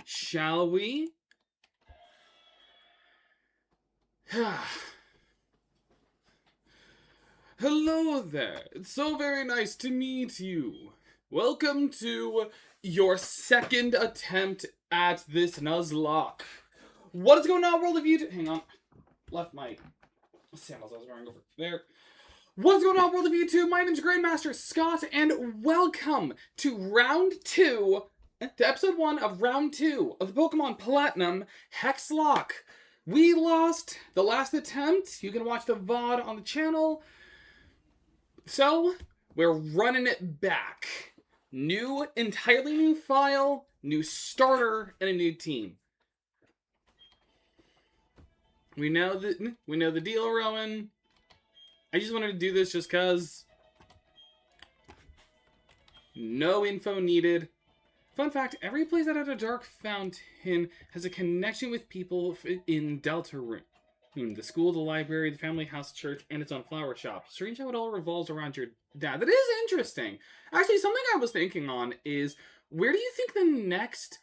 shall we? Hello there. It's so very nice to meet you. Welcome to your second attempt at this Nuzlocke. What is going on, world of YouTube? Hang on. Left my sandals I was wearing over there. What's going on, world of YouTube? My name's Grandmaster Scott, and welcome to round 2, to episode 1 of round 2 of the Pokemon Platinum Hexlocke. We lost the last attempt. You can watch the VOD on the channel. So, we're running it back. Entirely new file, new starter, and a new team. We know the deal, Rowan. I just wanted to do this just cause. No info needed. Fun fact, every place that had a dark fountain has a connection with people in Deltarune. The school, the library, the family house, church, and its own flower shop. Strange how it all revolves around your dad. That is interesting. Actually, something I was thinking on is, where do you think the next,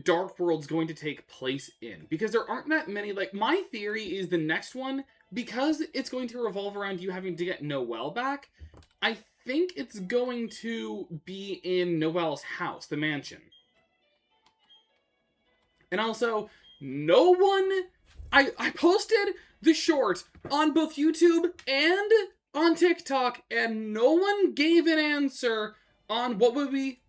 Dark World's going to take place in? Because there aren't that many, my theory is the next one, because it's going to revolve around you having to get Noelle back, I think it's going to be in Noelle's house, the mansion. And also, no one... I posted the short on both YouTube and on TikTok, and no one gave an answer on what we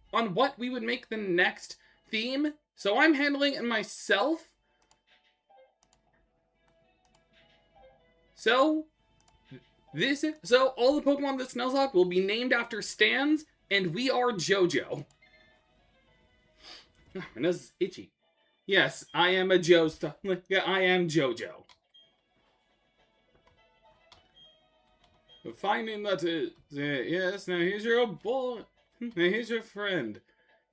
would make the next theme. So I'm handling it myself. So all the Pokemon that Nuzlocke will be named after stands, and we are JoJo. My nose is itchy. Yes, I am a Joestar. Yeah, I am JoJo. Finding that is... yes, now here's your boy. Now here's your friend.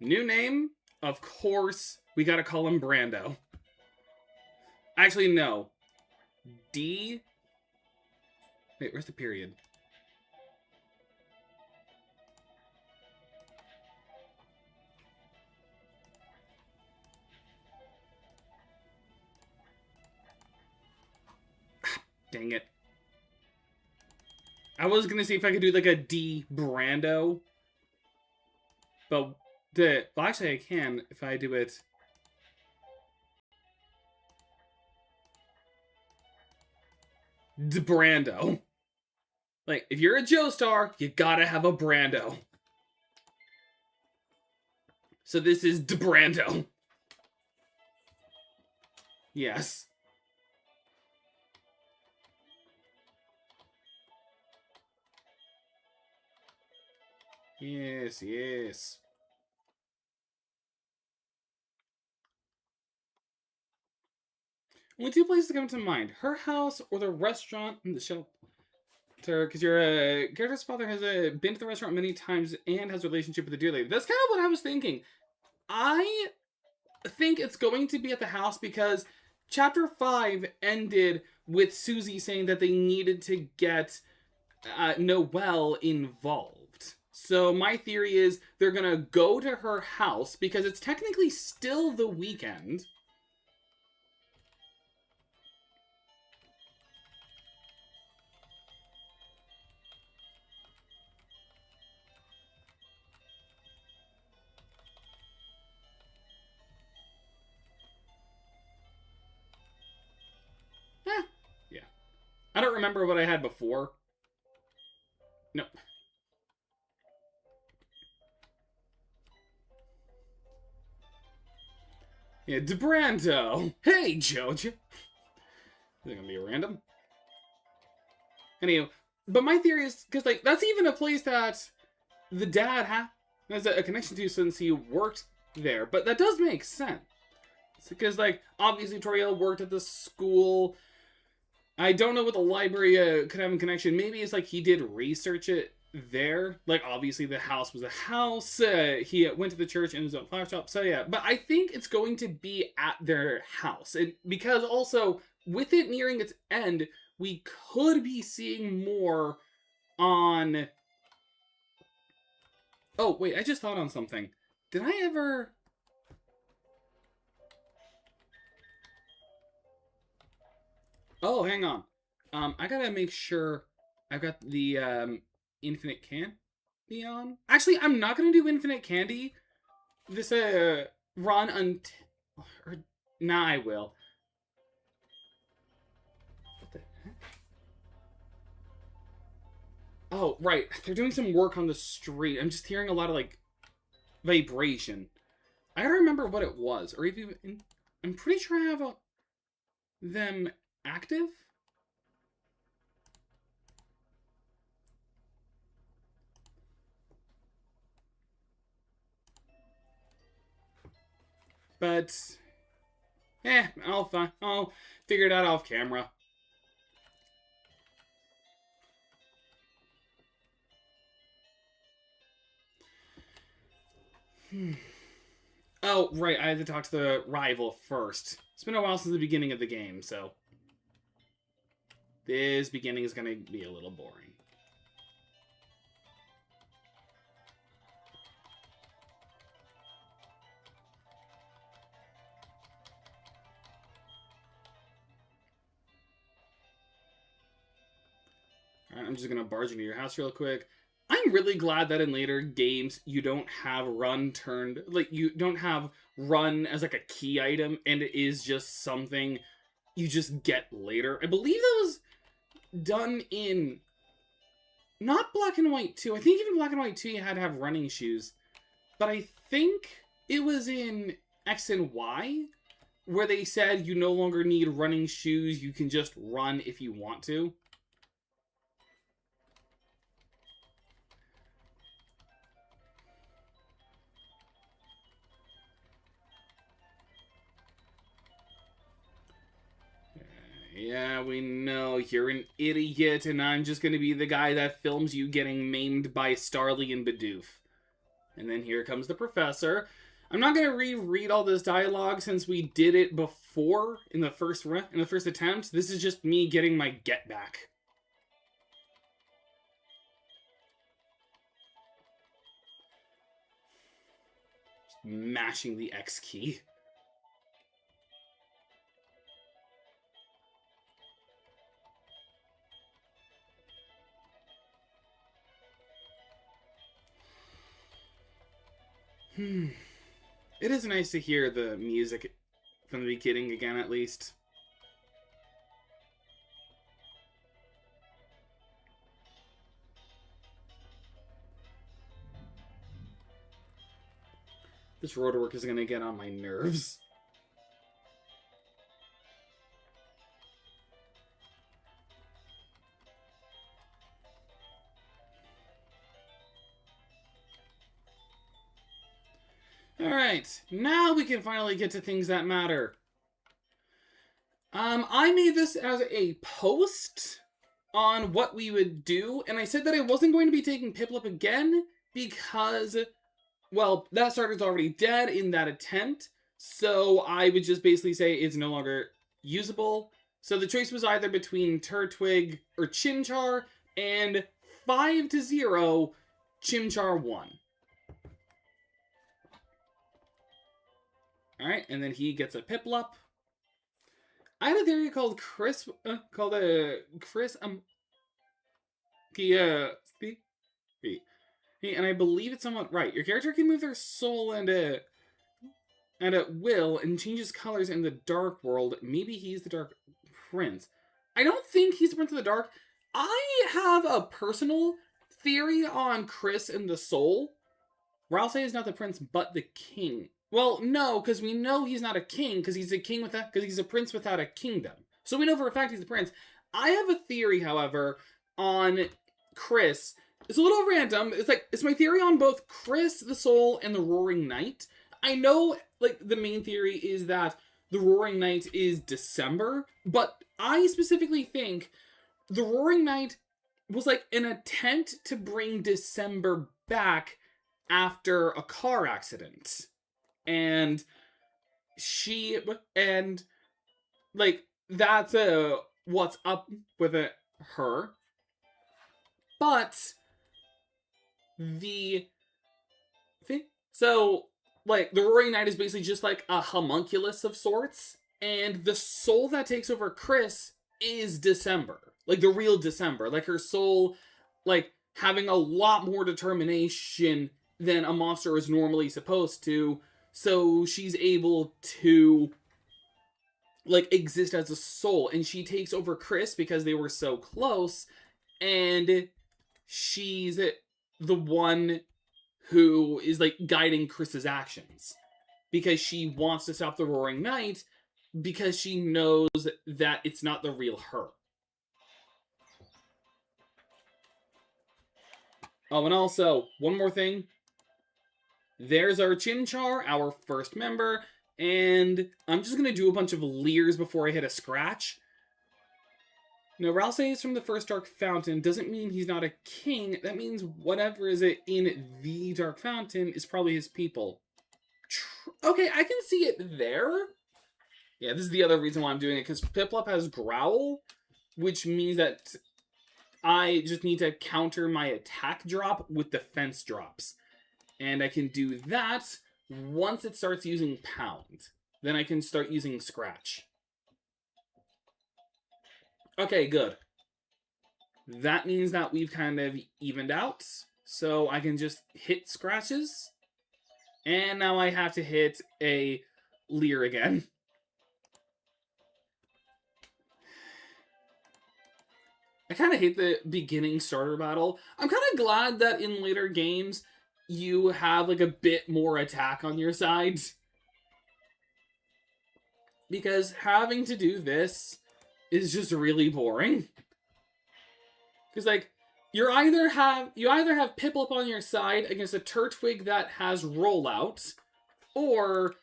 New name? Of course, we gotta call him Brando. Actually, no. D... Wait, where's the period? Dang it. I was gonna see if I could do like a D Brando. But, well, actually I can if I do it. D Brando. Like, if you're a Joestar, you gotta have a Brando. So this is D Brando. Yes. Yes, yes. Only two places come to mind. Her house or the restaurant and the shelter. Because your character's father has been to the restaurant many times and has a relationship with the deer lady. That's kind of what I was thinking. I think it's going to be at the house because Chapter 5 ended with Susie saying that they needed to get Noelle involved. So my theory is they're going to go to her house because it's technically still the weekend. Yeah. I don't remember what I had before. No. Yeah, DeBrando. Hey, Jojo. Is it gonna be a random? Anyway, but my theory is, because, that's even a place that the dad has a connection to since he worked there. But that does make sense. Because, obviously Toriel worked at the school. I don't know what the library could have in connection. Maybe it's he did research it there. Obviously the house was a house. He went to the church and his own flower shop. So yeah, but I think it's going to be at their house. Because also, with it nearing its end, we could be seeing more on... Oh, wait, I just thought on something. Did I ever... Oh, hang on. I gotta make sure I've got the infinite candy on. Actually, I'm not gonna do infinite candy this run until. Or, nah, I will. What the heck? Oh, right. They're doing some work on the street. I'm just hearing a lot of like vibration. I gotta remember what it was, or even I'm pretty sure I have them active. But I'll figure it out off camera. Oh, right, I had to talk to the rival first. It's been a while since the beginning of the game, so this beginning is gonna be a little boring. Alright, I'm just gonna barge into your house real quick. I'm really glad that in later games you don't have run turned, like, you don't have run as like a key item, and it is just something you just get later. I believe that was done in not Black and White 2. I think even Black and White 2 you had to have running shoes. But I think it was in X and Y where they said you no longer need running shoes, you can just run if you want to. Yeah, we know you're an idiot, and I'm just gonna be the guy that films you getting maimed by Starly and Bidoof. And then here comes the professor. I'm not gonna reread all this dialogue since we did it before in the first attempt. This is just me getting my get back. Just mashing the X key. It is nice to hear the music from the beginning again, at least. This road work is gonna get on my nerves. Alright, now we can finally get to things that matter. I made this as a post on what we would do, and I said that I wasn't going to be taking Piplup again because, well, that starter's already dead in that attempt, so I would just basically say it's no longer usable. So the choice was either between Turtwig or Chimchar, and 5-0, Chimchar won. Alright, and then he gets a Piplup. I had a theory called Chris, and I believe it's somewhat right. Your character can move their soul and at will and changes colors in the dark world. Maybe he's the Dark Prince. I don't think he's the Prince of the Dark. I have a personal theory on Chris and the Soul, where I'll say he's not the prince, but the king. Well, no, because we know he's not a king, because he's a prince without a kingdom. So we know for a fact he's a prince. I have a theory, however, on Chris. It's a little random. It's my theory on both Chris, the Soul, and the Roaring Knight. I know, like, the main theory is that the Roaring Knight is December, but I specifically think the Roaring Knight was like an attempt to bring December back after a car accident. And that's what's up with her. But the thing, so, like, the Roaring Knight is basically just like a homunculus of sorts, and the soul that takes over Chris is December. Like, the real December. Like, her soul, like, having a lot more determination than a monster is normally supposed to. So she's able to, like, exist as a soul. And she takes over Chris because they were so close. And she's the one who is, like, guiding Chris's actions. Because she wants to stop the Roaring Knight, because she knows that it's not the real her. Oh, and also, one more thing. There's our Chimchar, our first member, and I'm just going to do a bunch of leers before I hit a scratch. Now, Ralsei is from the first Dark Fountain. Doesn't mean he's not a king. That means whatever is in the Dark Fountain is probably his people. Okay, I can see it there. Yeah, this is the other reason why I'm doing it, because Piplup has Growl, which means that I just need to counter my attack drop with defense drops. And I can do that once it starts using Pound. Then I can start using Scratch. Okay, good. That means that we've kind of evened out. So I can just hit scratches. And now I have to hit a leer again. I kind of hate the beginning starter battle. I'm kind of glad that in later games you have like a bit more attack on your side. Because having to do this is just really boring. Because like you either have Piplup on your side against a Turtwig that has rollout, or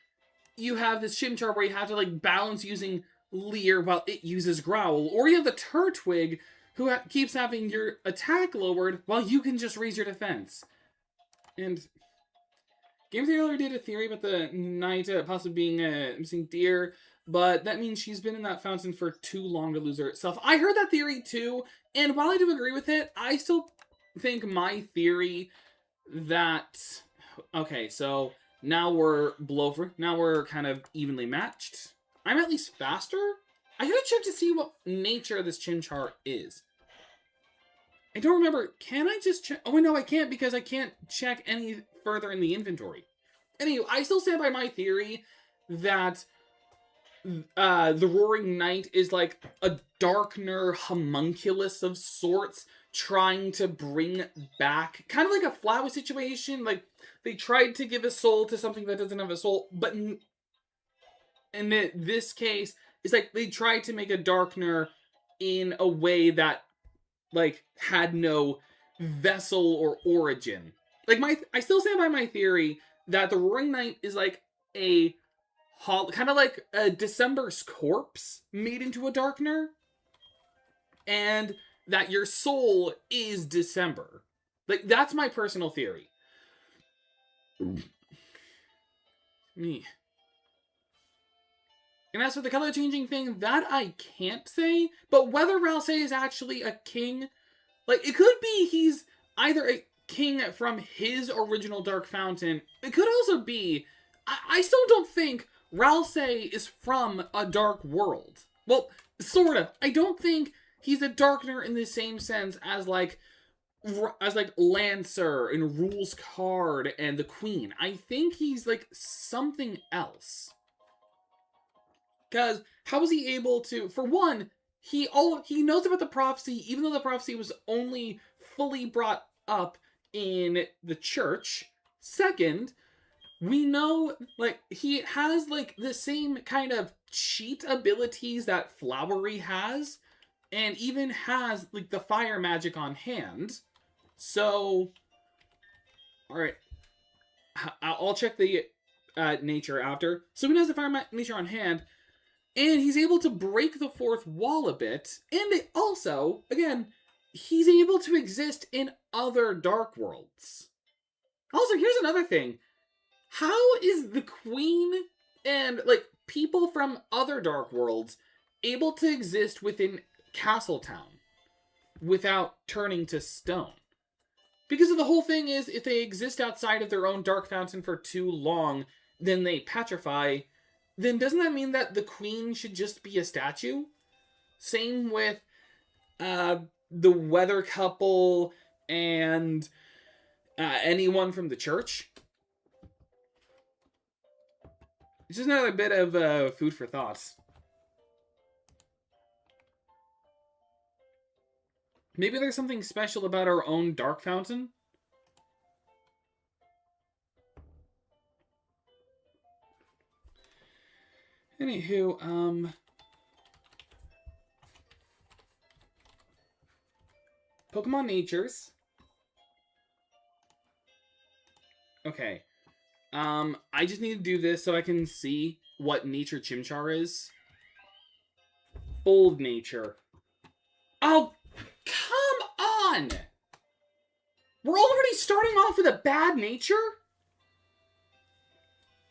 you have this Chimchar where you have to like balance using Leer while it uses Growl, or you have the Turtwig who keeps having your attack lowered while you can just raise your defense. And Game Theory earlier did a theory about the knight possibly being a missing deer, but that means she's been in that fountain for too long to lose herself. I heard that theory too, and while I do agree with it, I still think my theory that... Okay, so now we're now we're kind of evenly matched. I'm at least faster. I gotta check to see what nature of this Chimchar is. I don't remember. Can I just check? Oh, no, I can't because I can't check any further in the inventory. Anyway, I still stand by my theory that the Roaring Knight is like a Darkner homunculus of sorts trying to bring back, kind of like a Flowey situation. Like, they tried to give a soul to something that doesn't have a soul, but in this case, it's like they tried to make a Darkner in a way that, like, had no vessel or origin. Like, I still stand by my theory that the Roaring Knight is like a kind of like a December's corpse made into a Darkner, and that your soul is December. Like, that's my personal theory. Me. And as for the color changing thing, that I can't say. But whether Ralsei is actually a king, like, it could be he's either a king from his original Dark Fountain. It could also be, I still don't think Ralsei is from a dark world. Well, sort of. I don't think he's a Darkner in the same sense as like Lancer and Rule's Card and the Queen. I think he's like something else. Because how was he able to, for one, he knows about the prophecy, even though the prophecy was only fully brought up in the church. Second, we know, like, he has, like, the same kind of cheat abilities that Flowery has, and even has, like, the fire magic on hand. So, alright, I'll check the nature after. So he has the fire nature on hand, and he's able to break the fourth wall a bit. And also, again, he's able to exist in other dark worlds. Also, here's another thing. How is the Queen and, like, people from other dark worlds able to exist within Castletown without turning to stone? Because the whole thing is, if they exist outside of their own Dark Fountain for too long, then they petrify. Then doesn't that mean that the Queen should just be a statue? Same with the weather couple and anyone from the church. It's just another bit of food for thoughts. Maybe there's something special about our own dark fountain. Anywho, Pokemon Natures. Okay. I just need to do this so I can see what nature Chimchar is. Bold nature. Oh, come on! We're already starting off with a bad nature?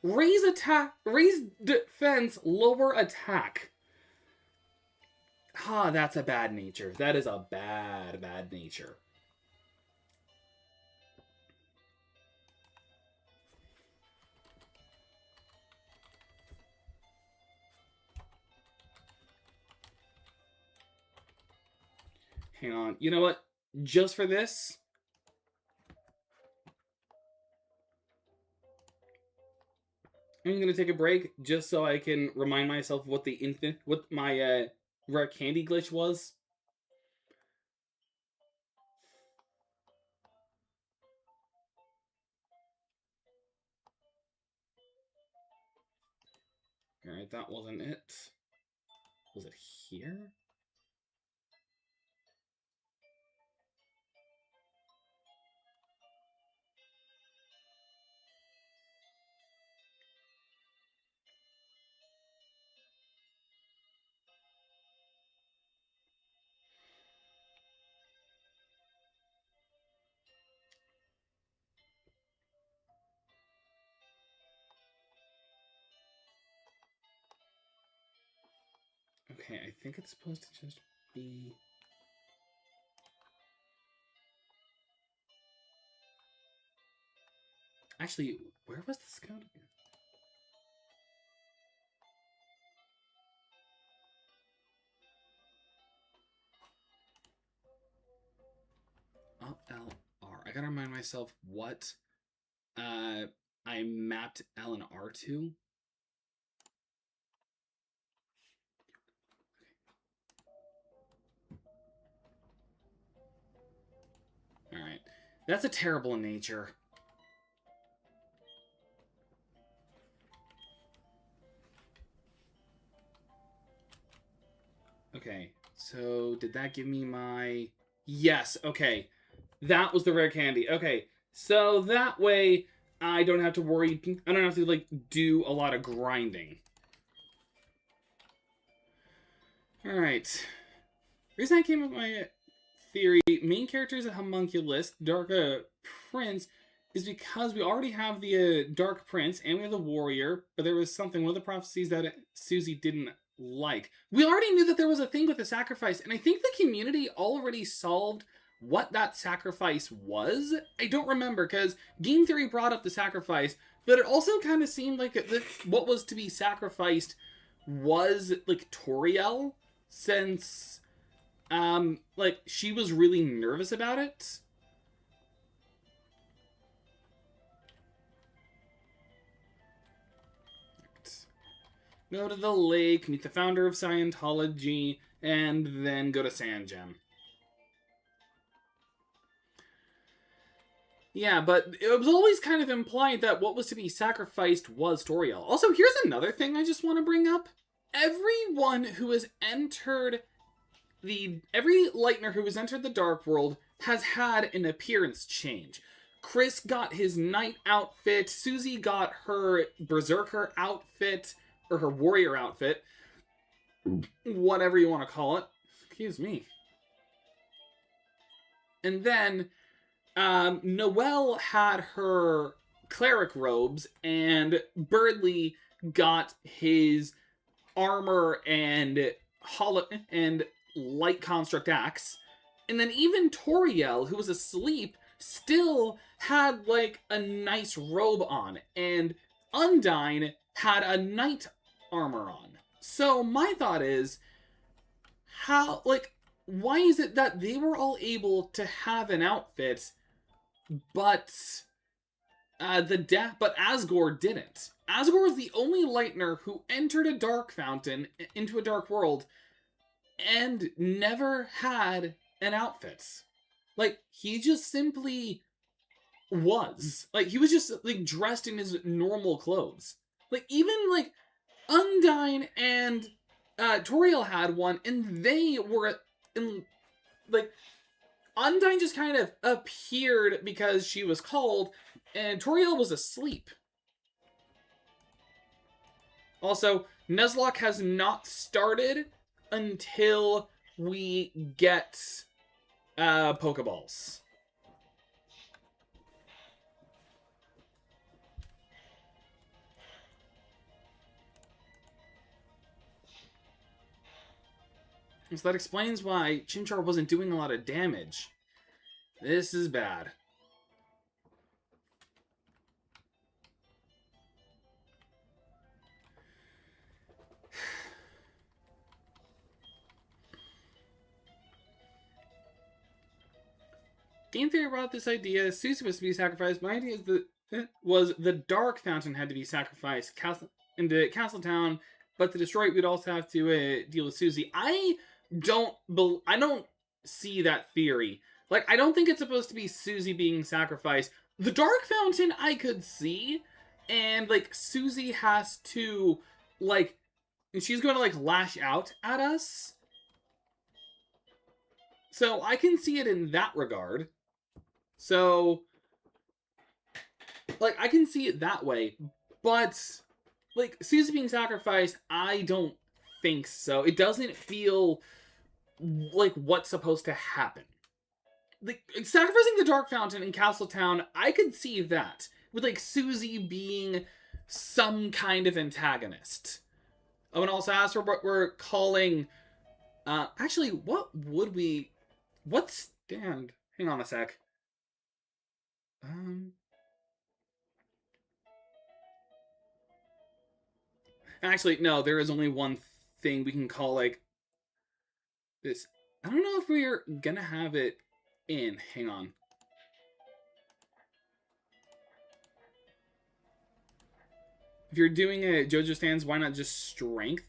Raise attack, raise defense, lower attack. Ah, that's a bad nature. That is a bad nature. Hang on. You know what? Just for this, I'm gonna take a break just so I can remind myself what my rare candy glitch was. Alright, that wasn't it. Was it here? Okay, I think it's supposed to just be... Actually, where was the scout again? Up L R. I gotta remind myself what I mapped L and R to. Alright. That's a terrible nature. Okay, so did that give me my... Yes, okay. That was the rare candy. Okay, so that way I don't have to worry. I don't have to, like, do a lot of grinding. Alright. Reason I came up with my theory, main character is a homunculus, Dark Prince, is because we already have the Dark Prince and we have the Warrior, but there was something, one of the prophecies that Susie didn't like. We already knew that there was a thing with the sacrifice, and I think the community already solved what that sacrifice was. I don't remember, because Game Theory brought up the sacrifice, but it also kind of seemed like what was to be sacrificed was, like, Toriel, since, like, she was really nervous about it. Go to the lake, meet the founder of Scientology, and then go to Sandgem. Yeah, but it was always kind of implied that what was to be sacrificed was Toriel. Also, here's another thing I just want to bring up. Everyone who has entered every Lightner who has entered the Dark World has had an appearance change. Chris got his knight outfit, Susie got her berserker outfit, or her warrior outfit, whatever you want to call it. Excuse me. And then Noelle had her cleric robes, and Birdley got his armor and light construct axe. And then even Toriel, who was asleep, still had, like, a nice robe on. And Undyne had a knight armor on. So my thought is, how, like, why is it that they were all able to have an outfit, but but Asgore didn't? Asgore was the only Lightner who entered a dark fountain into a dark world and never had an outfit. Like, he just simply was. Like, he was just, like, dressed in his normal clothes. Like, even, like, Undyne and Toriel had one, and they were in, like, Undyne just kind of appeared because she was called, and Toriel was asleep. Also, Nuzlocke has not started until we get Pokeballs. So that explains why Chimchar wasn't doing a lot of damage. This is bad. Game theory brought this idea. Susie was to be sacrificed. My idea was the Dark Fountain had to be sacrificed into Castletown, but to destroy it, we'd also have to deal with Susie. I don't see that theory. Like, I don't think it's supposed to be Susie being sacrificed. The Dark Fountain I could see, and, like, Susie has to, like, and she's going to, like, lash out at us. So I can see it in that regard. So, like, I can see it that way. But, like, Susie being sacrificed, I don't think so. It doesn't feel like what's supposed to happen. Like, sacrificing the Dark Fountain in Castletown, I could see that. With, like, Susie being some kind of antagonist. Oh, and also as for what we're calling... actually, what would we... What stand? Hang on a sec. Actually, no, there is only one thing we can call, like, this. I don't know if we're gonna have it in. Hang on. If you're doing a JoJo stands, why not just strength?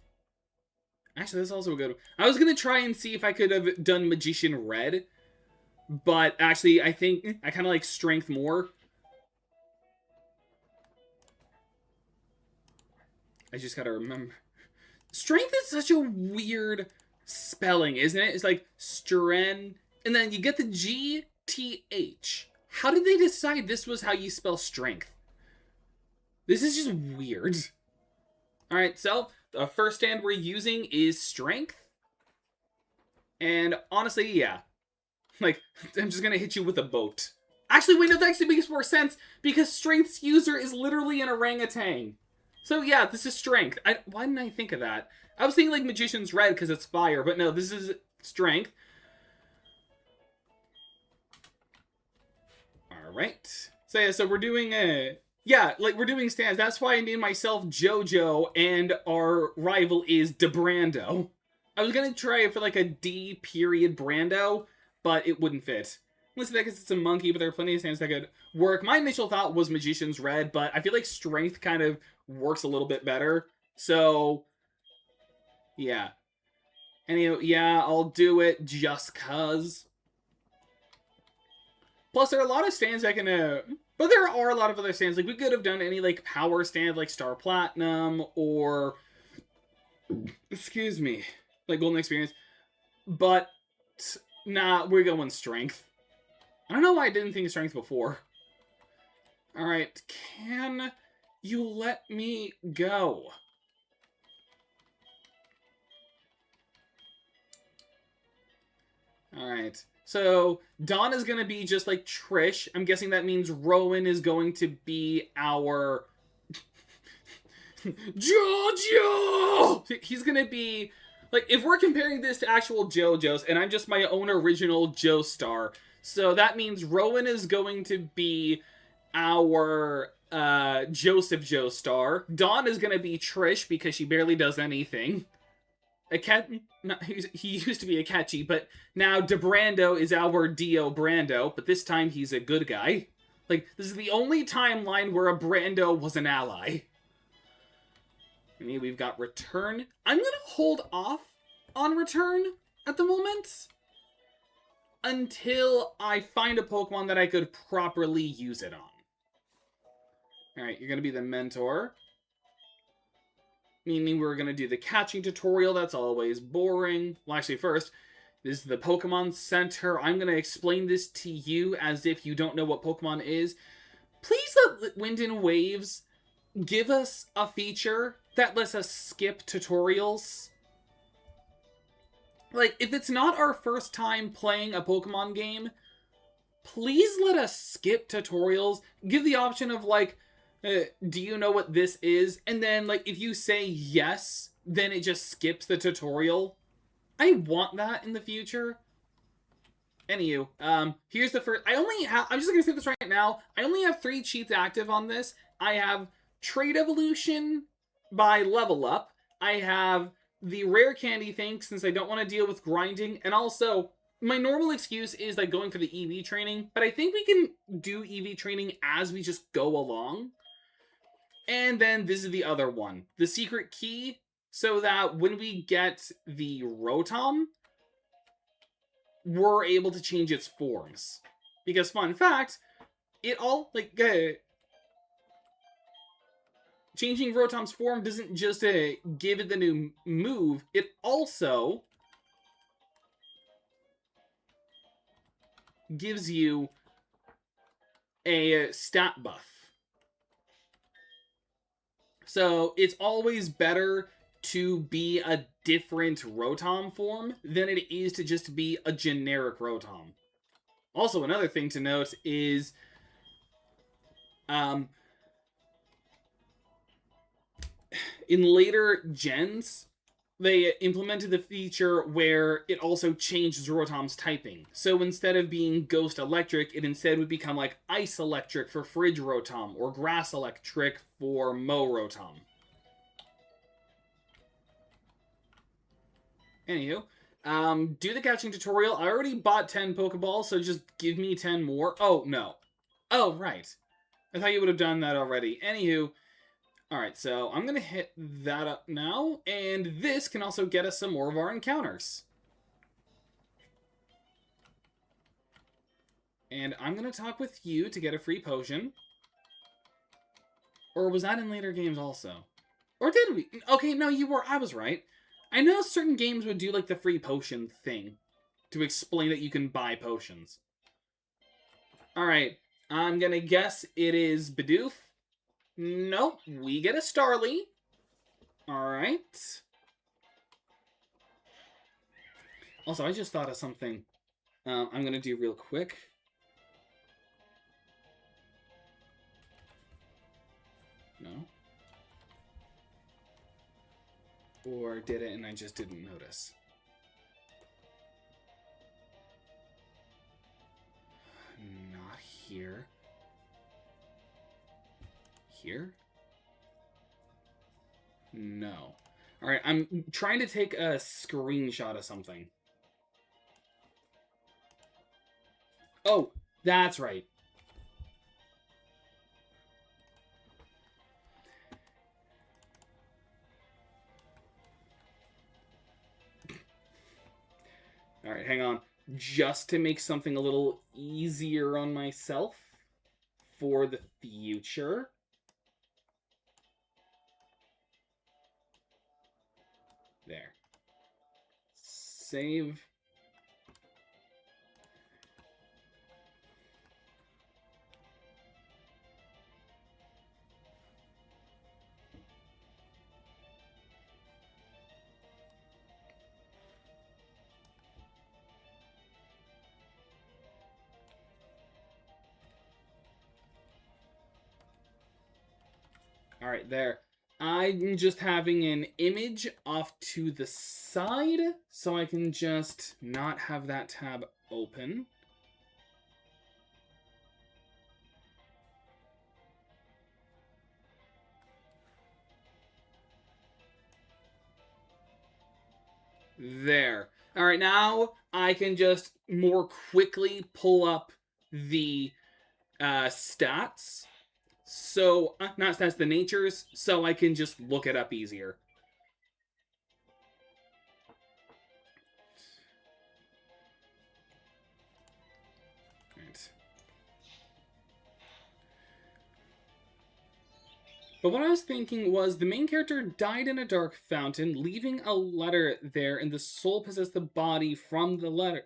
Actually, that's also a good one. I was gonna try and see if I could have done Magician Red, but actually, I think I kind of like strength more. I just gotta remember. Strength is such a weird spelling, isn't it? It's like Stren, and then you get the GTH. How did they decide this was how you spell strength? This is just weird. Alright, so the first stand we're using is strength. And honestly, yeah. Like, I'm just gonna hit you with a boat. Actually, wait, no, that actually makes more sense because strength's user is literally an orangutan. So yeah, this is strength. Why didn't I think of that? I was thinking like Magician's Red because it's fire, but no, this is strength. Alright. So yeah, so we're doing we're doing stands. That's why I named myself JoJo and our rival is DeBrando. I was gonna try it for like a D period Brando, but it wouldn't fit. Listen, because it's a monkey, but there are plenty of stands that could work. My initial thought was Magician's Red, but I feel like strength kind of works a little bit better. So, yeah. Anyway, yeah, I'll do it just cuz. Plus, there are a lot of stands that can, but there are a lot of other stands. Like, we could have done any, like, power stand, like Star Platinum, or, excuse me, like Golden Experience. But, nah, we're going strength. I don't know why I didn't think of strength before. Alright, can you let me go? Alright, so Dawn is going to be just like Trish. I'm guessing that means Rowan is going to be our... JoJo! He's going to be... Like, if we're comparing this to actual JoJo's, and I'm just my own original Joestar, so that means Rowan is going to be our Joseph Joestar. Dawn is going to be Trish because she barely does anything. he used to be Akechi, but now DeBrando is our Dio Brando, but this time he's a good guy. Like, this is the only timeline where a Brando was an ally. And we've got Return. I'm gonna hold off on Return at the moment until I find a Pokemon that I could properly use it on. Alright, you're gonna be the mentor. Meaning we're gonna do the catching tutorial, that's always boring. Well, actually, first, this is the Pokemon Center. I'm gonna explain this to you as if you don't know what Pokemon is. Please let Wind and Waves give us a feature that lets us skip tutorials. Like, if it's not our first time playing a Pokemon game, please let us skip tutorials. Give the option of, like, do you know what this is? And then, like, if you say yes, then it just skips the tutorial. I want that in the future. Anywho, here's the first. I'm just gonna say this right now. I only have 3 cheats active on this. I have Trade Evolution by Level Up. I have the Rare Candy thing since I don't want to deal with grinding. And also, my normal excuse is like going for the EV training. But I think we can do EV training as we just go along. And then this is the other one. The secret key. So that when we get the Rotom, we're able to change its forms. Because, fun fact, it all, like, changing Rotom's form doesn't just give it the new move, it also gives you a stat buff. So it's always better to be a different Rotom form than it is to just be a generic Rotom. Also, another thing to note is in later gens, they implemented the feature where it also changes Rotom's typing. So instead of being Ghost Electric, it instead would become like Ice Electric for Fridge Rotom or Grass Electric for Mo Rotom. Anywho, do the catching tutorial. I already bought 10 Pokeballs, so just give me 10 more. Oh, no. Oh, right. I thought you would have done that already. Anywho, alright, so I'm going to hit that up now, and this can also get us some more of our encounters. And I'm going to talk with you to get a free potion. Or was that in later games also? Or did we? Okay, no, you were. I was right. I know certain games would do, like, the free potion thing to explain that you can buy potions. Alright, I'm gonna guess it is Bidoof. Nope, we get a Starly. Alright. Also, I just thought of something I'm gonna do real quick. No. Or did it and I just didn't notice? Not here. Here? No. Alright, I'm trying to take a screenshot of something. Oh, that's right. Alright, hang on. Just to make something a little easier on myself for the future. There. Save. Alright, there. I'm just having an image off to the side, so I can just not have that tab open. There. All right, now I can just more quickly pull up the stats. So, not stats, the natures, so I can just look it up easier. Right. But what I was thinking was the main character died in a dark fountain, leaving a letter there, and the soul possessed the body from the letter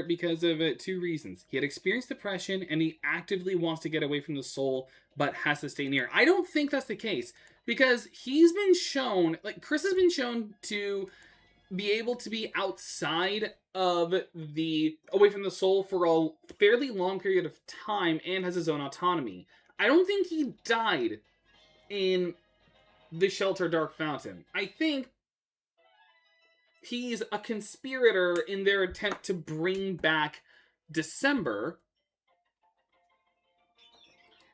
because of two reasons. He had experienced depression and he actively wants to get away from the soul but has to stay near. I don't think that's the case because he's been shown, like Chris has been shown to be able to be outside of the away from the soul for a fairly long period of time and has his own autonomy. I don't think he died in the Shelter Dark Fountain. I think he's a conspirator in their attempt to bring back December.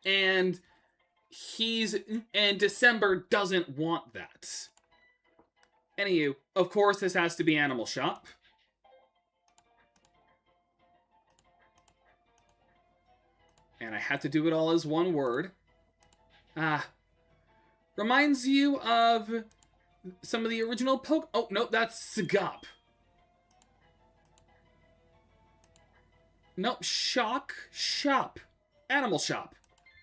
And December doesn't want that. Anywho, of course this has to be Animal Shop. And I have to do it all as one word. Reminds you of some of the original Oh, no, that's Sagop. Nope, Shop. Animal Shop.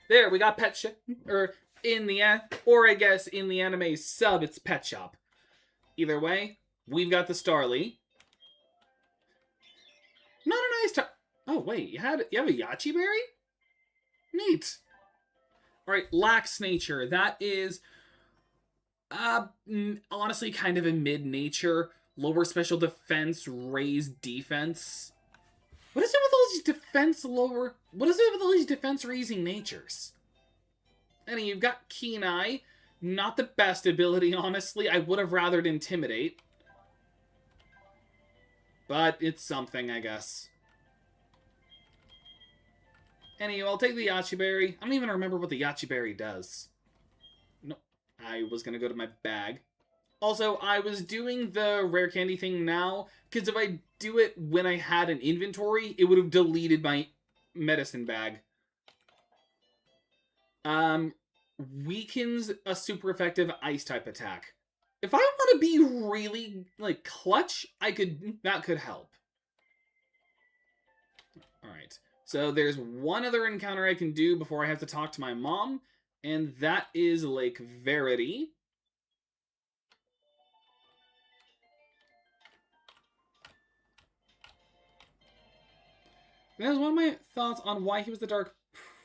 There, we got Pet Shop. Or I guess in the anime sub, it's Pet Shop. Either way, we've got the Starly. Not a nice Oh, wait, you have a Yachi Berry? Neat. Alright, Lax Nature. That is honestly kind of a mid-nature. Lower special defense, raised defense. What is it with all these defense raising natures? And you've got Keen Eye. Not the best ability, honestly. I would have rathered Intimidate. But it's something, I guess. Anyway, I'll take the Yachi Berry. I don't even remember what the Yachi Berry does. No, I was going to go to my bag. Also, I was doing the rare candy thing now, because if I do it when I had an inventory, it would have deleted my medicine bag. Weakens a super effective ice type attack. If I want to be really, like, clutch, that could help. Alright. So there's one other encounter I can do before I have to talk to my mom, and that is Lake Verity. That was one of my thoughts on why he was the Dark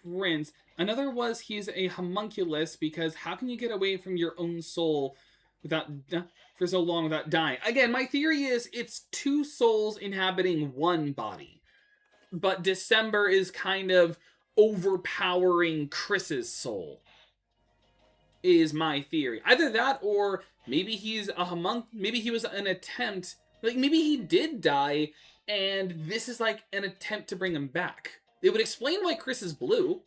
Prince. Another was he's a homunculus, because how can you get away from your own soul for so long without dying? Again, my theory is it's two souls inhabiting one body. But December is kind of overpowering Chris's soul, is my theory. Either that, or maybe he's a maybe he was an attempt, like maybe he did die, and this is like an attempt to bring him back. It would explain why Chris is blue,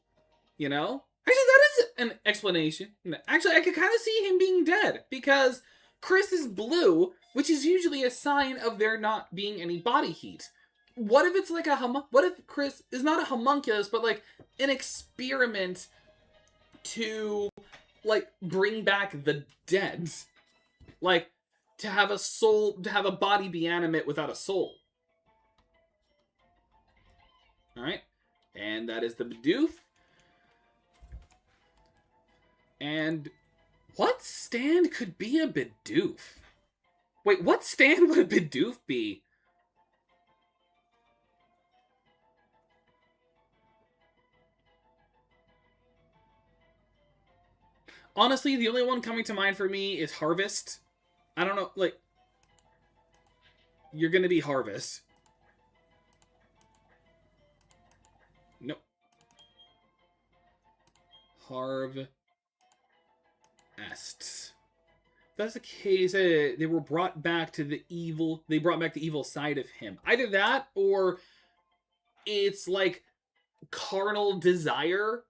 you know? Actually, that is an explanation. Actually, I could kind of see him being dead, because Chris is blue, which is usually a sign of there not being any body heat. What if it's like what if Chris is not a homunculus, but like an experiment to like bring back the dead? Like to have a soul, to have a body be animate without a soul. Alright. And that is the Bidoof. And what stand could be a Bidoof? Wait, what stand would a Bidoof be? Honestly, the only one coming to mind for me is Harvest. I don't know, like... You're gonna be Harvest. Nope. Harvest. If that's the case, they were brought back to the evil... They brought back the evil side of him. Either that, or... It's like... carnal desire...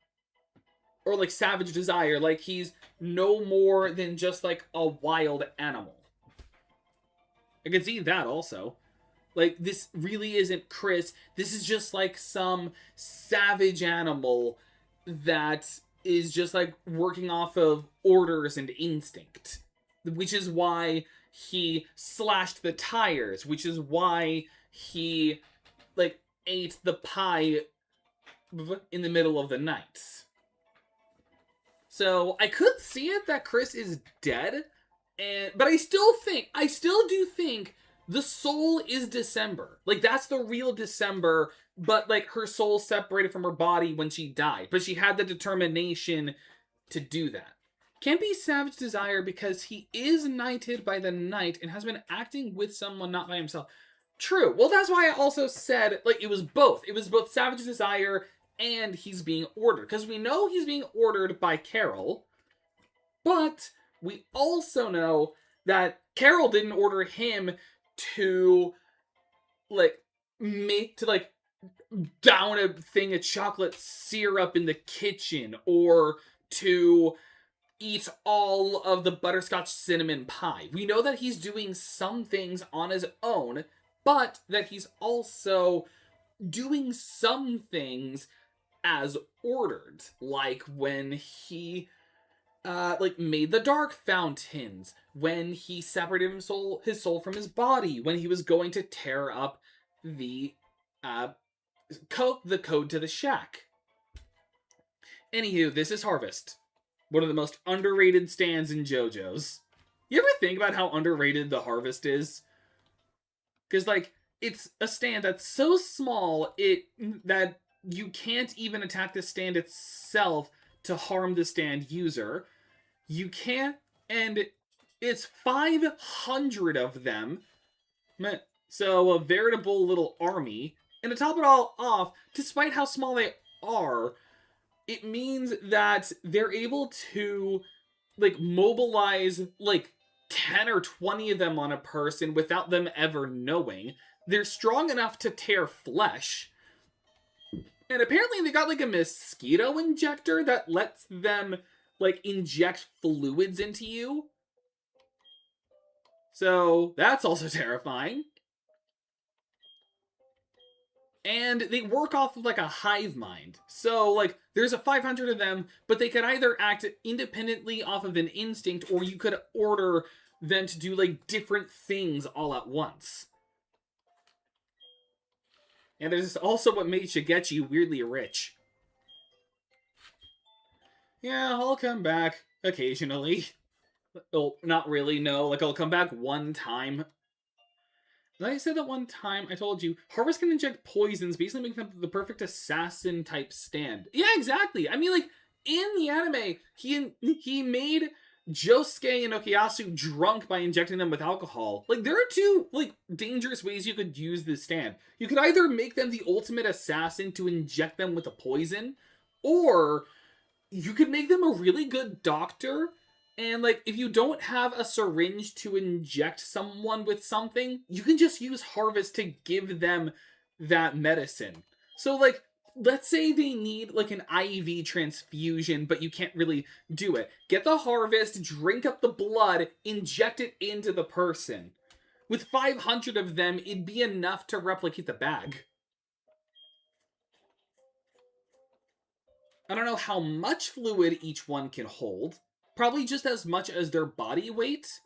Or like savage desire, like he's no more than just like a wild animal. I can see that also. Like, this really isn't Chris. This is just like some savage animal that is just like working off of orders and instinct. Which is why he slashed the tires, which is why he like ate the pie in the middle of the night. So I could see it that Chris is dead, but I still do think the soul is December. Like, that's the real December, but like her soul separated from her body when she died. But she had the determination to do that. Can't be Savage Desire because he is knighted by the knight and has been acting with someone, not by himself. True. Well, that's why I also said, like, it was both. It was both Savage Desire and he's being ordered. Because we know he's being ordered by Carol, but we also know that Carol didn't order him to, like, down a thing of chocolate syrup in the kitchen, or to eat all of the butterscotch cinnamon pie. We know that he's doing some things on his own, but that he's also doing some things as ordered, like when he made the dark fountains, when he separated his soul from his body, when he was going to tear up the code to the shack. Anywho, this is Harvest, one of the most underrated stands in JoJo's. You ever think about how underrated the Harvest is? Because, like, it's a stand that's so small that you can't even attack the stand itself to harm the stand user. You can't, and it's 500 of them. So a veritable little army. And to top it all off, despite how small they are, it means that they're able to, like, mobilize, like, 10 or 20 of them on a person without them ever knowing. They're strong enough to tear flesh. And apparently they got, like, a mosquito injector that lets them, like, inject fluids into you. So that's also terrifying. And they work off of, like, a hive mind. So, like, there's a 500 of them, but they could either act independently off of an instinct, or you could order them to do, like, different things all at once. And there's also what made Shigechi weirdly rich. Yeah, I'll come back occasionally. Well, not really, no. Like, I'll come back one time. Like I said that one time, I told you, Harvest can inject poisons, basically making them the perfect assassin type stand. Yeah, exactly. I mean, like, in the anime, he made Josuke and Okuyasu drunk by injecting them with alcohol. Like, there are two, like, dangerous ways you could use this stand. You could either make them the ultimate assassin to inject them with a poison, or you could make them a really good doctor. And, like, if you don't have a syringe to inject someone with something, you can just use Harvest to give them that medicine. So, like, let's say they need, like, an IV transfusion, but you can't really do it. Get the Harvest, drink up the blood, inject it into the person. With 500 of them, it'd be enough to replicate the bag. I don't know how much fluid each one can hold. Probably just as much as their body weight.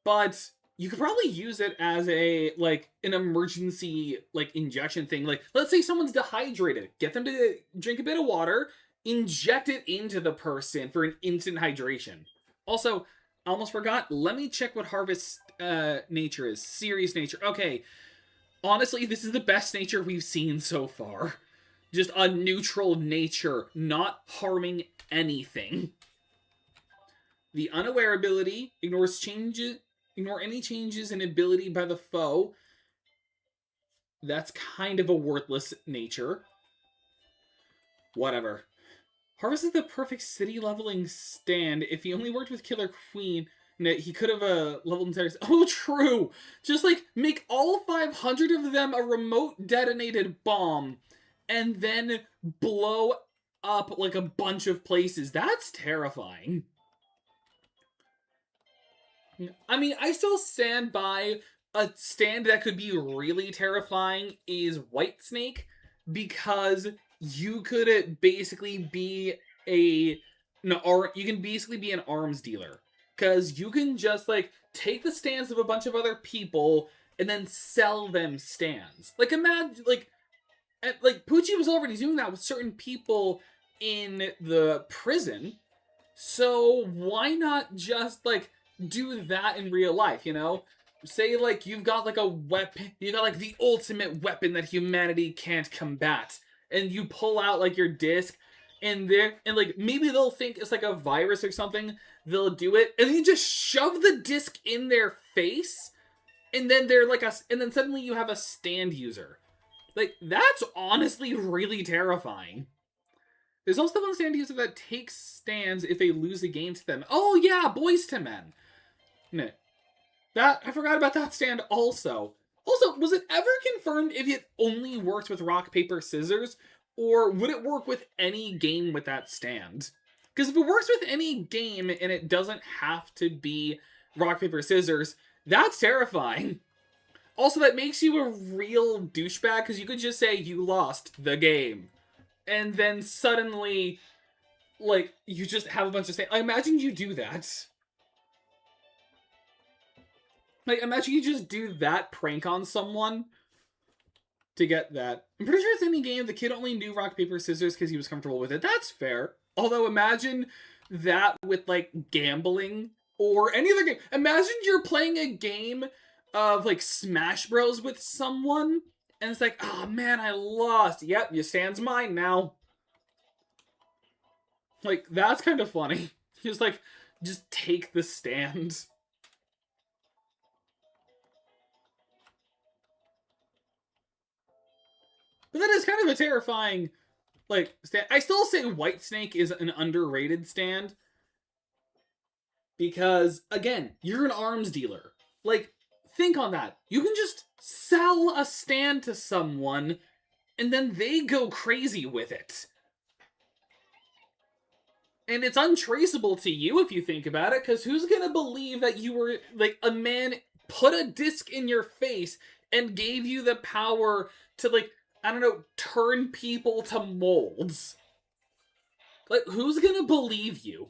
But you could probably use it as a, like, an emergency, like, injection thing. Like, let's say someone's dehydrated. Get them to drink a bit of water, inject it into the person for an instant hydration. Also, I almost forgot, let me check what Harvest nature is. Serious nature. Okay, honestly, this is the best nature we've seen so far. Just a neutral nature, not harming anything. The unaware ability ignore any changes in ability by the foe. That's kind of a worthless nature. Whatever. Harvest is the perfect city leveling stand. If he only worked with Killer Queen, he could have leveled entire... Oh, true! Just, like, make all 500 of them a remote detonated bomb, and then blow up, like, a bunch of places. That's terrifying. I mean, I still stand by a stand that could be really terrifying is White Snake, because you could basically be a no, or you can basically be an arms dealer, because you can just like take the stands of a bunch of other people and then sell them stands. Like imagine like Poochie was already doing that with certain people in the prison, so why not just like do that in real life, you know? Say like you've got like a weapon, you got like the ultimate weapon that humanity can't combat, and you pull out like your disc, and like maybe they'll think it's like a virus or something. They'll do it, and then you just shove the disc in their face, and then they're like and then suddenly you have a stand user. Like that's honestly really terrifying. There's also one stand user that takes stands if they lose a game to them. Oh yeah, Boys to Men. No, that I forgot about that stand also. Also, was it ever confirmed if it only worked with rock paper scissors, or would it work with any game with that stand? Because if it works with any game and it doesn't have to be rock paper scissors, that's terrifying. Also, that makes you a real douchebag because you could just say you lost the game, and then suddenly, like, you just have a bunch of I imagine you do that. Like, imagine you just do that prank on someone to get that. I'm pretty sure it's any game. The kid only knew rock, paper, scissors because he was comfortable with it. That's fair. Although, imagine that with, like, gambling or any other game. Imagine you're playing a game of, like, Smash Bros. With someone, and it's like, oh man, I lost. Yep, your stand's mine now. Like, that's kind of funny. Just, like, just take the stand. But that is kind of a terrifying, like, stand. I still say White Snake is an underrated stand. Because, again, you're an arms dealer. Like, think on that. You can just sell a stand to someone, and then they go crazy with it. And it's untraceable to you if you think about it, because who's gonna believe that you were, like, a man put a disc in your face and gave you the power to, like, I don't know, turn people to molds? Like, who's gonna believe you?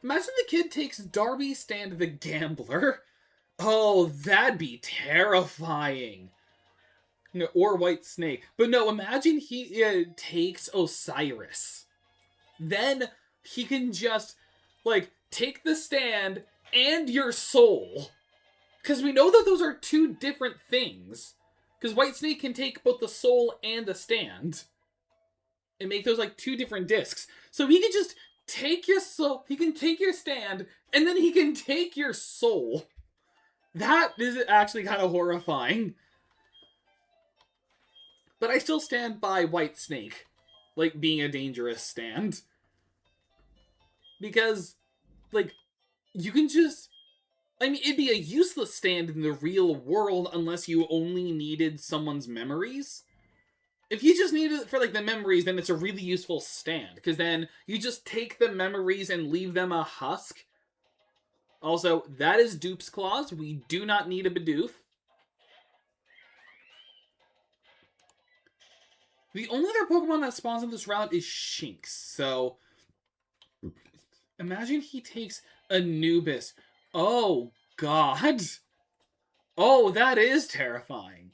Imagine the kid takes Darby Stand the Gambler. Oh, that'd be terrifying. No, or White Snake. But no, imagine he takes Osiris. Then he can just, like, take the stand and your soul. Because we know that those are two different things. Because White Snake can take both the soul and the stand. And make those, like, two different discs. So he can just take your soul, he can take your stand, and then he can take your soul. That is actually kind of horrifying. But I still stand by White Snake, like, being a dangerous stand. Because, like, you can just... I mean, it'd be a useless stand in the real world unless you only needed someone's memories. If you just need it for, like, the memories, then it's a really useful stand. Because then you just take the memories and leave them a husk. Also, that is Dupe's Claws. We do not need a Bidoof. The only other Pokemon that spawns in this route is Shinx. So, imagine he takes Anubis. Oh, God. Oh, that is terrifying.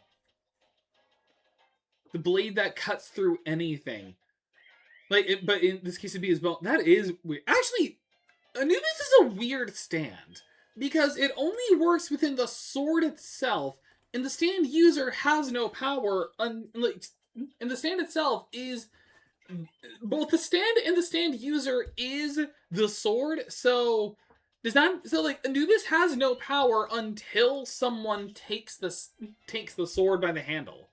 The blade that cuts through anything. Like, but in this case, it'd be his bone. That is weird. Actually, Anubis is a weird stand. Because it only works within the sword itself, and the stand user has no power. And the stand itself is... both the stand and the stand user is the sword, so... like, Anubis has no power until someone takes the sword by the handle.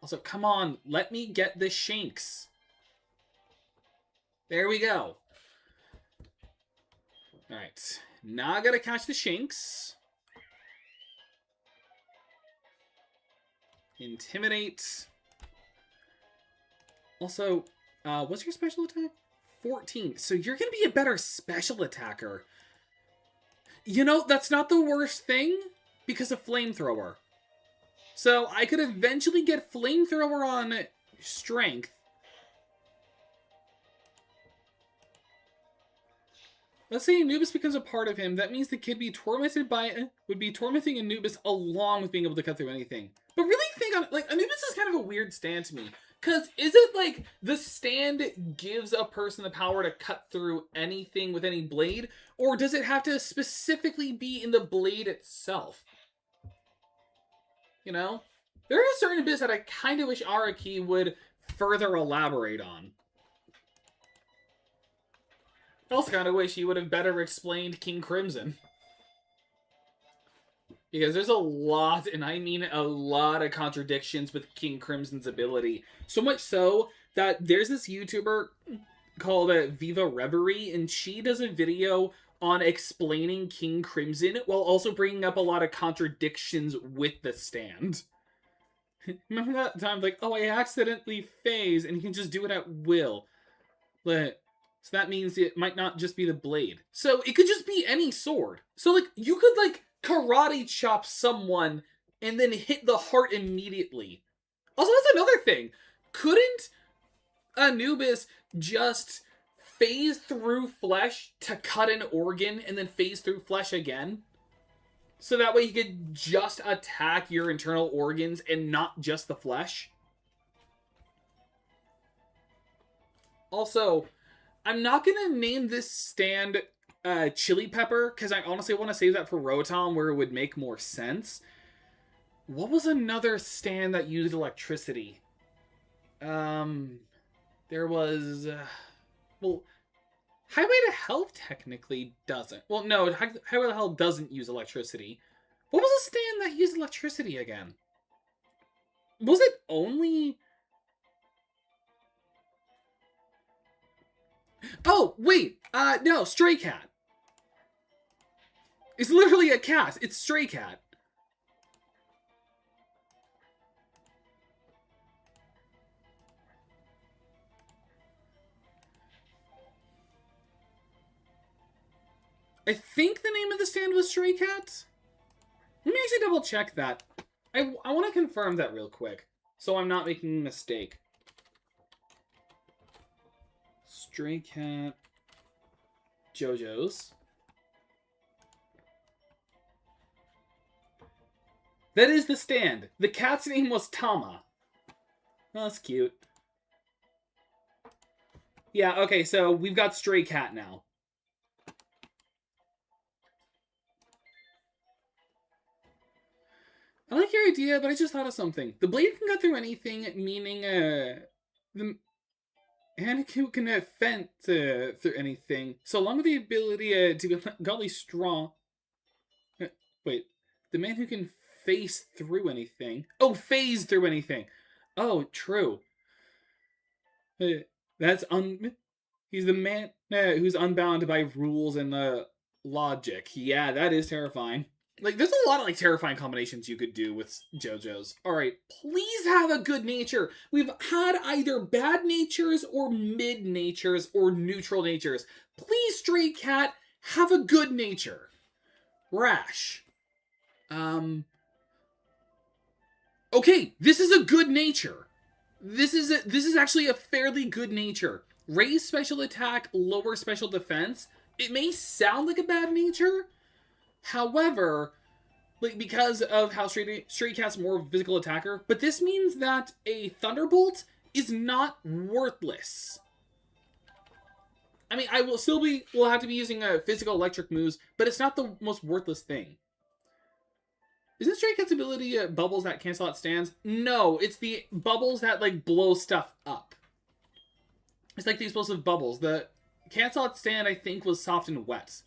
Also, come on, let me get the Shinx. There we go. Alright, now I gotta catch the Shinx. Intimidate. Also, what's your special attack? 14. So you're going to be a better special attacker. You know, that's not the worst thing because of Flamethrower. So I could eventually get Flamethrower on Strength. Let's say Anubis becomes a part of him. That means the kid would be tormenting Anubis along with being able to cut through anything. But really think on like Anubis is kind of a weird stand to me. Cause is it like the stand gives a person the power to cut through anything with any blade? Or does it have to specifically be in the blade itself? You know? There are certain bits that I kind of wish Araki would further elaborate on. I also kind of wish he would have better explained King Crimson. Because there's a lot, and I mean a lot of contradictions with King Crimson's ability. So much so that there's this YouTuber called Viva Reverie, and she does a video on explaining King Crimson while also bringing up a lot of contradictions with the stand. Remember that time, like, oh, I accidentally phase, and he can just do it at will. So that means it might not just be the blade. So it could just be any sword. So, like, you could, like, karate chop someone and then hit the heart immediately. Also, that's another thing. Couldn't Anubis just phase through flesh to cut an organ and then phase through flesh again? So that way he could just attack your internal organs and not just the flesh? Also, I'm not going to name this stand Chili Pepper, because I honestly want to save that for Rotom, where it would make more sense. What was another stand that used electricity? There was... well, Highway to Hell technically doesn't. Well, no, Highway to Hell doesn't use electricity. What was a stand that used electricity again? Was it only... Oh, wait! No, Stray Cat. It's literally a cat. It's Stray Cat. I think the name of the stand was Stray Cat. Let me actually double check that. I want to confirm that real quick, so I'm not making a mistake. Stray Cat JoJo's. That is the stand. The cat's name was Tama. Oh, that's cute. Yeah, okay, so we've got Stray Cat now. I like your idea, but I just thought of something. The blade can cut through anything, meaning, the Anakin can fend through anything, so along with the ability to be godly strong. Wait, the man who can face through anything. Oh, phase through anything. Oh, true. He's the man who's unbound by rules and logic. Yeah, that is terrifying. Like, there's a lot of, like, terrifying combinations you could do with JoJo's. Alright, please have a good nature. We've had either bad natures or mid natures or neutral natures. Please, Stray Cat, have a good nature. Rash. Okay, this is a good nature. This is actually a fairly good nature. Raise special attack, lower special defense. It may sound like a bad nature. However, like, because of how Stray Cat's more of a physical attacker, but this means that a Thunderbolt is not worthless. I mean, we'll have to be using physical electric moves, but it's not the most worthless thing. Isn't Stray Cat's ability bubbles that cancel out stands? No, it's the bubbles that, like, blow stuff up. It's like the explosive bubbles. The cancel out stand, I think, was soft and wet.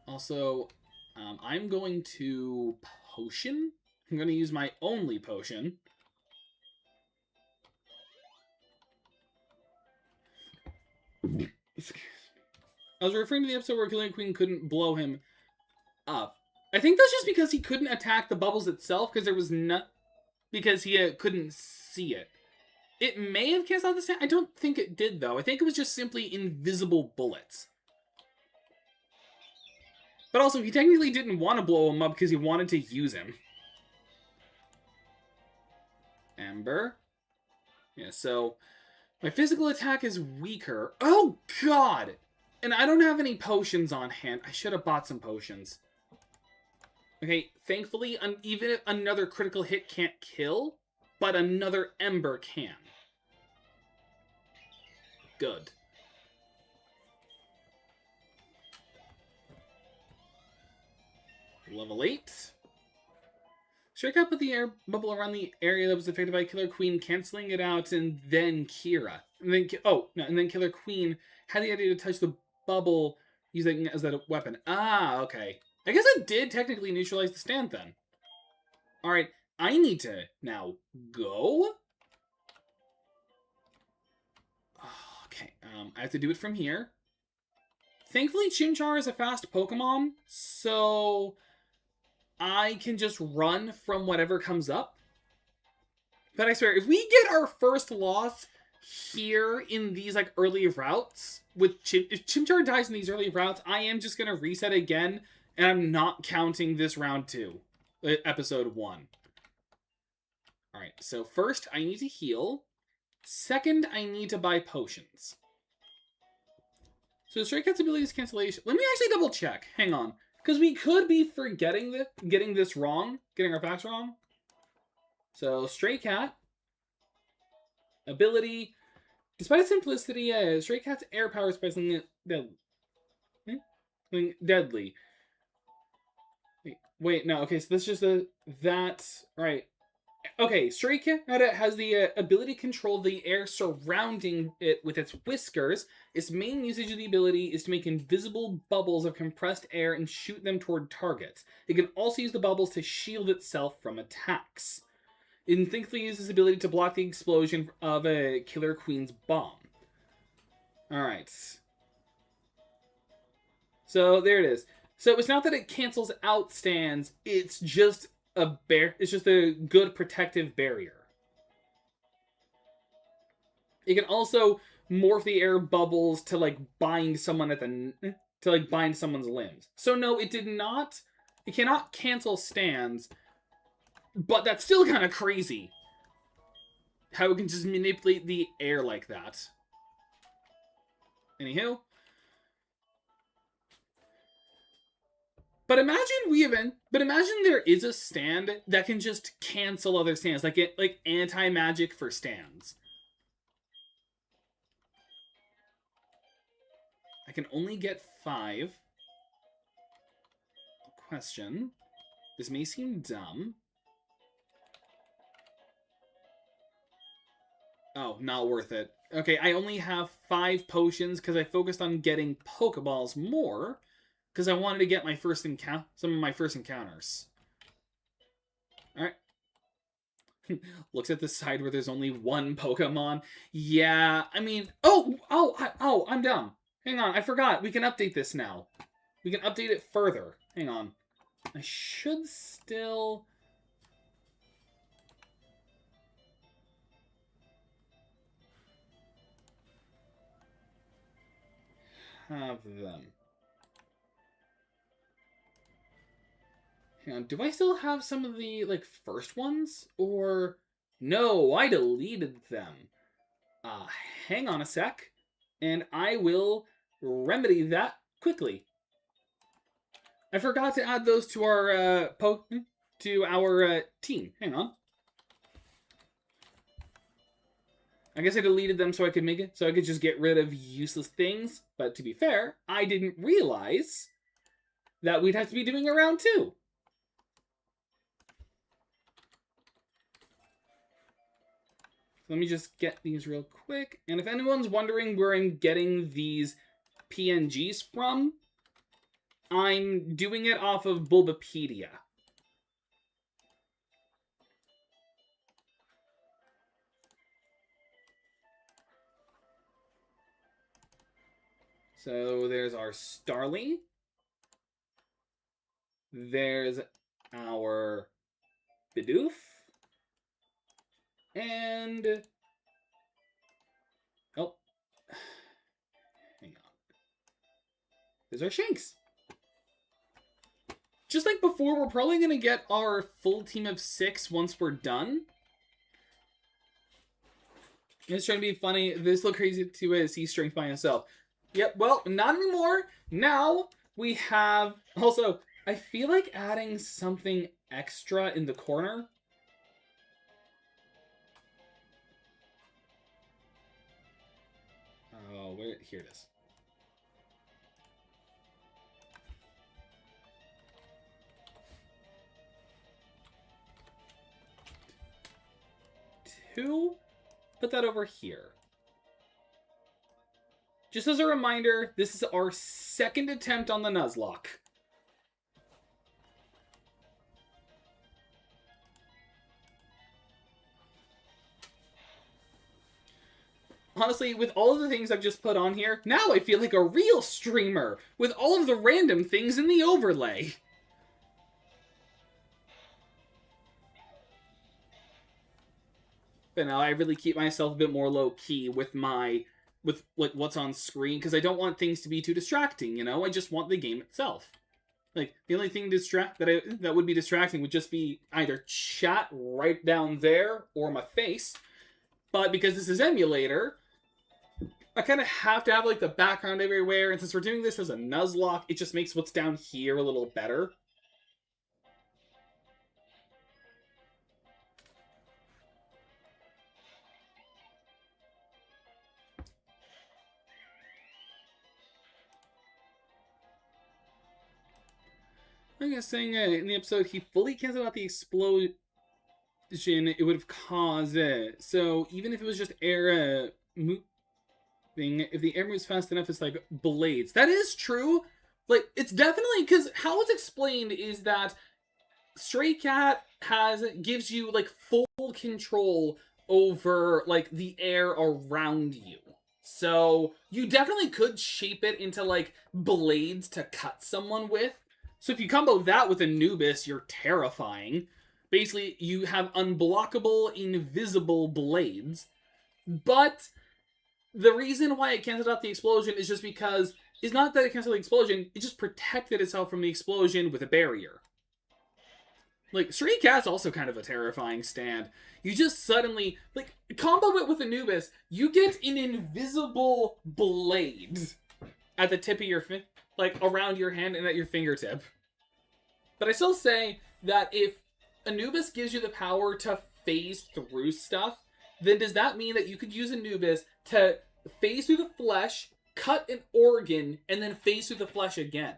Also, I'm going to potion. I'm going to use my only potion. I was referring to the episode where Killing Queen couldn't blow him up. I think that's just because he couldn't attack the bubbles itself because there was no... because he couldn't see it. It may have canceled out the stand. I don't think it did, though. I think it was just simply invisible bullets. But also, he technically didn't want to blow him up because he wanted to use him. Ember. Yeah, so... my physical attack is weaker. Oh, God! And I don't have any potions on hand. I should have bought some potions. Okay, thankfully, even if another critical hit can't kill, but another Ember can. Good. Level 8. Strike out with the air bubble around the area that was affected by Killer Queen, canceling it out, and then Kira. And then, and then Killer Queen had the idea to touch the bubble using it as a weapon. Ah, okay. I guess it did technically neutralize the stand then. Alright, I need to now go. Okay, I have to do it from here. Thankfully, Chimchar is a fast Pokemon, so I can just run from whatever comes up. But I swear, if we get our first loss here in these like early routes, if Chimchar dies in these early routes, I am just going to reset again, and I'm not counting this round 2, episode 1. Alright, so first I need to heal. Second, I need to buy potions. So Stray Cat's ability is cancellation. Let me actually double check. Hang on. Because we could be forgetting this, getting this wrong. Getting our facts wrong. So Stray Cat. Ability. Despite simplicity, Stray Cat's air power is something deadly. Deadly. Wait, no. Okay, so that's just that. Right. Okay, Stray Cat has the ability to control the air surrounding it with its whiskers. Its main usage of the ability is to make invisible bubbles of compressed air and shoot them toward targets. It can also use the bubbles to shield itself from attacks. It instinctively uses its ability to block the explosion of a Killer Queen's bomb. Alright. So, there it is. So, it's not that it cancels out stands, it's just it's just a good protective barrier. It can also morph the air bubbles to like bind someone bind someone's limbs. So no, it did not. It cannot cancel stands, but that's still kind of crazy. How it can just manipulate the air like that. Anywho. But imagine there is a stand that can just cancel other stands, like anti-magic for stands. I can only get 5. Question. This may seem dumb. Oh, not worth it. Okay, I only have 5 potions because I focused on getting Pokeballs more. Because I wanted to get my first some of my first encounters. Alright. Looks at the side where there's only 1 Pokemon. Yeah, I mean... Oh, I'm dumb. Hang on, I forgot. We can update this now. We can update it further. Hang on. I should still... have them. Hang on, do I still have some of the, like, first ones? Or... no, I deleted them. Hang on a sec, and I will remedy that quickly. I forgot to add those to our, team. Hang on. I guess I deleted them so I could just get rid of useless things. But to be fair, I didn't realize that we'd have to be doing a round 2. Let me just get these real quick. And if anyone's wondering where I'm getting these PNGs from, I'm doing it off of Bulbapedia. So there's our Starly. There's our Bidoof. And... oh. Hang on. There's our Shanks. Just like before, we're probably going to get our full team of 6 once we're done. It's trying to be funny. This look crazy to see strength by himself. Yep, well, not anymore. Now we have... also, I feel like adding something extra in the corner. Oh, where? Here it is. Put that over here. Just as a reminder, this is our second attempt on the Nuzlocke. Honestly, with all of the things I've just put on here, now I feel like a real streamer with all of the random things in the overlay. But now I really keep myself a bit more low-key with like what's on screen, because I don't want things to be too distracting, you know? I just want the game itself. Like, the only thing that would be distracting would just be either chat right down there or my face. But because this is emulator, I kind of have to have like the background everywhere, and since we're doing this as a Nuzlocke, it just makes what's down here a little better. I'm just saying in the episode, he fully canceled out the explosion it would have caused it. So even if it was just air moving, if the air moves fast enough, it's like blades. That is true. Like, it's definitely, because how it's explained is that Stray Cat gives you like full control over like the air around you. So you definitely could shape it into like blades to cut someone with. So if you combo that with Anubis, you're terrifying. Basically, you have unblockable, invisible blades. But the reason why it canceled out the explosion is just because it's not that it canceled the explosion, it just protected itself from the explosion with a barrier. Like, Stray Cat's also kind of a terrifying stand. You just suddenly, like, combo it with Anubis, you get an invisible blade at the tip of your, like, around your hand and at your fingertip. But I still say that if Anubis gives you the power to phase through stuff, then does that mean that you could use Anubis to phase through the flesh, cut an organ, and then phase through the flesh again?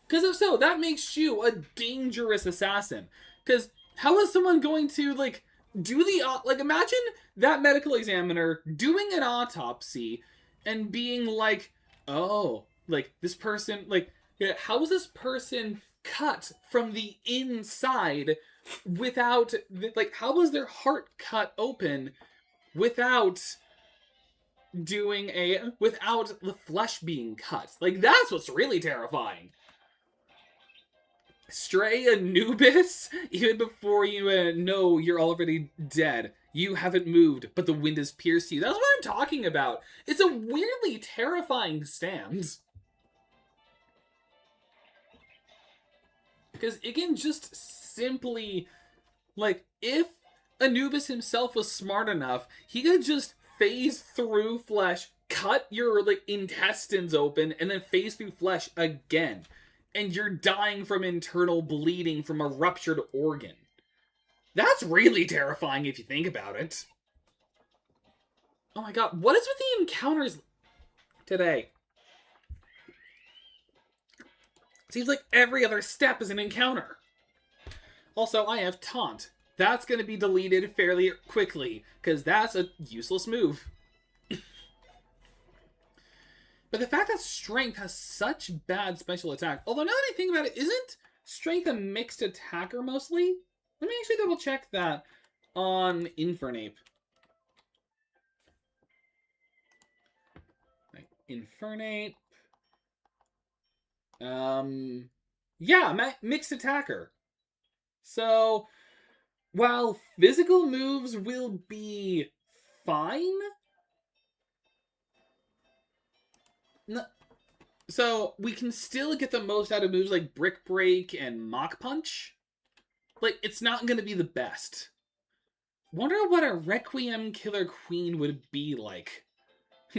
Because if so, that makes you a dangerous assassin. Because how is someone going to, like, do the... like, imagine that medical examiner doing an autopsy and being like, oh, like, this person, like, how is this person cut from the inside without, like, how was their heart cut open without without the flesh being cut? Like, that's what's really terrifying. Stray Anubis, even before you know you're already dead. You haven't moved, but the wind has pierced you. That's what I'm talking about. It's a weirdly terrifying stand. Because it can just simply, like, if Anubis himself was smart enough, he could just phase through flesh, cut your, like, intestines open, and then phase through flesh again. And you're dying from internal bleeding from a ruptured organ. That's really terrifying if you think about it. Oh my god, what is with the encounters today? Seems like every other step is an encounter. Also, I have Taunt. That's going to be deleted fairly quickly, because that's a useless move. But the fact that Strength has such bad special attack, although now that I think about it, isn't Strength a mixed attacker mostly? Let me actually double check that on Infernape. Infernape. Yeah, mixed attacker. So, while physical moves will be fine, so we can still get the most out of moves like Brick Break and Mach Punch. Like, it's not going to be the best. Wonder what a Requiem Killer Queen would be like.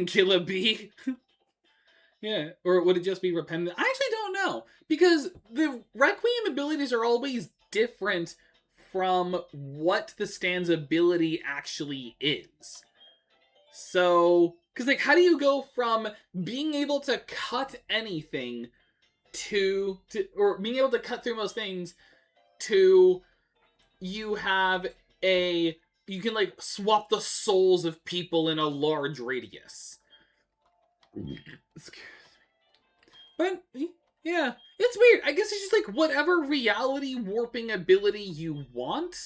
Killer Bee? Yeah, or would it just be Repentant? I actually don't know, because the Requiem abilities are always different from what the stand's ability actually is. So, because like, how do you go from being able to cut anything or being able to cut through most things to you have you can like swap the souls of people in a large radius. But yeah, it's weird. I guess it's just like whatever reality warping ability you want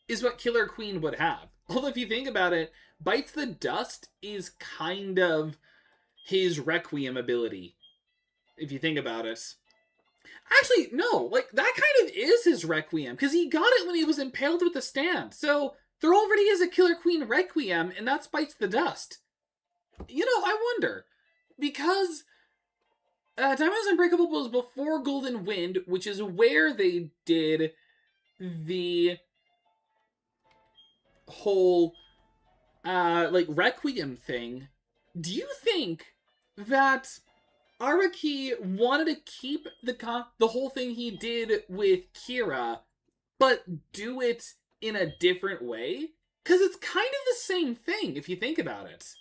is what Killer Queen would have. Although if you think about it, Bites the Dust is kind of his Requiem ability. If you think about it. Actually, no, like that kind of is his Requiem, because he got it when he was impaled with the stand. So there already is a Killer Queen Requiem, and that's Bites the Dust. You know, I wonder. Because Diamonds Unbreakable was before Golden Wind, which is where they did the whole like Requiem thing. Do you think that Araki wanted to keep the whole thing he did with Kira, but do it in a different way? Because it's kind of the same thing if you think about it.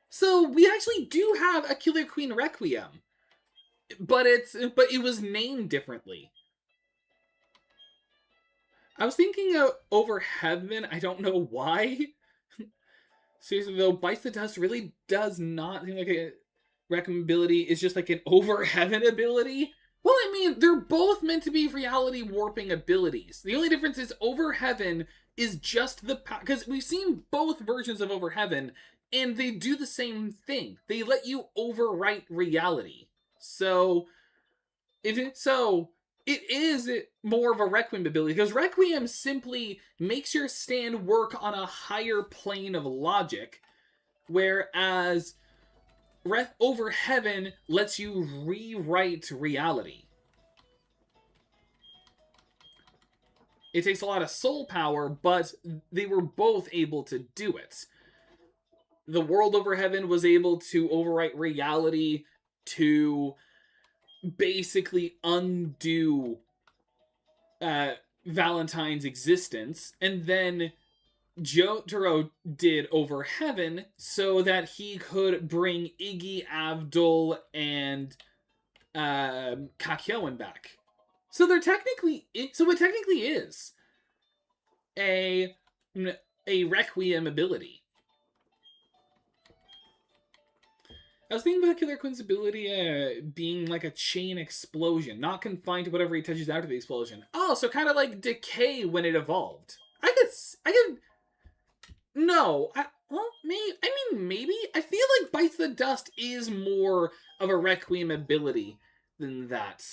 So we actually do have a Killer Queen Requiem, but it was named differently. I was thinking of Over Heaven. I don't know why. Seriously though, Bites the Dust really does not seem like a Requiem ability. It's just like an Over Heaven ability. Well, I mean, they're both meant to be reality warping abilities. The only difference is Over Heaven is just the because we've seen both versions of Over Heaven, and they do the same thing. They let you overwrite reality. So, it is more of a Requiem ability, because Requiem simply makes your stand work on a higher plane of logic, whereas Over Heaven lets you rewrite reality. It takes a lot of soul power, but they were both able to do it. The World Over Heaven was able to overwrite reality to basically undo Valentine's existence, and then Jotaro did Over Heaven so that he could bring Iggy, Avdol, and Kakyoin back. So it technically is a Requiem ability. I was thinking about Killer Queen's ability being like a chain explosion, not confined to whatever he touches after the explosion. Oh, so kind of like Decay when it evolved. I could. No, maybe. I feel like Bites the Dust is more of a Requiem ability than that.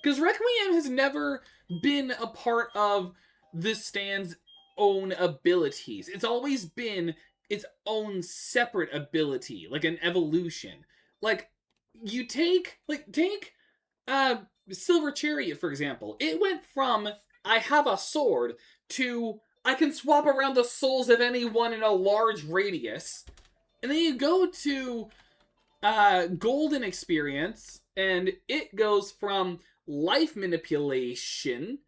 Because Requiem has never been a part of this stand's own abilities. It's always been its own separate ability, like an evolution. Like, you take Silver Chariot, for example. It went from, I have a sword, to, I can swap around the souls of anyone in a large radius. And then you go to Golden Experience, and it goes from life manipulation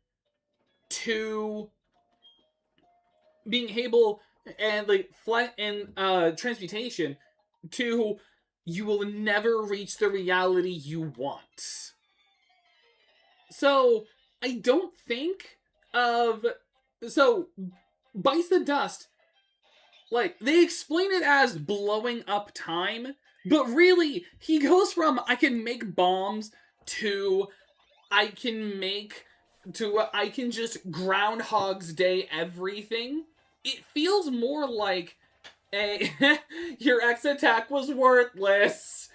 to being able and like flight and transmutation to you will never reach the reality you want. So I don't think of Bites the Dust, like they explain it as blowing up time, but really he goes from I can make bombs to I can just Groundhog's Day everything. It feels more like your X attack was worthless.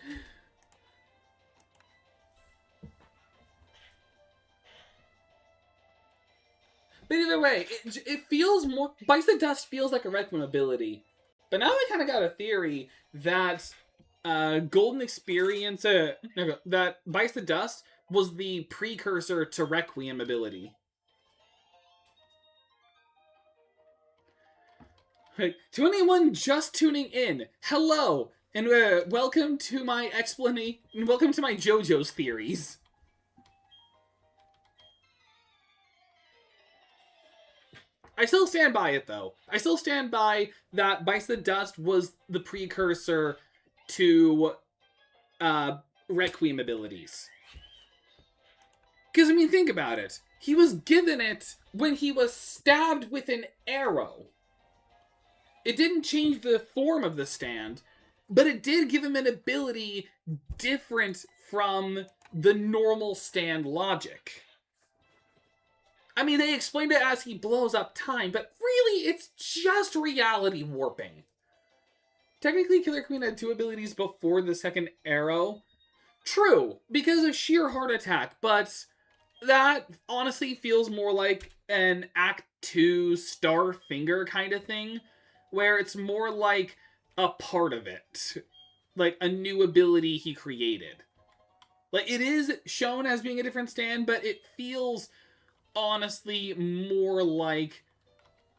But either way, it feels more... Bites the Dust feels like a Requiem ability. But now I kind of got a theory that Golden Experience... that Bites the Dust was the precursor to Requiem ability. Right. To anyone just tuning in, hello, and welcome to my explanation... Welcome to my JoJo's theories. I still stand by it, though. I still stand by that Bites the Dust was the precursor to Requiem abilities. Because, I mean, think about it. He was given it when he was stabbed with an arrow. It didn't change the form of the stand, but it did give him an ability different from the normal stand logic. I mean, they explained it as he blows up time, but really, it's just reality warping. Technically, Killer Queen had 2 abilities before the second arrow. True, because of sheer heart attack, but that honestly feels more like an Act 2 Star Finger kind of thing, where it's more like a part of it. Like, a new ability he created. Like, it is shown as being a different stand, but it feels... honestly more like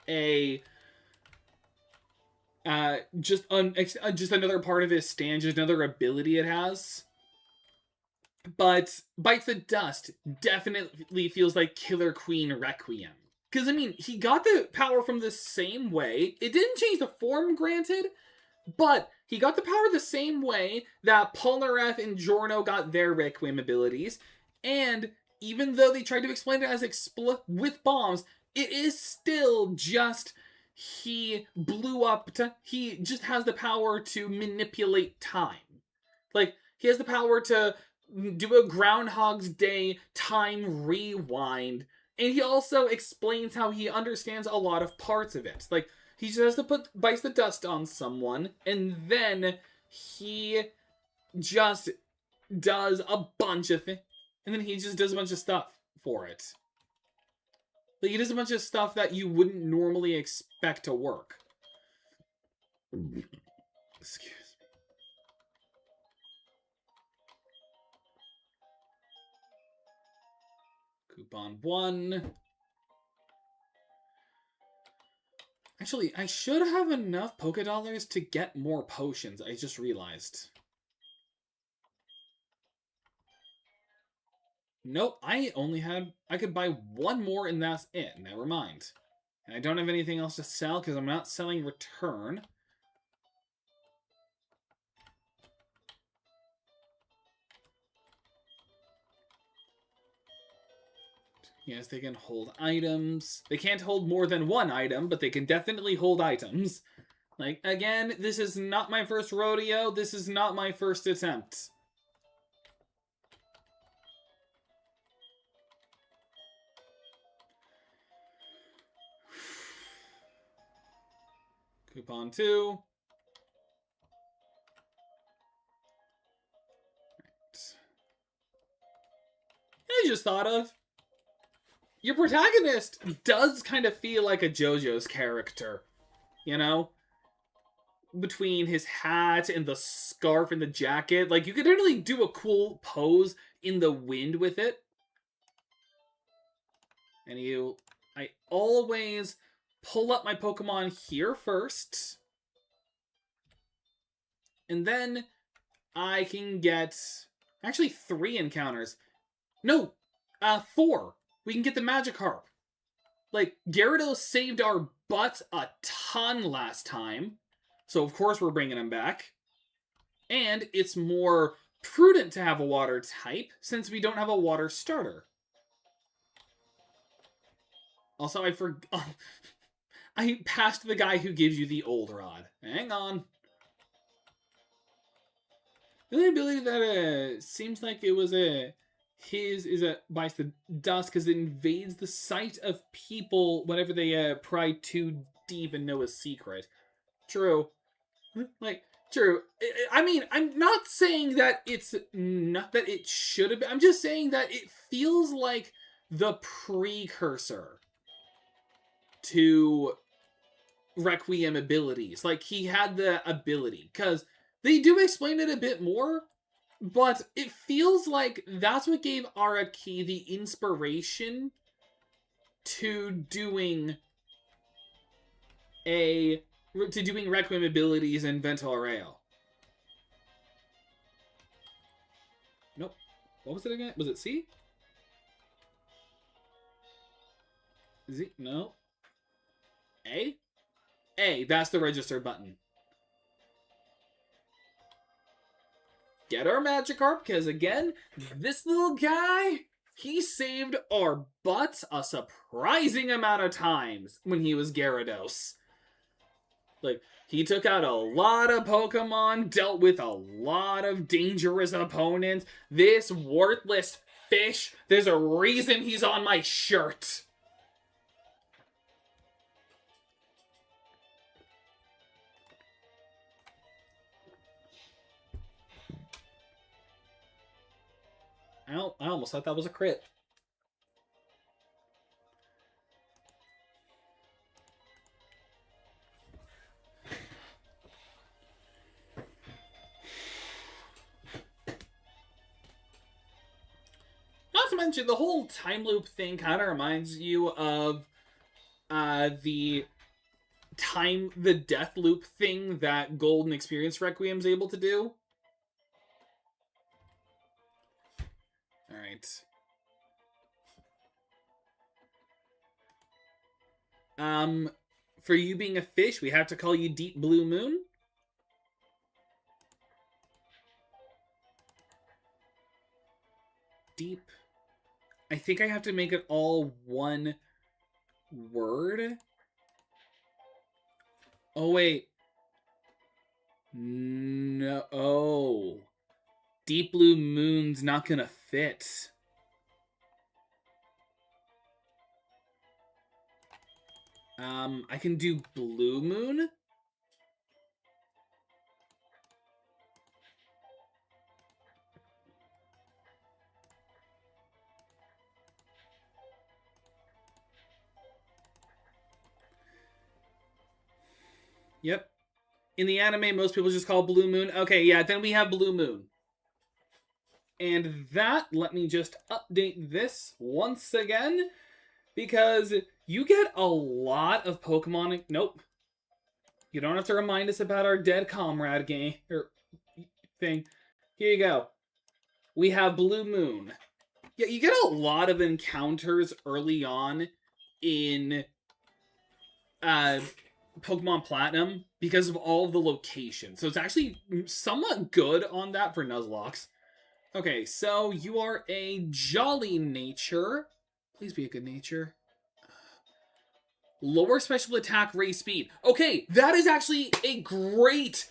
a just another part of his stand, just another ability it has. But Bites the Dust definitely feels like Killer Queen Requiem. Because, I mean, he got the power from the same way. It didn't change the form, granted, but he got the power the same way that Polnareff and Giorno got their Requiem abilities. And even though they tried to explain it as with bombs, it is still just he blew up he just has the power to manipulate time. Like, he has the power to do a Groundhog's Day time rewind, and he also explains how he understands a lot of parts of it. Like, he just has to put Bites the Dust on someone, and then he just does a bunch of things. And then he just does a bunch of stuff for it. Like, he does a bunch of stuff that you wouldn't normally expect to work. Excuse me. Coupon 1. Actually, I should have enough Poké Dollars to get more potions. I just realized. Nope, I could buy 1 more and that's it. Never mind. And I don't have anything else to sell because I'm not selling return. Yes, they can hold items. They can't hold more than 1 item, but they can definitely hold items. Like, again, this is not my first rodeo. This is not my first attempt. Coupon 2. Right. I just thought of. Your protagonist does kind of feel like a JoJo's character. You know? Between his hat and the scarf and the jacket. Like, you could really do a cool pose in the wind with it. And I always pull up my Pokemon here first. And then I can get actually 3 encounters. No, 4. We can get the Magikarp. Like, Gyarados saved our butts a ton last time. So, of course, we're bringing him back. And it's more prudent to have a water type, since we don't have a water starter. Also, I passed the guy who gives you the old rod. Hang on. The only ability that seems like it was his is Bites the Dust, because it invades the sight of people whenever they pry too deep and know a secret. True. Like, true. I mean, I'm not saying that it's not that it should have been. I'm just saying that it feels like the precursor. to Requiem abilities. Like, he had the ability. Because they do explain it a bit more, but it feels like that's what gave Araki the inspiration to doing Requiem abilities in Ventoleo. Nope. What was it again? Was it C? Z? No. A? A. That's the register button. Get our Magikarp, because again, this little guy, he saved our butts a surprising amount of times when he was Gyarados. Like, he took out a lot of Pokemon, dealt with a lot of dangerous opponents. This worthless fish, there's a reason he's on my shirt. I almost thought that was a crit. Not to mention, the whole time loop thing kind of reminds you of the death loop thing that Golden Experience Requiem's able to do. Alright. For you being a fish, we have to call you Deep Blue Moon. Deep. I think I have to make it all one word. Oh, wait. No. Oh. Deep Blue Moon's not gonna fit. I can do Blue Moon. Yep. In the anime, most people just call Blue Moon. Okay, yeah, then we have Blue Moon. And that, let me just update this once again, because you get a lot of Pokemon. Nope. You don't have to remind us about our dead comrade game or thing. Here you go. We have Blue Moon. Yeah, you get a lot of encounters early on in Pokemon Platinum because of all of the locations. So it's actually somewhat good on that for Nuzlocke. Okay, so you are a jolly nature. Please be a good nature. Lower special attack, raise speed. Okay, that is actually a great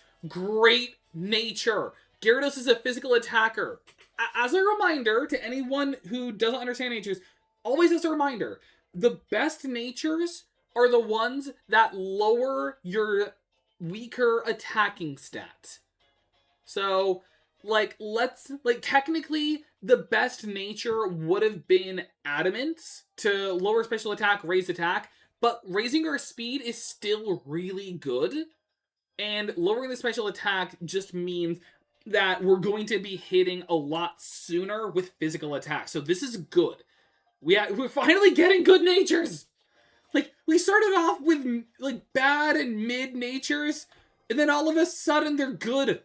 nature. Gyarados is a physical attacker. As a reminder to anyone who doesn't understand natures, always as a reminder, the best natures are the ones that lower your weaker attacking stat. So, technically, the best nature would have been Adamant to lower special attack, raise attack, but raising our speed is still really good, and lowering the special attack just means that we're going to be hitting a lot sooner with physical attack. So this is good. We're finally getting good natures! Like, we started off with, bad and mid natures, and then all of a sudden they're good.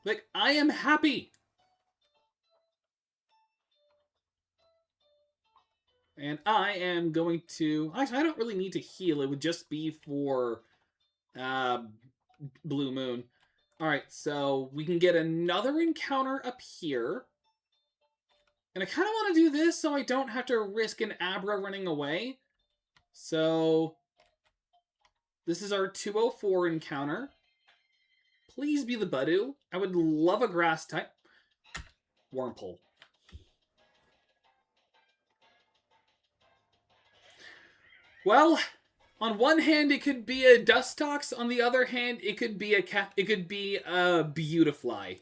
Like, I am happy. And I am going to... Actually, I don't really need to heal. It would just be for Blue Moon. Alright, so we can get another encounter up here. And I kind of want to do this so I don't have to risk an Abra running away. So, this is our 204 encounter. Please be the Budew. I would love a grass type. Wurmple. Well, on one hand it could be a Dustox, on the other hand it could be a Beautifly.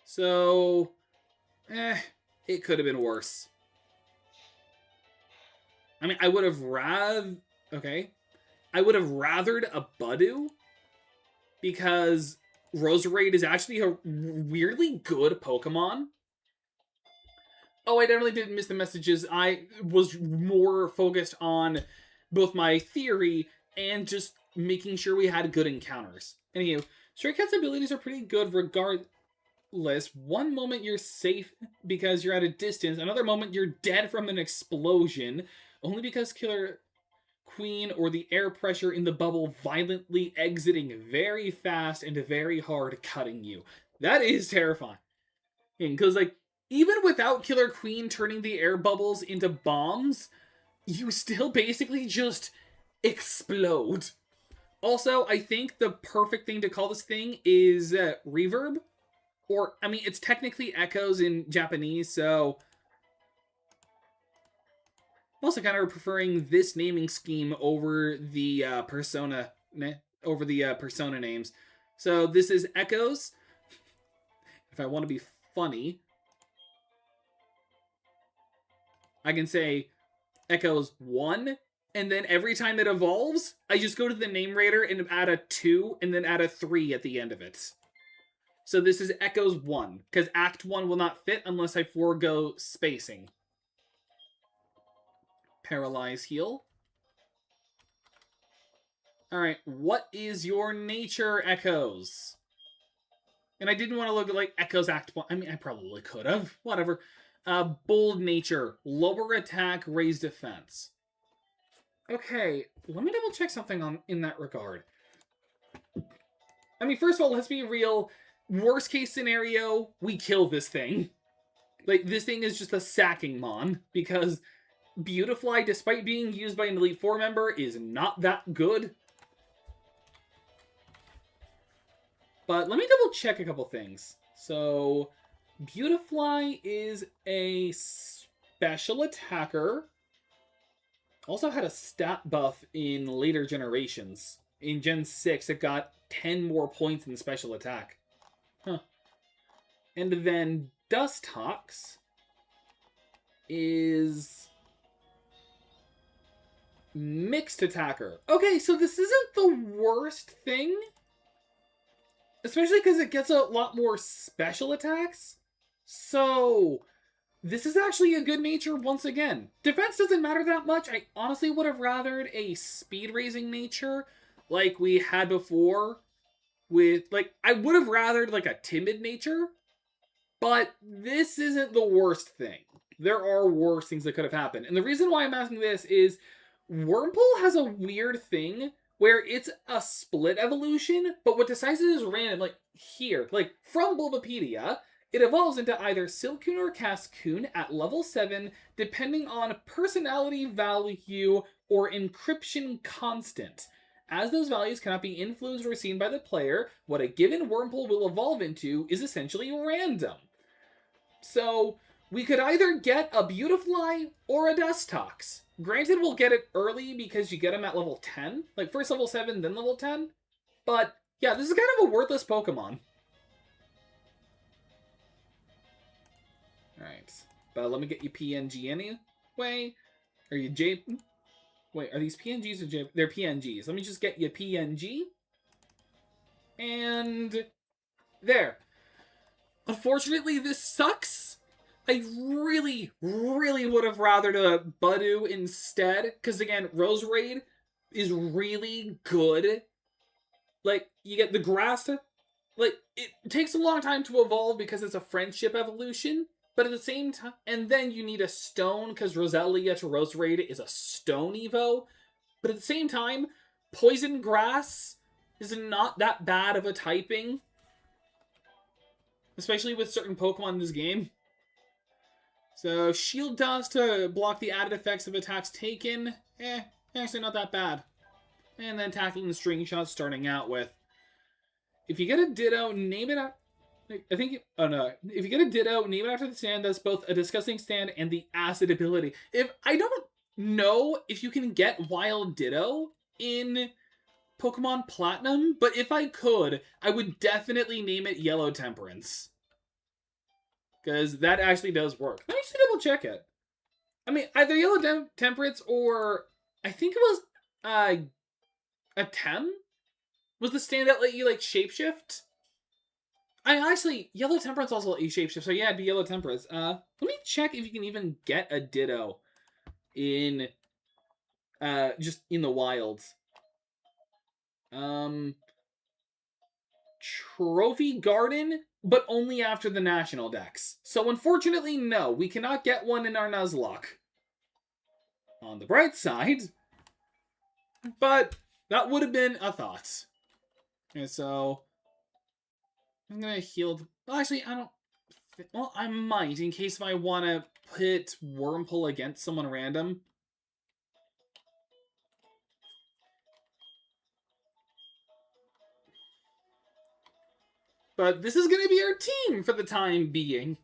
So, It could have been worse. I mean, I would have okay. I would have rathered a Budew because Roserade is actually a weirdly good Pokemon. Oh, I definitely didn't miss the messages. I was more focused on both my theory and just making sure we had good encounters. Anywho, Stray Cat's abilities are pretty good regardless. One moment you're safe because you're at a distance, another moment you're dead from an explosion, only because Killer Queen or the air pressure in the bubble violently exiting very fast and very hard cutting you. That is terrifying. Because, like, even without Killer Queen turning the air bubbles into bombs, you still basically just explode. Also, I think the perfect thing to call this thing is reverb. Or, I mean, it's technically echoes in Japanese, so I'm also kind of preferring this naming scheme over the persona names. So this is echoes. If I want to be funny, I can say echoes 1, and then every time it evolves, I just go to the name rater and add a 2, and then add a 3 at the end of it. So this is echoes 1, because Act 1 will not fit unless I forego spacing. Paralyze heal. Alright, what is your nature, Echoes? And I didn't want to look at, like, Echoes Act 1. I mean, I probably could have. Whatever. Bold nature. Lower attack, raise defense. Okay, let me double check something in that regard. I mean, first of all, let's be real. Worst case scenario, we kill this thing. Like, this thing is just a sacking mon, because Beautifly, despite being used by an Elite Four member, is not that good. But let me double check a couple things. So, Beautifly is a special attacker. Also had a stat buff in later generations. In Gen 6, it got 10 more points in special attack. Huh. And then Dustox is mixed attacker. Okay, so this isn't the worst thing. Especially because it gets a lot more special attacks. So, this is actually a good nature once again. Defense doesn't matter that much. I honestly would have rathered a speed-raising nature like we had before. I would have rathered, like, a timid nature. But this isn't the worst thing. There are worse things that could have happened. And the reason why I'm asking this is Wurmple has a weird thing where it's a split evolution, but what decides it is random. Like, here, like, from Bulbapedia, it evolves into either Silcoon or Cascoon at level 7, depending on personality value or encryption constant. As those values cannot be influenced or seen by the player, what a given Wurmple will evolve into is essentially random. So, we could either get a Beautifly or a Dustox. Granted, we'll get it early because you get them at level 10. Like, first level 7, then level 10. But, yeah, this is kind of a worthless Pokemon. Alright. But let me get you PNG anyway. Are you J... Wait, are these PNGs or J... They're PNGs. Let me just get you PNG. And... there. Unfortunately, this sucks. I really, really would have rathered a Budew instead. Because, again, Roserade is really good. Like, you get the grass. Like, it takes a long time to evolve because it's a friendship evolution. But at the same time... And then you need a stone because Roselia to Roserade is a stone evo. But at the same time, Poison Grass is not that bad of a typing. Especially with certain Pokemon in this game. So, Shield Dust to block the added effects of attacks taken. Actually not that bad. And then tackling the String Shot starting out with. If you get a Ditto, name it after... If you get a Ditto, name it after the stand that's both a Disgusting Stand and the Acid ability. I don't know if you can get Wild Ditto in Pokemon Platinum, but if I could, I would definitely name it Yellow Temperance. Because that actually does work. Let me just double check it. I mean, either Yellow Temperance or I think it was a Tem was the stand that let you like shapeshift. I actually Yellow Temperance also let you shapeshift, so yeah, it'd be Yellow Temperance. Let me check if you can even get a Ditto in just in the wilds. Trophy Garden, but only after the national dex. So unfortunately, no, we cannot get one in our Nuzlocke. On the bright side, but that would have been a thought. And so I'm gonna heal. Well, actually, I don't. Well, I might in case if I want to put Wurmple against someone random. But this is gonna be our team for the time being.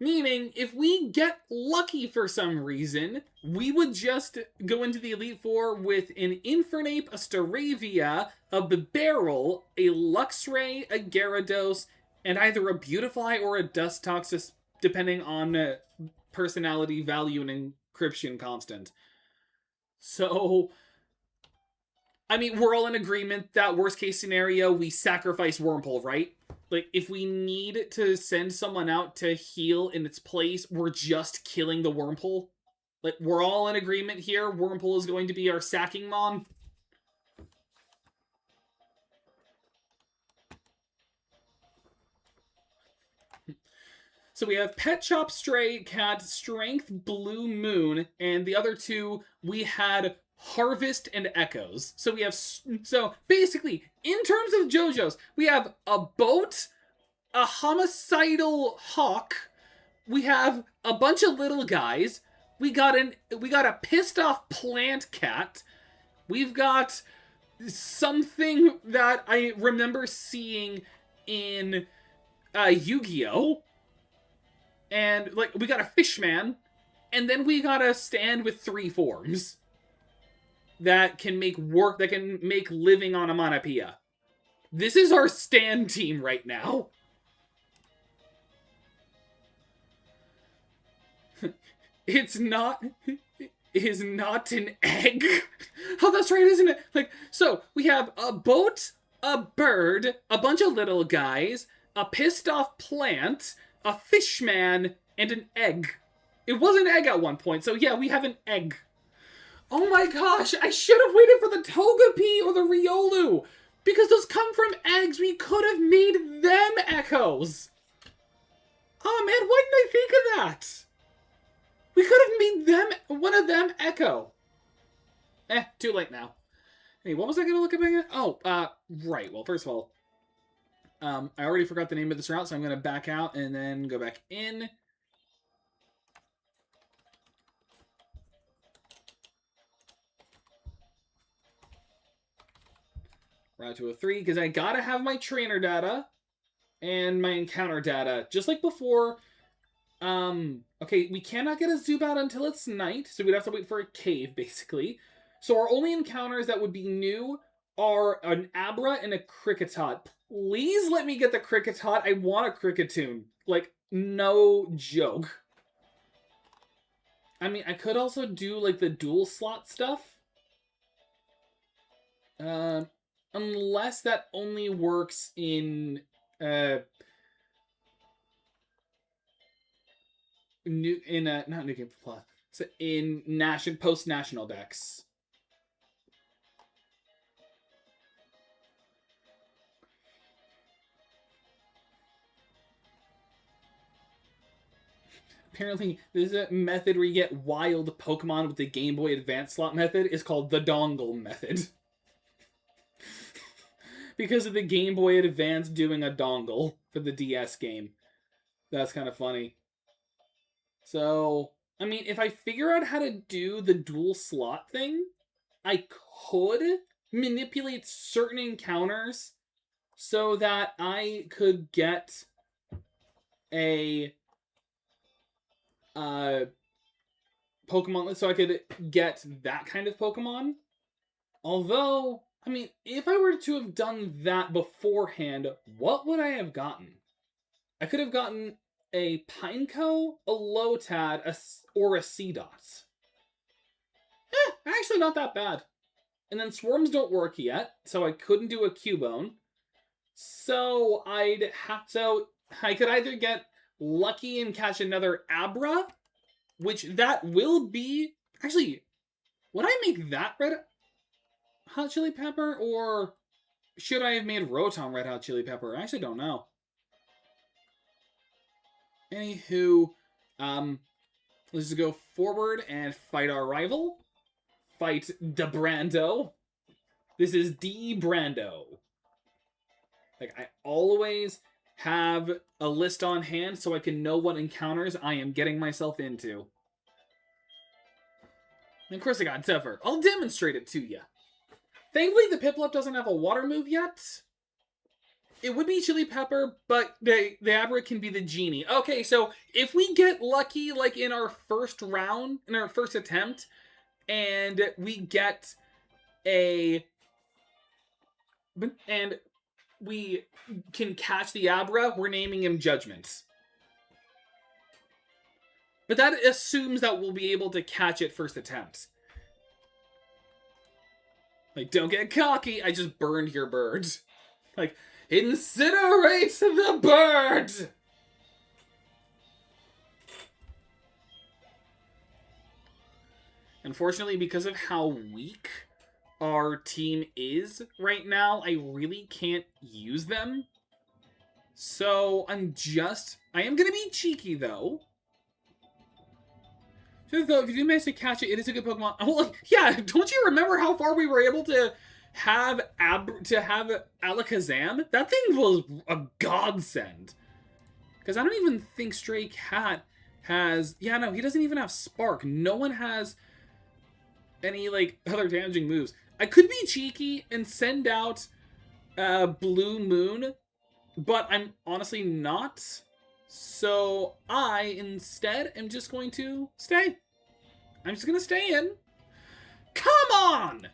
Meaning, if we get lucky for some reason, we would just go into the Elite Four with an Infernape, a Staravia, a Bibarel, a Luxray, a Gyarados, and either a Beautifly or a Dustox, depending on personality, value, and encryption constant. So, I mean, we're all in agreement that worst case scenario, we sacrifice Wurmple, right? Like, if we need to send someone out to heal in its place, we're just killing the Wurmple. Like, we're all in agreement here. Wurmple is going to be our sacking mon. So we have Pet Shop, Stray Cat, Strength, Blue Moon, and the other two, we had Harvest and Echoes. So we have, so basically, in terms of JoJo's, we have a boat, a homicidal hawk, we have a bunch of little guys, we got a pissed off plant cat, we've got something that I remember seeing in Yu-Gi-Oh! And like we got a fishman, and then we got a stand with 3 forms that can make living on Onomatopoeia. This is our stand team right now. It is not an egg. Oh, that's right, isn't it? Like, so we have a boat, a bird, a bunch of little guys, a pissed off plant, a fishman, and an egg. It was an egg at one point, so yeah, we have an egg. Oh my gosh, I should have waited for the Togepi or the Riolu, because those come from eggs. We could have made them echoes. Oh man, why didn't I think of that? We could have made one of them echo. Too late now. Hey, what was I gonna look up again? Oh, right. Well, first of all, I already forgot the name of this route, so I'm gonna back out and then go back in. Route 203, because I gotta have my trainer data and my encounter data, just like before. Okay, we cannot get a Zubat until it's night, so we'd have to wait for a cave, basically. So our only encounters that would be new are an Abra and a Kricketot. Please let me get the Kricketot. I want a Kricketune. Like, no joke. I mean, I could also do, like, the dual slot stuff. Unless that only works in, not New Game Plus. So in post-national decks. Apparently, this is a method where you get wild Pokemon with the Game Boy Advance slot method. Is called the dongle method. Because of the Game Boy Advance doing a dongle for the DS game. That's kind of funny. So, I mean, if I figure out how to do the dual slot thing, I could manipulate certain encounters so that I could get a Pokemon, so I could get that kind of Pokemon. Although, I mean, if I were to have done that beforehand, what would I have gotten? I could have gotten a Pineco, a Lotad, or a Seedot. Actually not that bad. And then Swarms don't work yet, so I couldn't do a Cubone. So I could either get lucky and catch another Abra, which that will be... Actually, would I make that Red Hot Chili Pepper, or should I have made Rotom Red Hot Chili Pepper? I actually don't know. Anywho, let's just go forward and fight our rival. Fight DeBrando. This is DeBrando. Like, I always have a list on hand so I can know what encounters I am getting myself into. And of course I got Zephyr. I'll demonstrate it to you. Thankfully, the Piplup doesn't have a water move yet. It would be Chili Pepper, but the Abra can be the Genie. Okay, so if we get lucky, like in our first round, in our first attempt, and we get and we can catch the Abra, we're naming him Judgment. But that assumes that we'll be able to catch it first attempt. Like, don't get cocky, I just burned your bird. Like, incinerate the bird! Unfortunately, because of how weak our team is right now, I really can't use them. So I am gonna be cheeky though. Just though, if you do manage to catch it, it is a good Pokemon. Well, yeah, don't you remember how far we were able to have Alakazam? That thing was a godsend. Because I don't even think Stray Cat has... Yeah, no, he doesn't even have Spark. No one has any, like, other damaging moves. I could be cheeky and send out Blue Moon, but I'm honestly not. So I, instead, am just going to stay. I'm just going to stay in. Come on!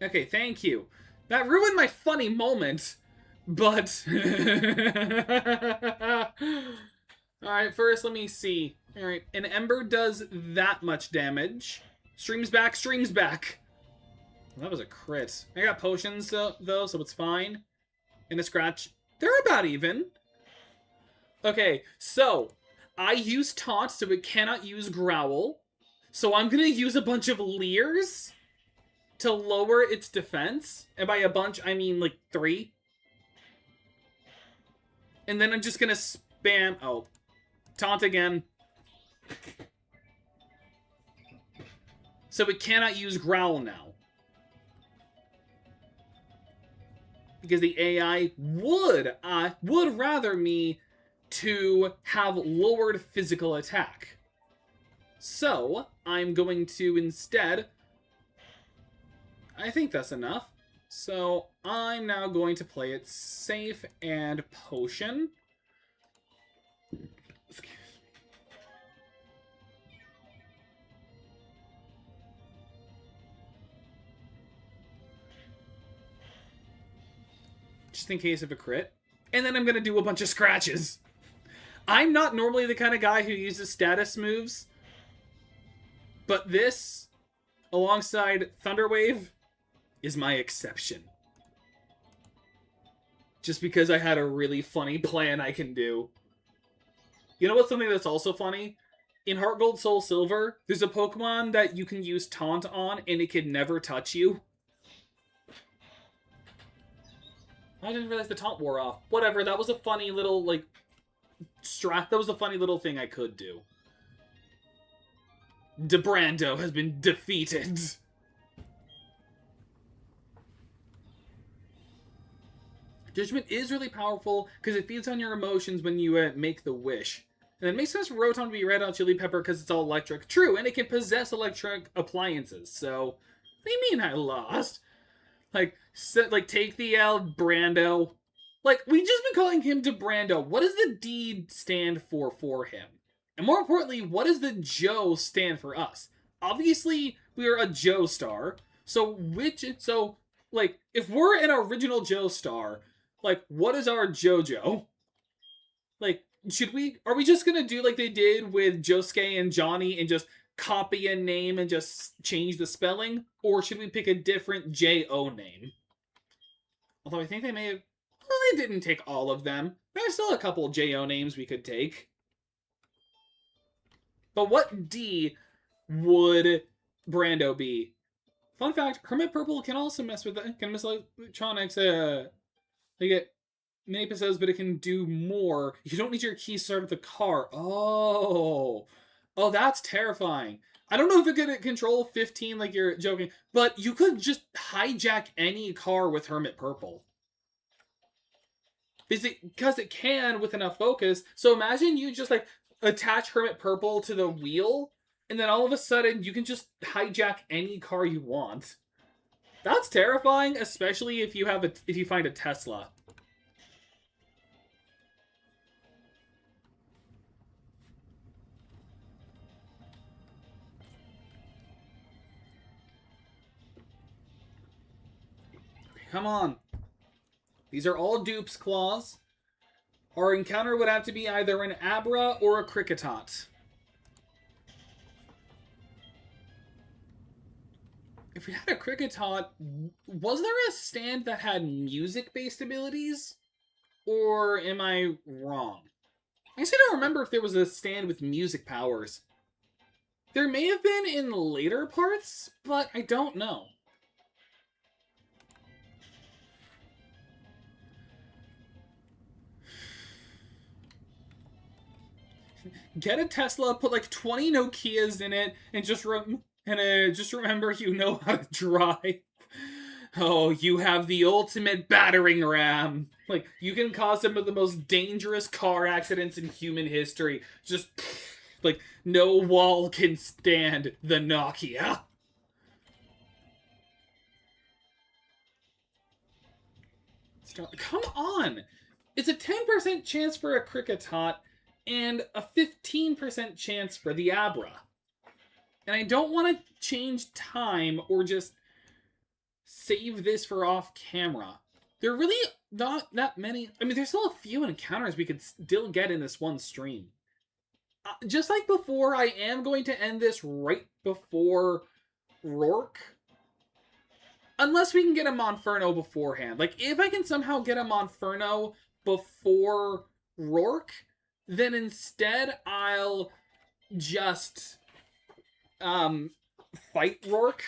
Okay, thank you. That ruined my funny moment, but... Alright, first let me see. Alright, an Ember does that much damage. Streams back, streams back. Well, that was a crit. I got potions, though, so it's fine. And a scratch. They're about even. Okay, so I use Taunt, so it cannot use Growl. So I'm gonna use a bunch of Leers to lower its defense. And by a bunch, I mean like 3. And then I'm just gonna spam... Oh. Taunt again. So it cannot use Growl now. Because the AI would rather me to have lowered physical attack. So, I'm going to instead... I think that's enough. So, I'm now going to play it safe and potion. Just in case of a crit. And then I'm going to do a bunch of scratches. I'm not normally the kind of guy who uses status moves. But this, alongside Thunderwave, is my exception. Just because I had a really funny plan I can do. You know what's something that's also funny? In Heart Gold Soul Silver, there's a Pokemon that you can use Taunt on and it can never touch you. I didn't realize the taunt wore off. Whatever, that was a funny little, like, that was a funny little thing I could do. DeBrando has been defeated. Judgment is really powerful because it feeds on your emotions when you make the wish. And it makes sense for Rotom to be Red Hot Chili Pepper because it's all electric. True, and it can possess electric appliances. So, what do you mean I lost? Like, take the L, Brando. Like, we've just been calling him DeBrando. What does the D stand for him? And more importantly, what does the Joe stand for us? Obviously, we are a Joe star. So, Like, if we're an original Joestar, like, what is our JoJo? Like, are we just gonna do like they did with Josuke and Johnny and just copy a name and just change the spelling? Or should we pick a different J-O name? Although I think they may have... Well, they didn't take all of them. There's still a couple J-O names we could take. But what D would Brando be? Fun fact, Hermit Purple can also mess with can miss electronics. They get many episodes, but it can do more. You don't need your keys to start with the car. Oh, that's terrifying. I don't know if it could control 15 like you're joking, but you could just hijack any car with Hermit Purple. Because it can with enough focus. So imagine you just like attach Hermit Purple to the wheel, and then all of a sudden you can just hijack any car you want. That's terrifying, especially if you find a Tesla. Come on. These are all dupes, Claws. Our encounter would have to be either an Abra or a Kricketot. If we had a Kricketot, was there a stand that had music-based abilities? Or am I wrong? I actually don't remember if there was a stand with music powers. There may have been in later parts, but I don't know. Get a Tesla, put like 20 Nokias in it, and just remember you know how to drive. Oh, you have the ultimate battering ram. Like, you can cause some of the most dangerous car accidents in human history. Just, like, no wall can stand the Nokia. Come on! It's a 10% chance for a Kricketot and a 15% chance for the Abra. And I don't want to change time or just save this for off camera. There are really not that many. I mean, there's still a few encounters we could still get in this one stream. Just like before, I am going to end this right before Rourke. Unless we can get a Monferno beforehand. Like, if I can somehow get a Monferno before Rourke, then instead I'll just fight Rourke.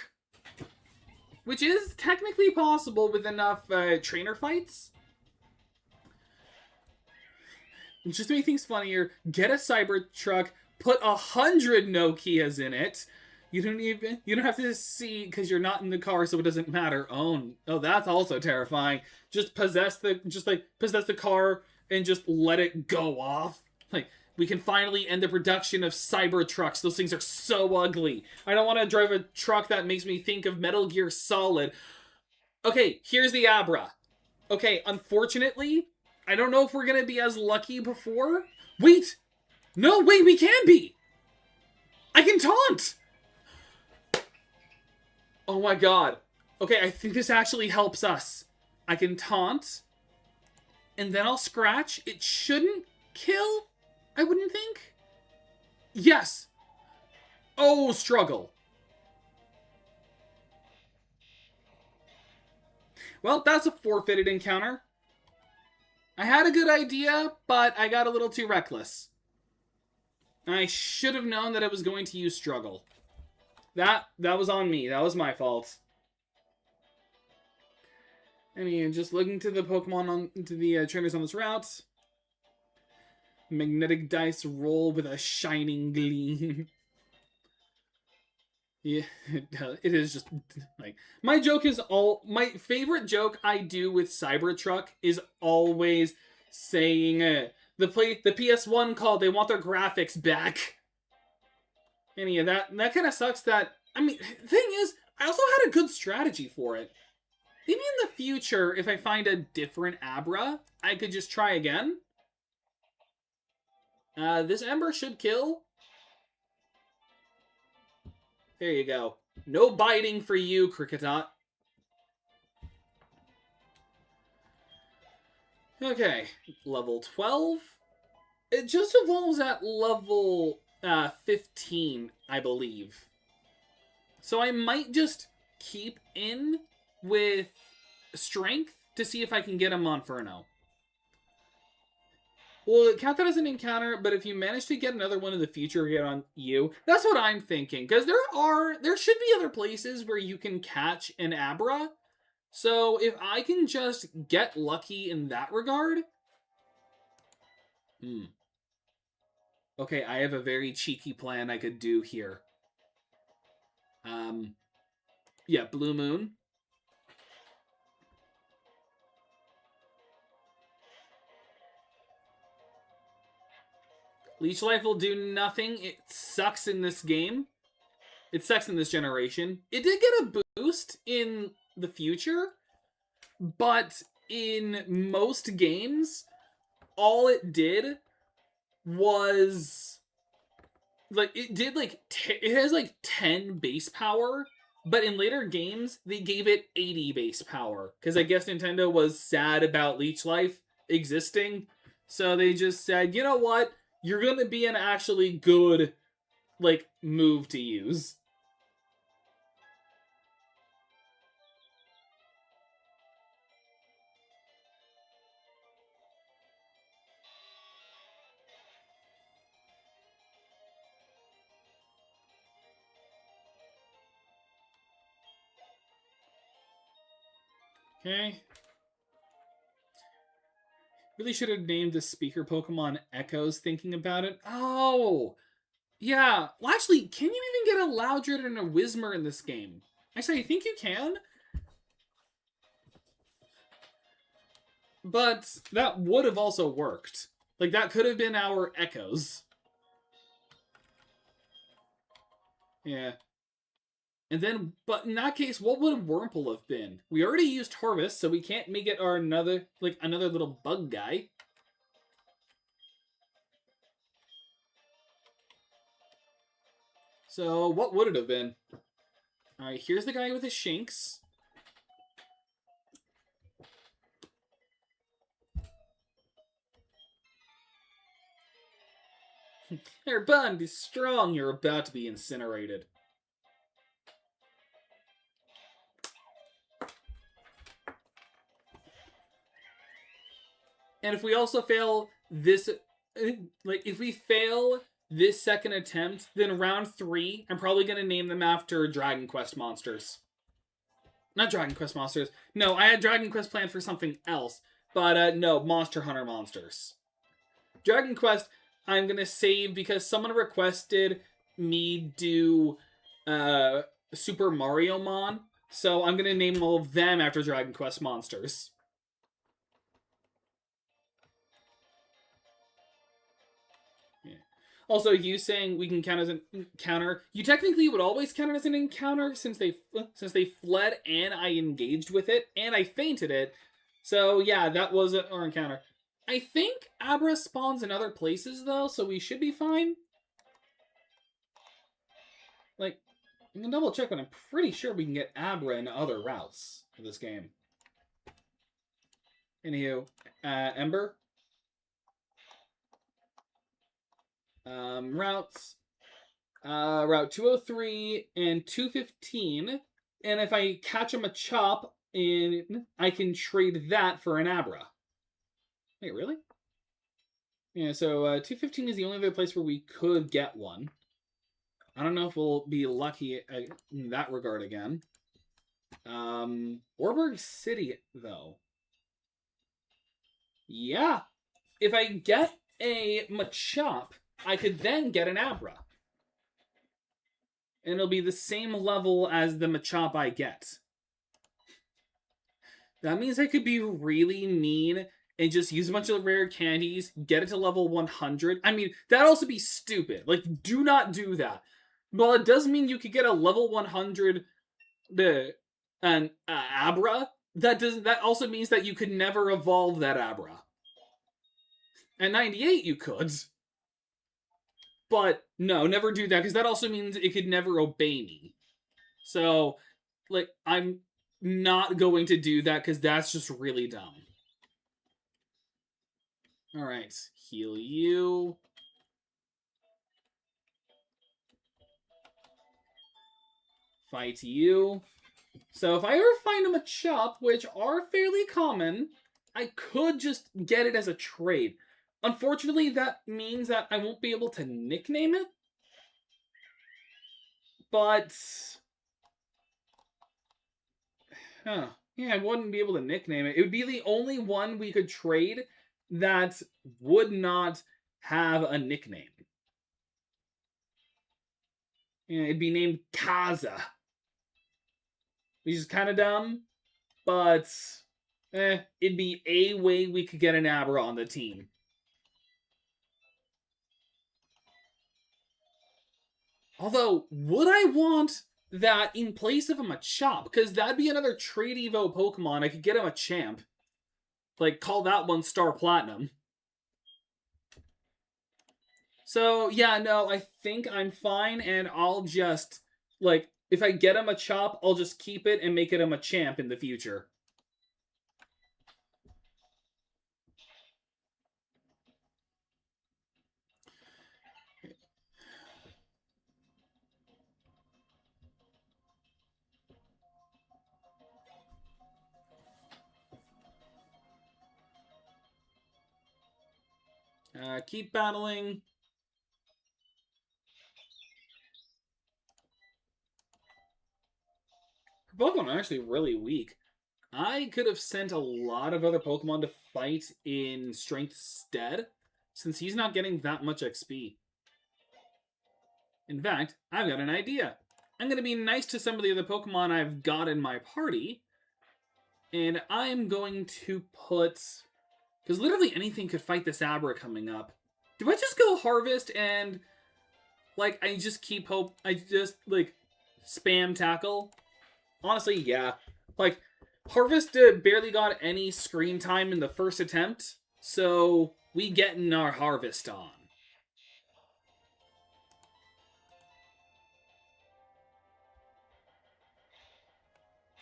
Which is technically possible with enough trainer fights. Just to make things funnier, get a Cybertruck, put 100 Nokias in it. You don't have to see because you're not in the car, so it doesn't matter. Oh, that's also terrifying. Just possess the car and just let it go off. Like, we can finally end the production of Cybertrucks. Those things are so ugly. I don't want to drive a truck that makes me think of Metal Gear Solid. Okay, here's the Abra. Okay, unfortunately, I don't know if we're going to be as lucky before. Wait! No, wait, we can be! I can taunt! Oh my god. Okay, I think this actually helps us. I can taunt, and then I'll scratch. It shouldn't kill, I wouldn't think. Yes. Oh, struggle. Well, that's a forfeited encounter. I had a good idea, but I got a little too reckless. I should have known that I was going to use struggle. That was on me. That was my fault. I mean, just looking to the Pokemon to the trainers on this route. Magnetic dice roll with a shining gleam. Yeah, it is just like my favorite joke I do with Cybertruck is always saying the PS1 called, they want their graphics back. Any of that kind of sucks. That, I mean, thing is, I also had a good strategy for it. Maybe in the future, if I find a different Abra, I could just try again. This Ember should kill. There you go. No biting for you, Kricketot. Okay, level 12. It just evolves at level 15, I believe. So I might just keep in with strength to see if I can get him on Inferno. Well, count that as an encounter, but if you manage to get another one in the future, get on you. That's what I'm thinking, because there should be other places where you can catch an Abra. So if I can just get lucky in that regard, okay, I have a very cheeky plan I could do here. Yeah, Blue Moon. Leech Life will do nothing. It sucks in this game. It sucks in this generation. It did get a boost in the future, but in most games, all it did was like it has like 10 base power, but in later games they gave it 80 base power because I guess Nintendo was sad about Leech Life existing, so they just said, you know what, you're gonna be an actually good like move to use. Okay. Really should have named the speaker Pokemon Echoes thinking about it. Oh! Yeah. Well, actually, can you even get a Loudred and a Whismur in this game? Actually, I think you can. But that would have also worked. Like, that could have been our Echoes. Yeah. And then, but in that case, what would Wurmple have been? We already used Harvest, so we can't make it our another little bug guy. So what would it have been? All right, here's the guy with his Shinx. Their bond is strong. You're about to be incinerated. And if we also fail this, like if we fail this second attempt, then round 3, I'm probably gonna name them after Dragon Quest monsters. Not Dragon Quest monsters. No, I had Dragon Quest planned for something else, but no, Monster Hunter monsters. Dragon Quest, I'm gonna save because someone requested me do Super Mario Mon, so I'm gonna name all of them after Dragon Quest monsters. Also, you saying we can count as an encounter, you technically would always count it as an encounter since they fled and I engaged with it and I fainted it. So yeah, that was our encounter. I think Abra spawns in other places though, so we should be fine. Like, I'm gonna double check, but I'm pretty sure we can get Abra in other routes for this game. Anywho, Ember. Routes. Route 203 and 215. And if I catch a Machop, I can trade that for an Abra. Wait, really? Yeah, so 215 is the only other place where we could get one. I don't know if we'll be lucky in that regard again. Warburg City, though. Yeah. If I get a Machop, I could then get an Abra. And it'll be the same level as the Machop I get. That means I could be really mean and just use a bunch of rare candies, get it to level 100. I mean, that'd also be stupid. Like, do not do that. Well, it does mean you could get a level 100 an Abra. That also means that you could never evolve that Abra. At 98, you could. But no, never do that, because that also means it could never obey me. So, like, I'm not going to do that, because that's just really dumb. Alright, heal you. Fight you. So if I ever find a Machop, which are fairly common, I could just get it as a trade. Unfortunately, that means that I won't be able to nickname it. But... Huh. Yeah, I wouldn't be able to nickname it. It would be the only one we could trade that would not have a nickname. Yeah, it'd be named Kaza. Which is kind of dumb, but it'd be a way we could get an Abra on the team. Although, would I want that in place of a Machop? Because that'd be another Trade Evo Pokemon. I could get him a champ. Like, call that one Star Platinum. So, yeah, no, I think I'm fine, and I'll just, like, if I get him a Machop, I'll just keep it and make it a Machamp in the future. Keep battling. Her Pokemon are actually really weak. I could have sent a lot of other Pokemon to fight in Strength stead, since he's not getting that much XP. In fact, I've got an idea. I'm going to be nice to some of the other Pokemon I've got in my party, and I'm going to put... Because literally anything could fight this Abra coming up. Do I just go Harvest and, like, I just keep hope... I just, like, spam tackle? Honestly, yeah. Like, Harvest barely got any screen time in the first attempt, so we getting our Harvest on.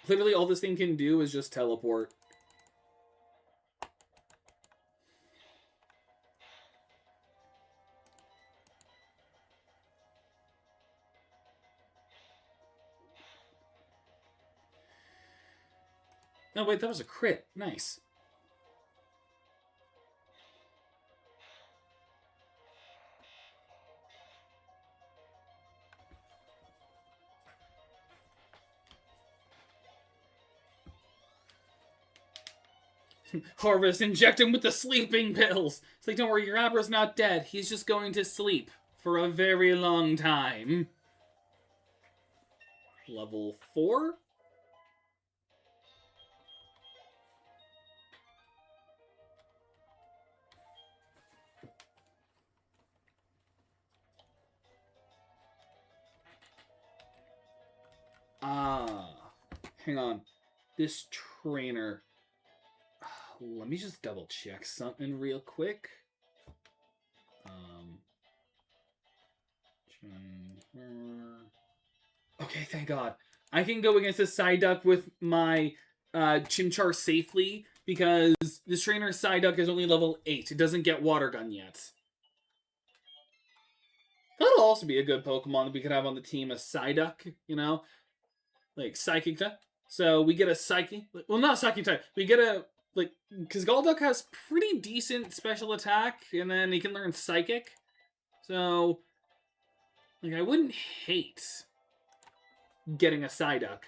Literally, all this thing can do is just teleport. Oh, wait, that was a crit. Nice. Harvest, inject him with the sleeping pills. It's like, don't worry, your Abra's not dead. He's just going to sleep for a very long time. Level 4? Hang on. This trainer. Let me just double check something real quick. Okay, thank God. I can go against a Psyduck with my Chimchar safely because this trainer Psyduck is only level 8. It doesn't get Water Gun yet. That'll also be a good Pokemon that we could have on the team, a Psyduck, you know? Like, Psychic type. So we get a Psychic... Well, not Psychic type. We get a... Like, because Golduck has pretty decent special attack, and then he can learn Psychic. So, like, I wouldn't hate getting a Psyduck.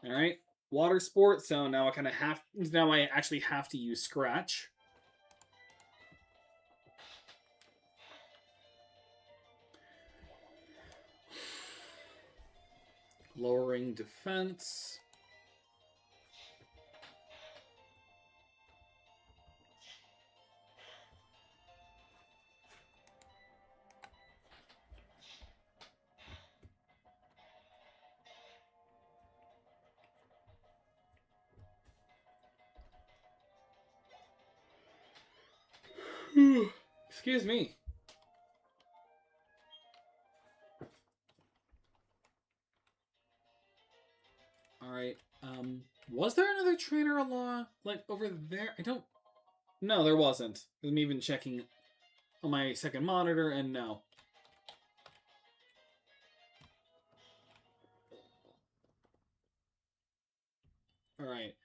Alright. Water Sport, so now I kind of have... Now I actually have to use Scratch. Lowering defense. Excuse me. Alright. Was there another trainer like over there? I don't. No, there wasn't. I'm even checking on my second monitor, and no. Alright.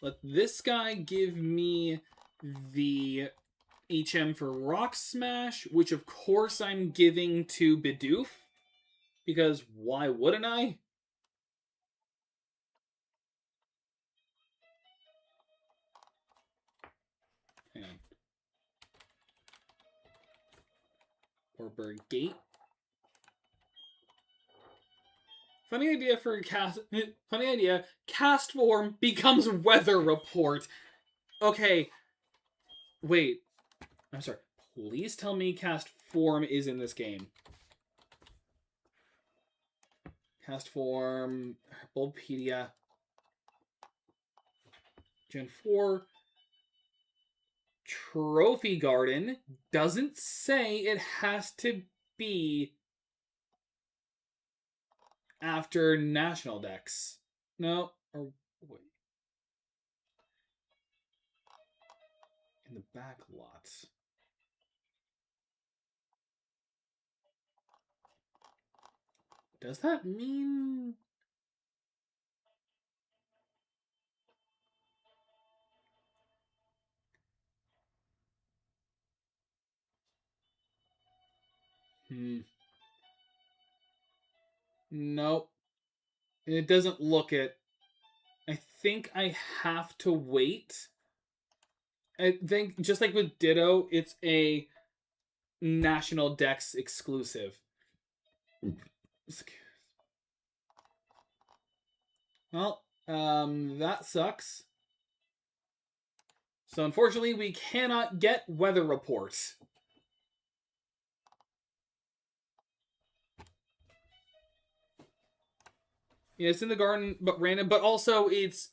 Let this guy give me the HM for Rock Smash, which of course I'm giving to Bidoof. Because why wouldn't I? Hang on. Or Gate. Funny idea for cast. Funny idea. Cast form becomes weather report. Okay. Wait. I'm sorry. Please tell me cast form is in this game. Cast form. Bulbapedia. Gen 4. Trophy Garden doesn't say it has to be after National Dex. No, or wait. In the back lot. Does that mean... Nope. It doesn't look it. I think I have to wait. I think, just like with Ditto, it's a National Dex exclusive. Well, that sucks. So unfortunately, we cannot get weather reports. Yeah, it's in the garden, but random. But also, it's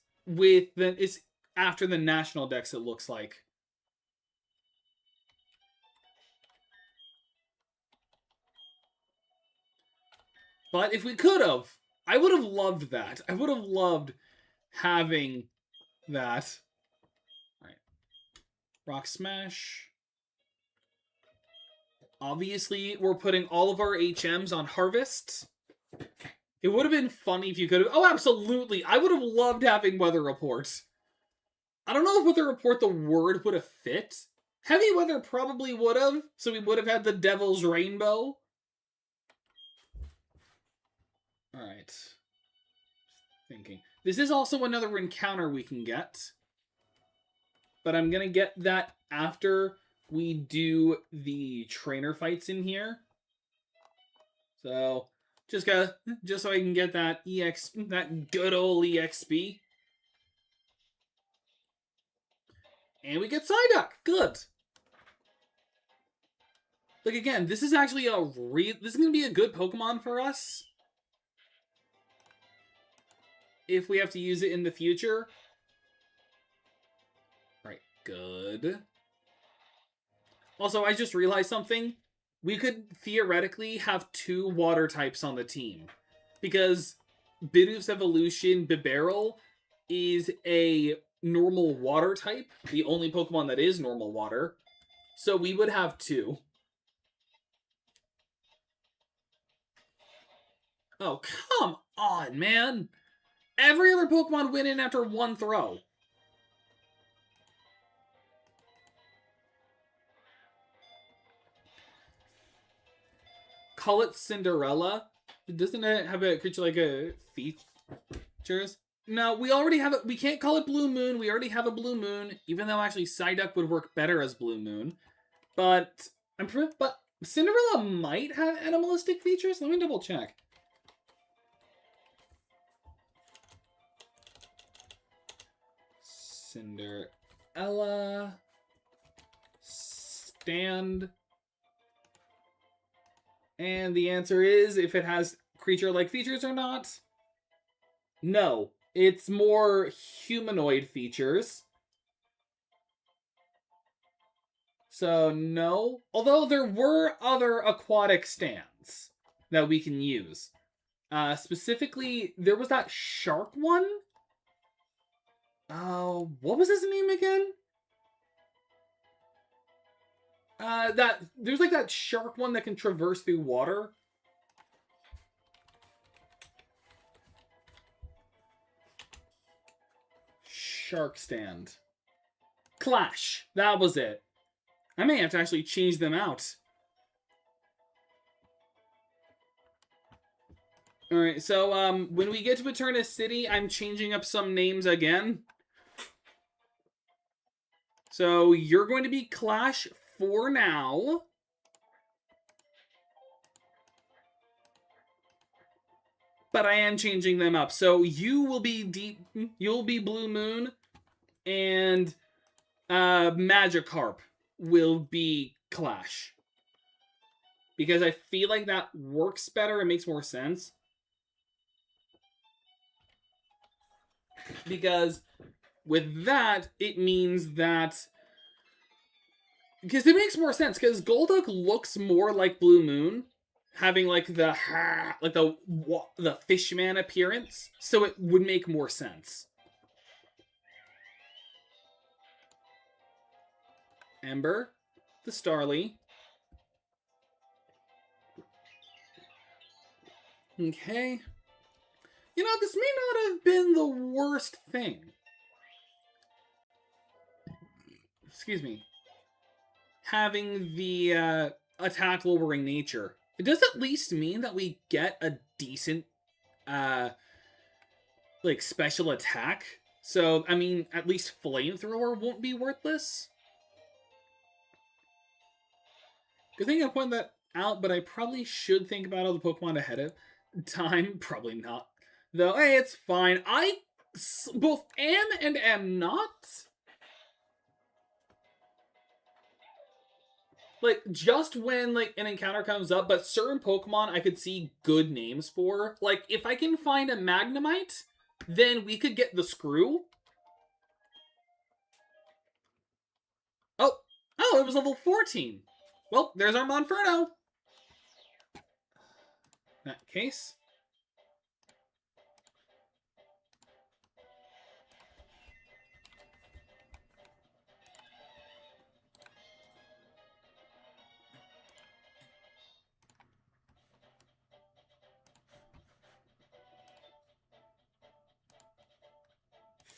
after the National Dex. It looks like. But if we could have, I would have loved that. I would have loved having that. All right, Rock Smash. Obviously, we're putting all of our HMs on Harvest. It would have been funny if you could have... Oh, absolutely. I would have loved having Weather Report. I don't know if Weather Report, the word, would have fit. Heavy Weather probably would have, so we would have had the Devil's Rainbow. Alright. Thinking. This is also another encounter we can get. But I'm going to get that after we do the trainer fights in here. So... just so I can get that that good old EXP. And we get Psyduck. Good. Like again, this is actually this is gonna be a good Pokemon for us. If we have to use it in the future. Alright, good. Also, I just realized something. We could theoretically have 2 water types on the team. Because Bidoof's evolution, Bibarel, is a normal water type. The only Pokemon that is normal water. So we would have 2. Oh, come on, man. Every other Pokemon went in after 1 throw. Call it Cinderella. Doesn't it have a creature like a features? No, we already have it. We can't call it Blue Moon. We already have a Blue Moon, even though actually Psyduck would work better as Blue Moon. But Cinderella might have animalistic features. Let me double check. Cinderella stand. And the answer is if it has creature-like features or not. No, it's more humanoid features. So no. Although there were other aquatic stands that we can use. Specifically, there was that shark one. Oh, what was his name again? There's like that shark one that can traverse through water. Shark stand. Clash. That was it. I may have to actually change them out. Alright, so when we get to Eterna City, I'm changing up some names again. So you're going to be Clash for now. But I am changing them up. So you will be you'll be Blue Moon, and Magikarp will be Clash. Because I feel like that works better, it makes more sense. Because with that, it means that... Because it makes more sense, because Golduck looks more like Blue Moon, having like the fishman appearance, so it would make more sense. Ember, the Starly. Okay. You know, this may not have been the worst thing. Excuse me. Having the attack lowering nature. It does at least mean that we get a decent like special attack. So, I mean, at least Flamethrower won't be worthless. Good thing I pointed that out, but I probably should think about all the Pokemon ahead of time. Probably not. Though, hey, it's fine. I both am and am not. Like, just when, like, an encounter comes up, but certain Pokemon I could see good names for. Like, if I can find a Magnemite, then we could get the Screw. Oh, it was level 14. Well, there's our Monferno. In that case.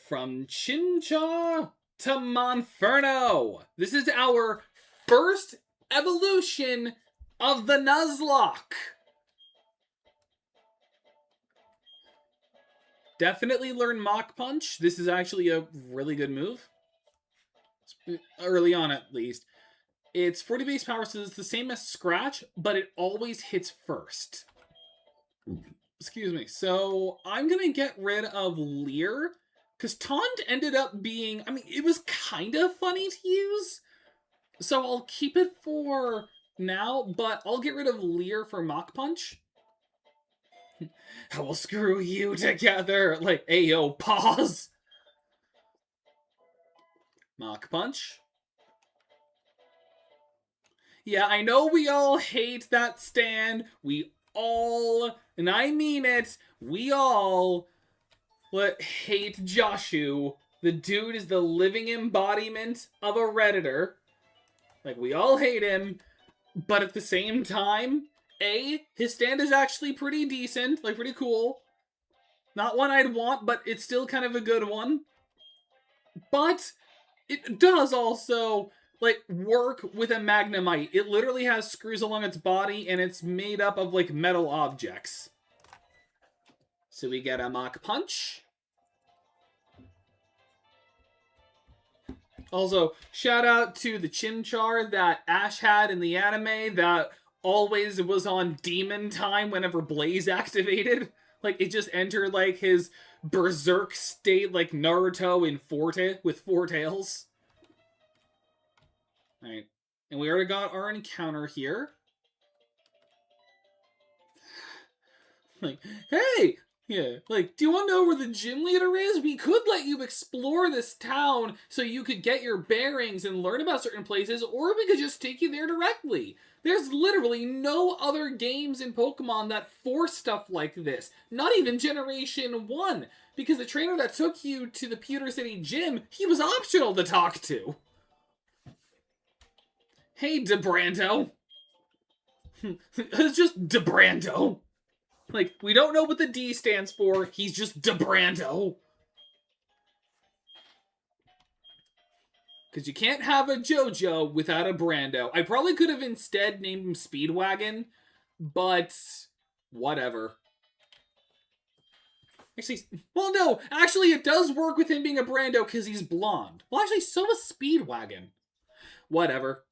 From Chincha to Monferno. This is our first evolution of the Nuzlocke. Definitely learn Mach Punch. This is actually a really good move. Early on, at least. It's 40 base power, so it's the same as Scratch, but it always hits first. Excuse me. So I'm going to get rid of Leer, because Taunt ended up being... I mean, it was kind of funny to use, so I'll keep it for now, but I'll get rid of Leer for Mach Punch. I will screw you together. Like, ayo, pause. Mach Punch. Yeah, I know we all hate that stand. We all, and I mean it, we all hate Joshu. The dude is the living embodiment of a Redditor. Like, we all hate him, but at the same time, his stand is actually pretty decent, like pretty cool. Not one I'd want, but it's still kind of a good one. But it does also, like, work with a Magnemite. It literally has screws along its body, and it's made up of, like, metal objects. So we get a Mach Punch. Also, shout out to the Chimchar that Ash had in the anime that always was on demon time whenever Blaze activated. Like, it just entered, like, his berserk state like Naruto in with 4 tails. Alright. And we already got our encounter here. Like, hey! Yeah, like, do you want to know where the gym leader is? We could let you explore this town so you could get your bearings and learn about certain places, or we could just take you there directly. There's literally no other games in Pokemon that force stuff like this. Not even Generation 1. Because the trainer that took you to the Pewter City gym, he was optional to talk to. Hey, DeBrando. It's just DeBrando. Like, we don't know what the D stands for. He's just DeBrando. Because you can't have a JoJo without a Brando. I probably could have instead named him Speedwagon, but whatever. Actually, well, no. Actually, it does work with him being a Brando because he's blonde. Well, actually, so is Speedwagon. Whatever.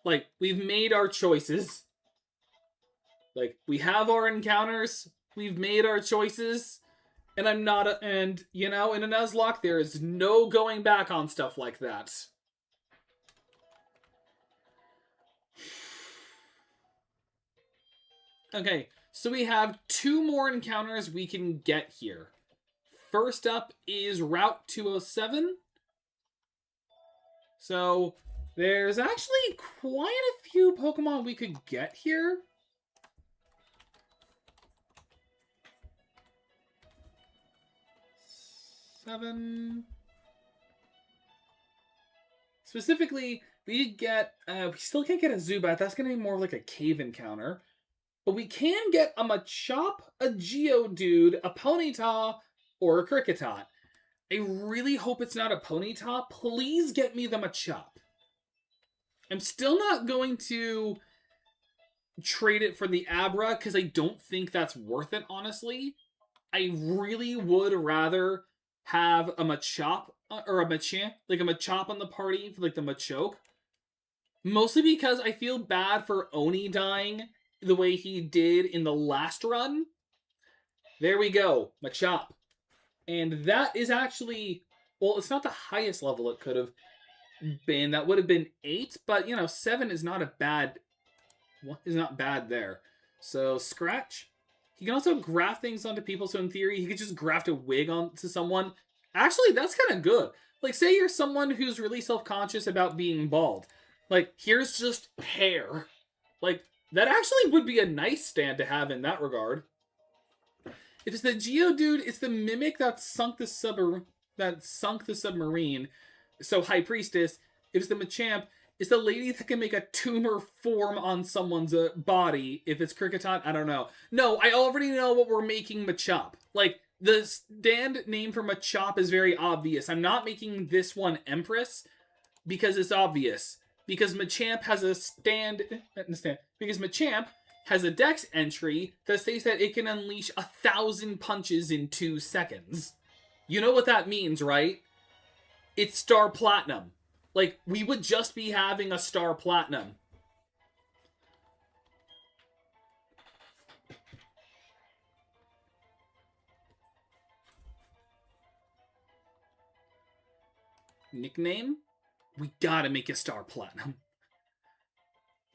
Like, we've made our choices. Like, we have our encounters. We've made our choices. And I'm not and, you know, in a Nuzlocke, there is no going back on stuff like that. Okay, so we have 2 more encounters we can get here. First up is Route 207. So, there's actually quite a few Pokemon we could get here. Seven. Specifically, we get, we still can't get a Zubat. That's going to be more like a cave encounter. But we can get a Machop, a Geodude, a Ponyta, or a Kricketot. I really hope it's not a Ponyta. Please get me the Machop. I'm still not going to trade it for the Abra because I don't think that's worth it, honestly. I really would rather have a Machop or a Machamp, like a Machop on the party for like the Machoke. Mostly because I feel bad for Oni dying the way he did in the last run. There we go, Machop. And that is actually, well, it's not the highest level it could have been. That would have been 8, but you know, 7 is not a bad, is not bad there. So Scratch. He can also graft things onto people, so in theory, he could just graft a wig onto someone. Actually, that's kind of good. Like, say you're someone who's really self-conscious about being bald. Like, here's just hair. Like, that actually would be a nice stand to have in that regard. If it's the Geodude, it's the Mimic that sunk the submarine. So High Priestess. If it's the Machamp, it's the lady that can make a tumor form on someone's body. If it's Kricketot, I don't know. No, I already know what we're making Machop. Like, the stand name for Machop is very obvious. I'm not making this one Empress because it's obvious. Because Machamp has a because Machamp has a dex entry that states that it can unleash 1,000 punches in 2 seconds. You know what that means, right? It's Star Platinum. Like, we would just be having a Star Platinum. Nickname? We gotta make a Star Platinum.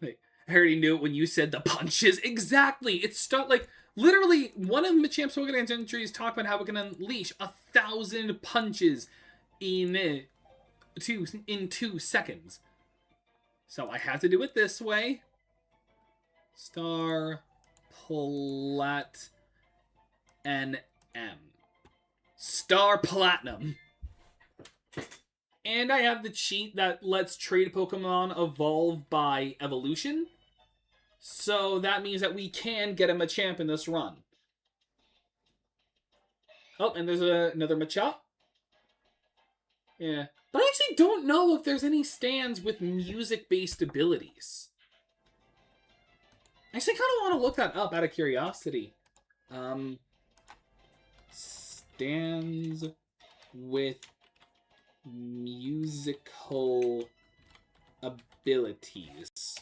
Like, I already knew it when you said the punches. Exactly! It's like, literally, one of Machamp's Pokemon entries talk about how it can unleash 1,000 punches in 2 seconds. So I have to do it this way. Star Plat NM. Star Platinum. And I have the cheat that lets trade Pokemon evolve by evolution. So that means that we can get a Machamp in this run. Oh, and there's another Machop. Yeah. But I actually don't know if there's any stands with music-based abilities. I actually kind of want to look that up out of curiosity. Stands with musical abilities.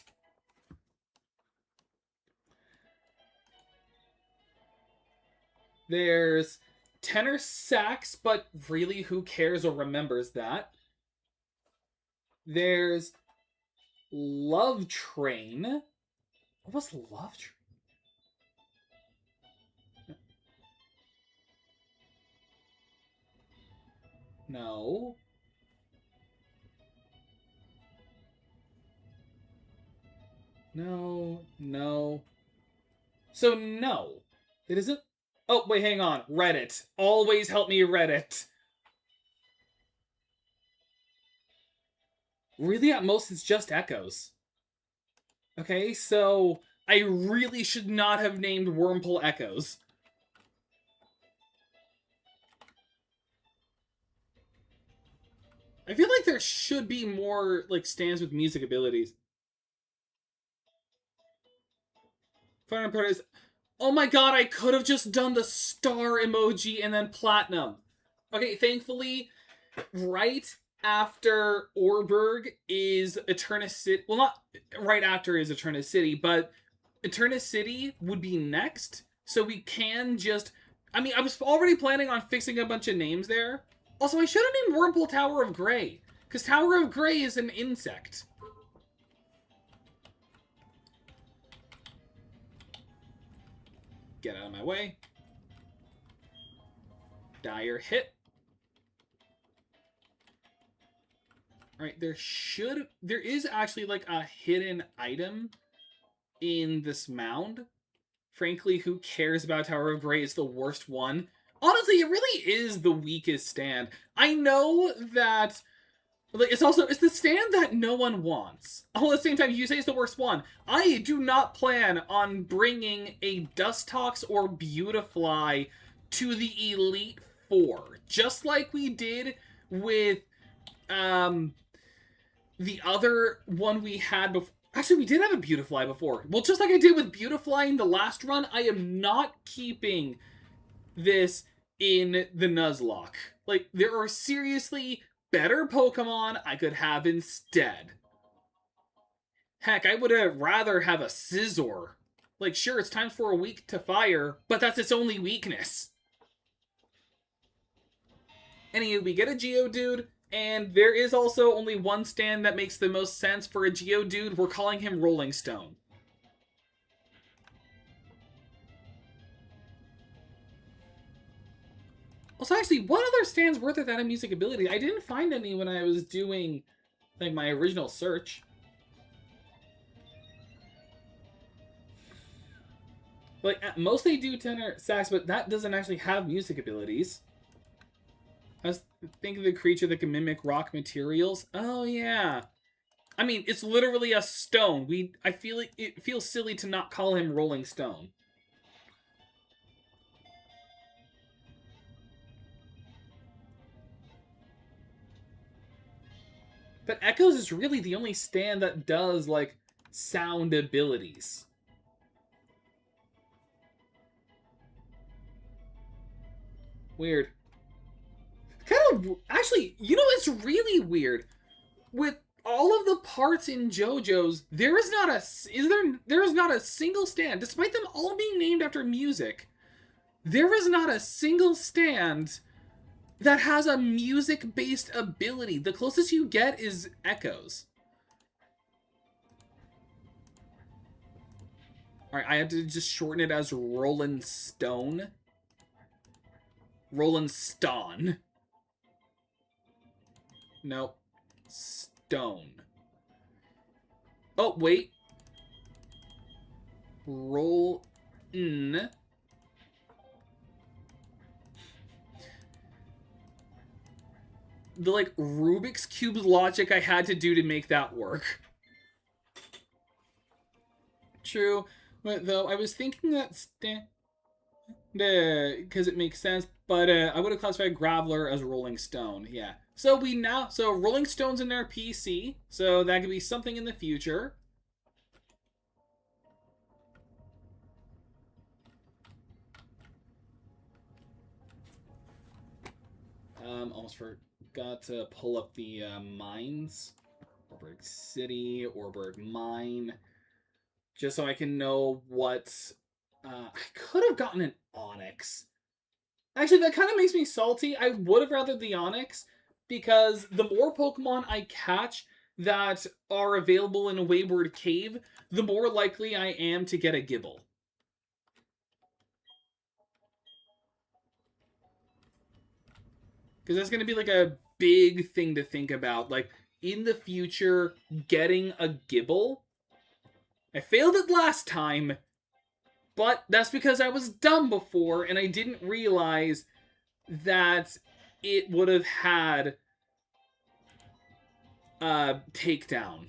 There's tenor sax, but really who cares or remembers that? There's Love Train. What was Love Train? No. No. No. So, no. It isn't... Oh, wait, hang on. Reddit. Always help me, Reddit. Really, at most, it's just echoes. Okay, so I really should not have named Wurmple Echoes. I feel like there should be more, like, stands with music abilities. Final part is... Oh my god, I could have just done the star emoji and then platinum. Okay, thankfully, right after Orberg is Eternus City. Well, not right after is Eternus City, but Eternus City would be next. So we can just... I mean, I was already planning on fixing a bunch of names there. Also, I should have named Wurmple Tower of Grey. Because Tower of Grey is an insect. Get out of my way. Dire hit. Alright, there is actually like a hidden item in this mound. Frankly, who cares about Tower of Grey? It's the worst one. Honestly, it really is the weakest stand. I know that... Like, it's the stand that no one wants. All at the same time, you say it's the worst one. I do not plan on bringing a Dustox or Beautifly to the Elite Four. Just like we did with, the other one we had before. Actually, we did have a Beautifly before. Well, just like I did with Beautifly in the last run, I am not keeping this in the Nuzlocke. Like, there are seriously better Pokemon I could have instead. Heck, I would have rather have a Scizor. Like, sure, it's time for a weak to fire, but that's its only weakness. Anyway, we get a Geodude, and there is also only one stand that makes the most sense for a Geodude. We're calling him Rolling Stone. Also, actually, what other stands worth it that have music ability? I didn't find any when I was doing, like, my original search. Like, at most they do tenor sax, but that doesn't actually have music abilities. I was thinking of the creature that can mimic rock materials. Oh, yeah. I mean, it's literally a stone. I feel like it feels silly to not call him Rolling Stone. But Echoes is really the only stand that does, like, sound abilities. Weird. Kind of... Actually, you know, it's really weird. With all of the parts in JoJo's, there is not a single stand, despite them all being named after music. There is not a single stand that has a music-based ability. The closest you get is Echoes. Alright, I have to just shorten it as Rollin' Stone. Rollin' Stone. Nope. Stone. Oh, wait. Roll-n. The, like, Rubik's Cube logic I had to do to make that work. True. But, though, I was thinking that... because it makes sense, but I would have classified Graveler as Rolling Stone, yeah. So Rolling Stone's in their PC, so that could be something in the future. Almost forgot to pull up the mines. Orberg City, Orberg Mine. Just so I can know what... I could have gotten an Onyx. Actually, that kind of makes me salty. I would have rather the Onyx, because the more Pokemon I catch that are available in a Wayward Cave, the more likely I am to get a Gibble. Because that's going to be like a big thing to think about. Like, in the future, getting a Gibble. I failed it last time, but that's because I was dumb before and I didn't realize that it would have had takedown.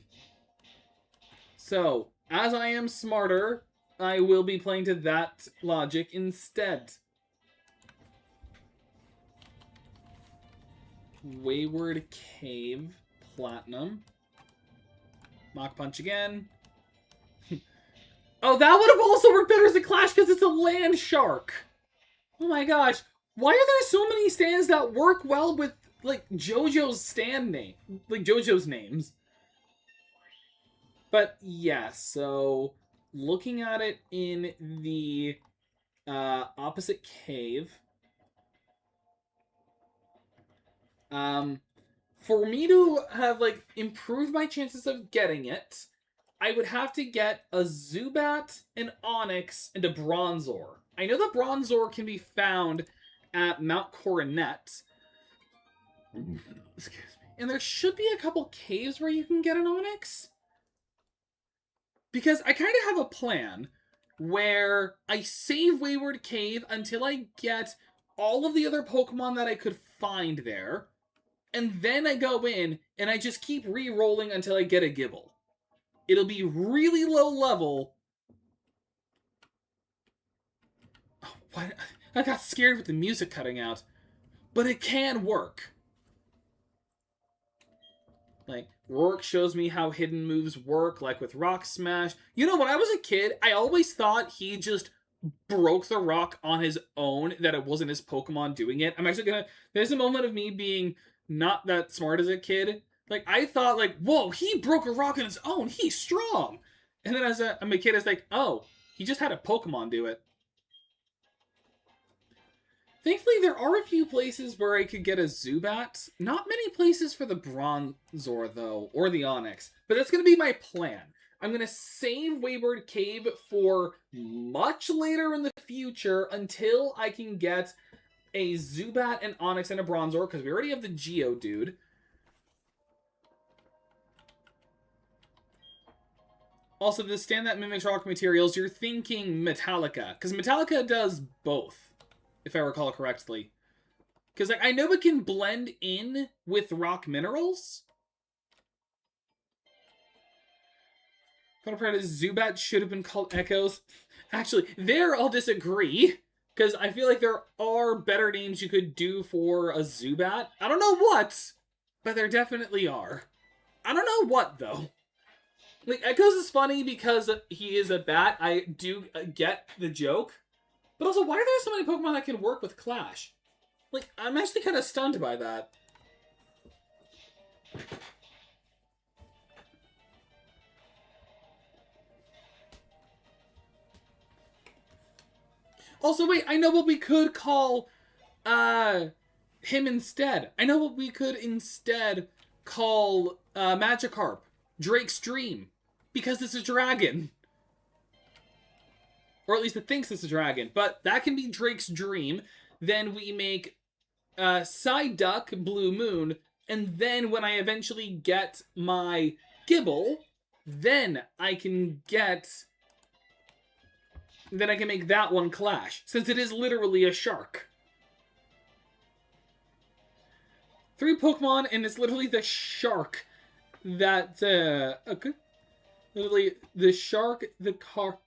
So, as I am smarter, I will be playing to that logic instead. Wayward Cave, Platinum. Mach Punch again. Oh, that would have also worked better as a Clash because it's a land shark. Oh my gosh. Why are there so many stands that work well with, like, JoJo's stand name? Like, JoJo's names. But, yeah, so looking at it in the opposite cave. For me to have, like, improved my chances of getting it, I would have to get a Zubat, an Onix, and a Bronzor. I know that Bronzor can be found at Mount Coronet. Excuse me. And there should be a couple caves where you can get an Onix. Because I kind of have a plan where I save Wayward Cave until I get all of the other Pokemon that I could find there. And then I go in and I just keep re-rolling until I get a Gibble. It'll be really low level. Oh, what? I got scared with the music cutting out. But it can work. Like, Rourke shows me how hidden moves work, like with Rock Smash. You know, when I was a kid, I always thought he just broke the rock on his own, that it wasn't his Pokemon doing it. I'm actually gonna... There's a moment of me being not that smart as a kid. Like, I thought, like, whoa, he broke a rock on his own. He's strong. And then as I'm a kid, it's like, oh, he just had a Pokemon do it. Thankfully, there are a few places where I could get a Zubat. Not many places for the Bronzor, though, or the Onix. But that's going to be my plan. I'm going to save Wayward Cave for much later in the future until I can get a Zubat, an Onix, and a Bronzor, because we already have the Geodude. Also, the stand that mimics rock materials, you're thinking Metallica, because Metallica does both, if I recall correctly. Because, like, I know it can blend in with rock minerals. Final Predator Zubat should have been called Echoes. Actually, there I'll disagree. Because I feel like there are better names you could do for a Zubat. I don't know what, but there definitely are. I don't know what, though. Like, Echoes is funny because he is a bat. I do get the joke. But also, why are there so many Pokemon that can work with Clash? Like, I'm actually kind of stunned by that. Also, wait, I know what we could call him instead. I know what we could instead call Magikarp. Drake's Dream. Because it's a dragon. Or at least it thinks it's a dragon. But that can be Drake's Dream. Then we make Psyduck, Blue Moon. And then when I eventually get my Gibble, then I can get... Then I can make that one Clash. Since it is literally a shark. 3 Pokemon, and it's literally the shark that... okay. Literally, the shark, the carp,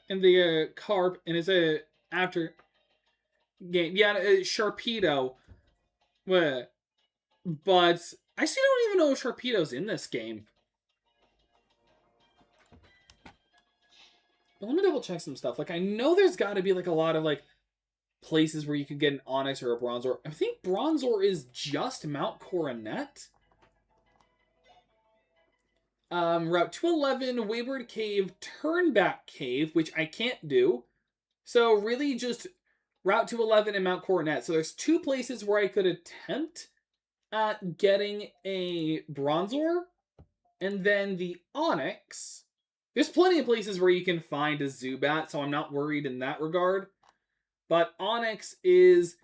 and the carp, and it's a after game. Yeah, Sharpedo. But I still don't even know if Sharpedo's in this game. But let me double check some stuff. Like, I know there's got to be like a lot of like places where you could get an Onix or a Bronzor. I think Bronzor is just Mount Coronet. Route 211, Wayward Cave, Turnback Cave, which I can't do. So really just Route 211 and Mount Coronet. So there's 2 places where I could attempt at getting a Bronzor. And then the Onix. There's plenty of places where you can find a Zubat, so I'm not worried in that regard. But Onix is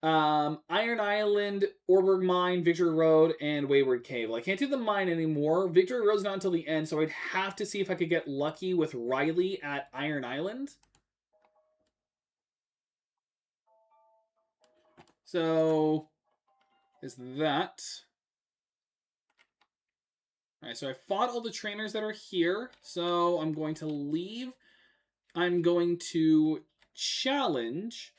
Iron Island, Orberg Mine, Victory Road, and Wayward Cave. Well, I can't do the mine anymore. Victory Road's not until the end, so I'd have to see if I could get lucky with Riley at Iron Island. So, is that. Alright, so I fought all the trainers that are here, so I'm going to leave. I'm going to challenge.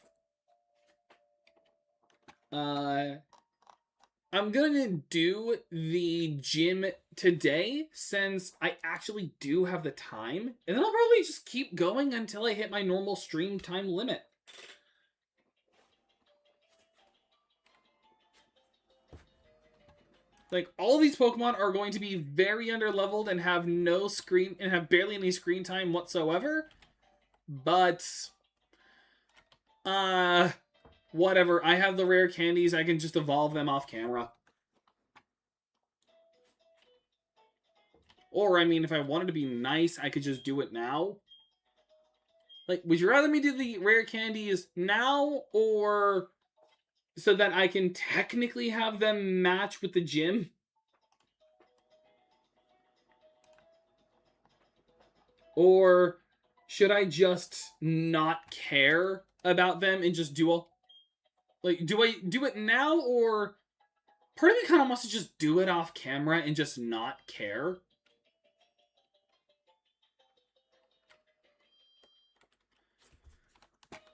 I'm gonna do the gym today since I actually do have the time, and then I'll probably just keep going until I hit my normal stream time limit. Like, all these Pokemon are going to be very underleveled and have no screen and have barely any screen time whatsoever. But whatever. I have the rare candies. I can just evolve them off camera. Or, I mean, if I wanted to be nice, I could just do it now. Like, would you rather me do the rare candies now, or so that I can technically have them match with the gym? Or should I just not care about them and just do a... Like, do I do it now, or... Part of me kind of wants to just do it off camera and just not care.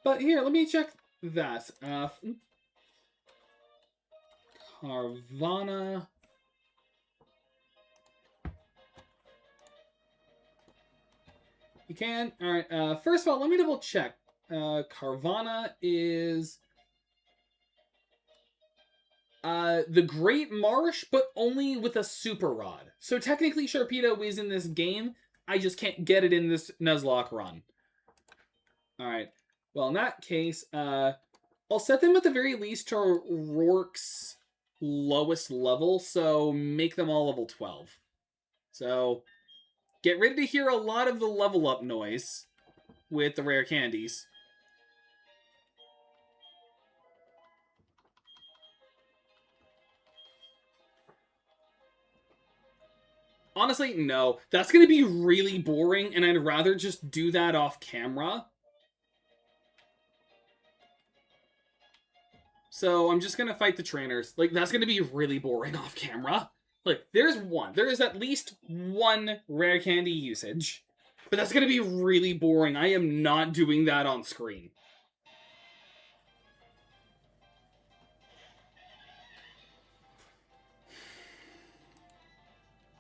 But here, let me check that. Carvana. You can? Alright, first of all, let me double check. Carvana is... the Great Marsh, but only with a Super Rod. So technically Sharpedo is in this game, I just can't get it in this Nuzlocke run. Alright, well in that case, I'll set them at the very least to Rourke's lowest level, so make them all level 12. So, get ready to hear a lot of the level up noise with the rare candies. Honestly, no. That's going to be really boring, and I'd rather just do that off camera. So I'm just going to fight the trainers. Like, that's going to be really boring off camera. Like, there's one. There is at least one rare candy usage. But that's going to be really boring. I am not doing that on screen.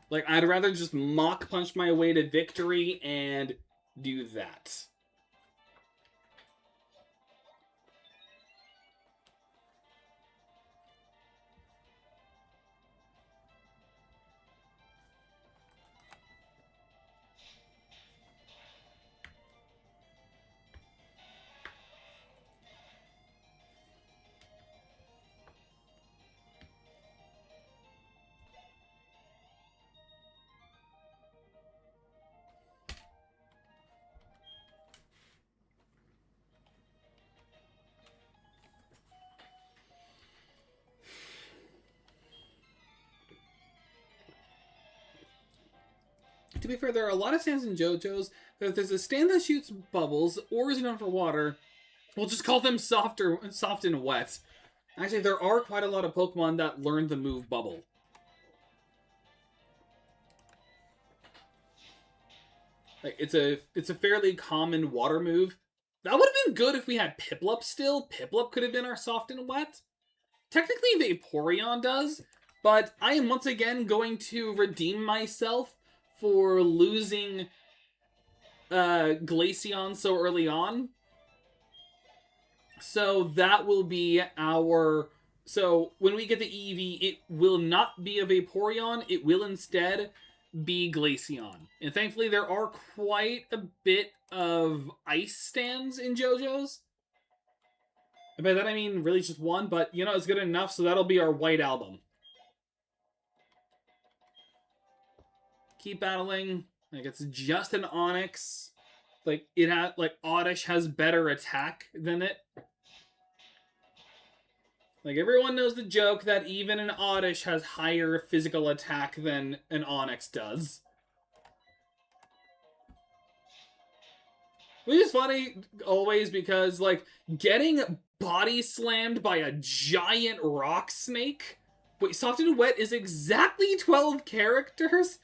Like, I'd rather just Mach Punch my way to victory and do that. To be fair, there are a lot of stands in JoJo's. If there's a stand that shoots bubbles or is known for water, we'll just call them soft and wet. Actually, there are quite a lot of Pokemon that learn the move Bubble. Like, it's a fairly common water move. That would have been good if we had Piplup still. Piplup could have been our soft and wet. Technically, Vaporeon does, but I am once again going to redeem myself for losing Glaceon so early on. So that will be our... So when we get the EV, it will not be a Vaporeon. It will instead be Glaceon. And thankfully there are quite a bit of ice stands in JoJo's. And by that I mean really just one, but you know, it's good enough, so that'll be our white album. Keep battling. Like, it's just an Onix. Like, it has, like, Oddish has better attack than it. Like, everyone knows the joke that even an Oddish has higher physical attack than an Onix does. Which is funny, always, because, like, getting body slammed by a giant rock snake... Wait, Soft and Wet is exactly 12 characters?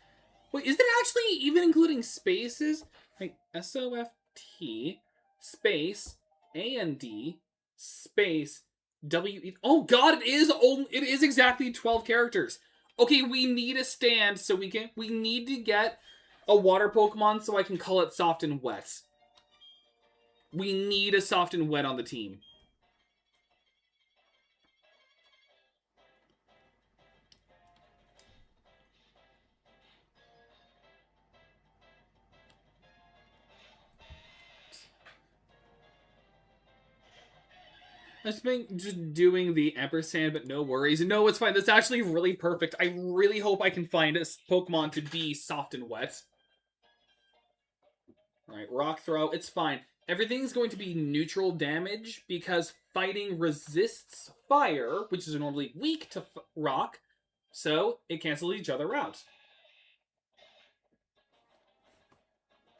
Wait, is it actually even including spaces? Like, SOFT, space, AND, space, WE... Oh god, it is exactly 12 characters. Okay, we need a stand so we need to get a water Pokemon so I can call it Soft and Wet. We need a Soft and Wet on the team. I've been just doing the ampersand, but no worries. No, it's fine. That's actually really perfect. I really hope I can find a Pokemon to be Soft and Wet. Alright, Rock Throw. It's fine. Everything's going to be neutral damage because fighting resists fire, which is normally weak to rock, so it cancels each other out.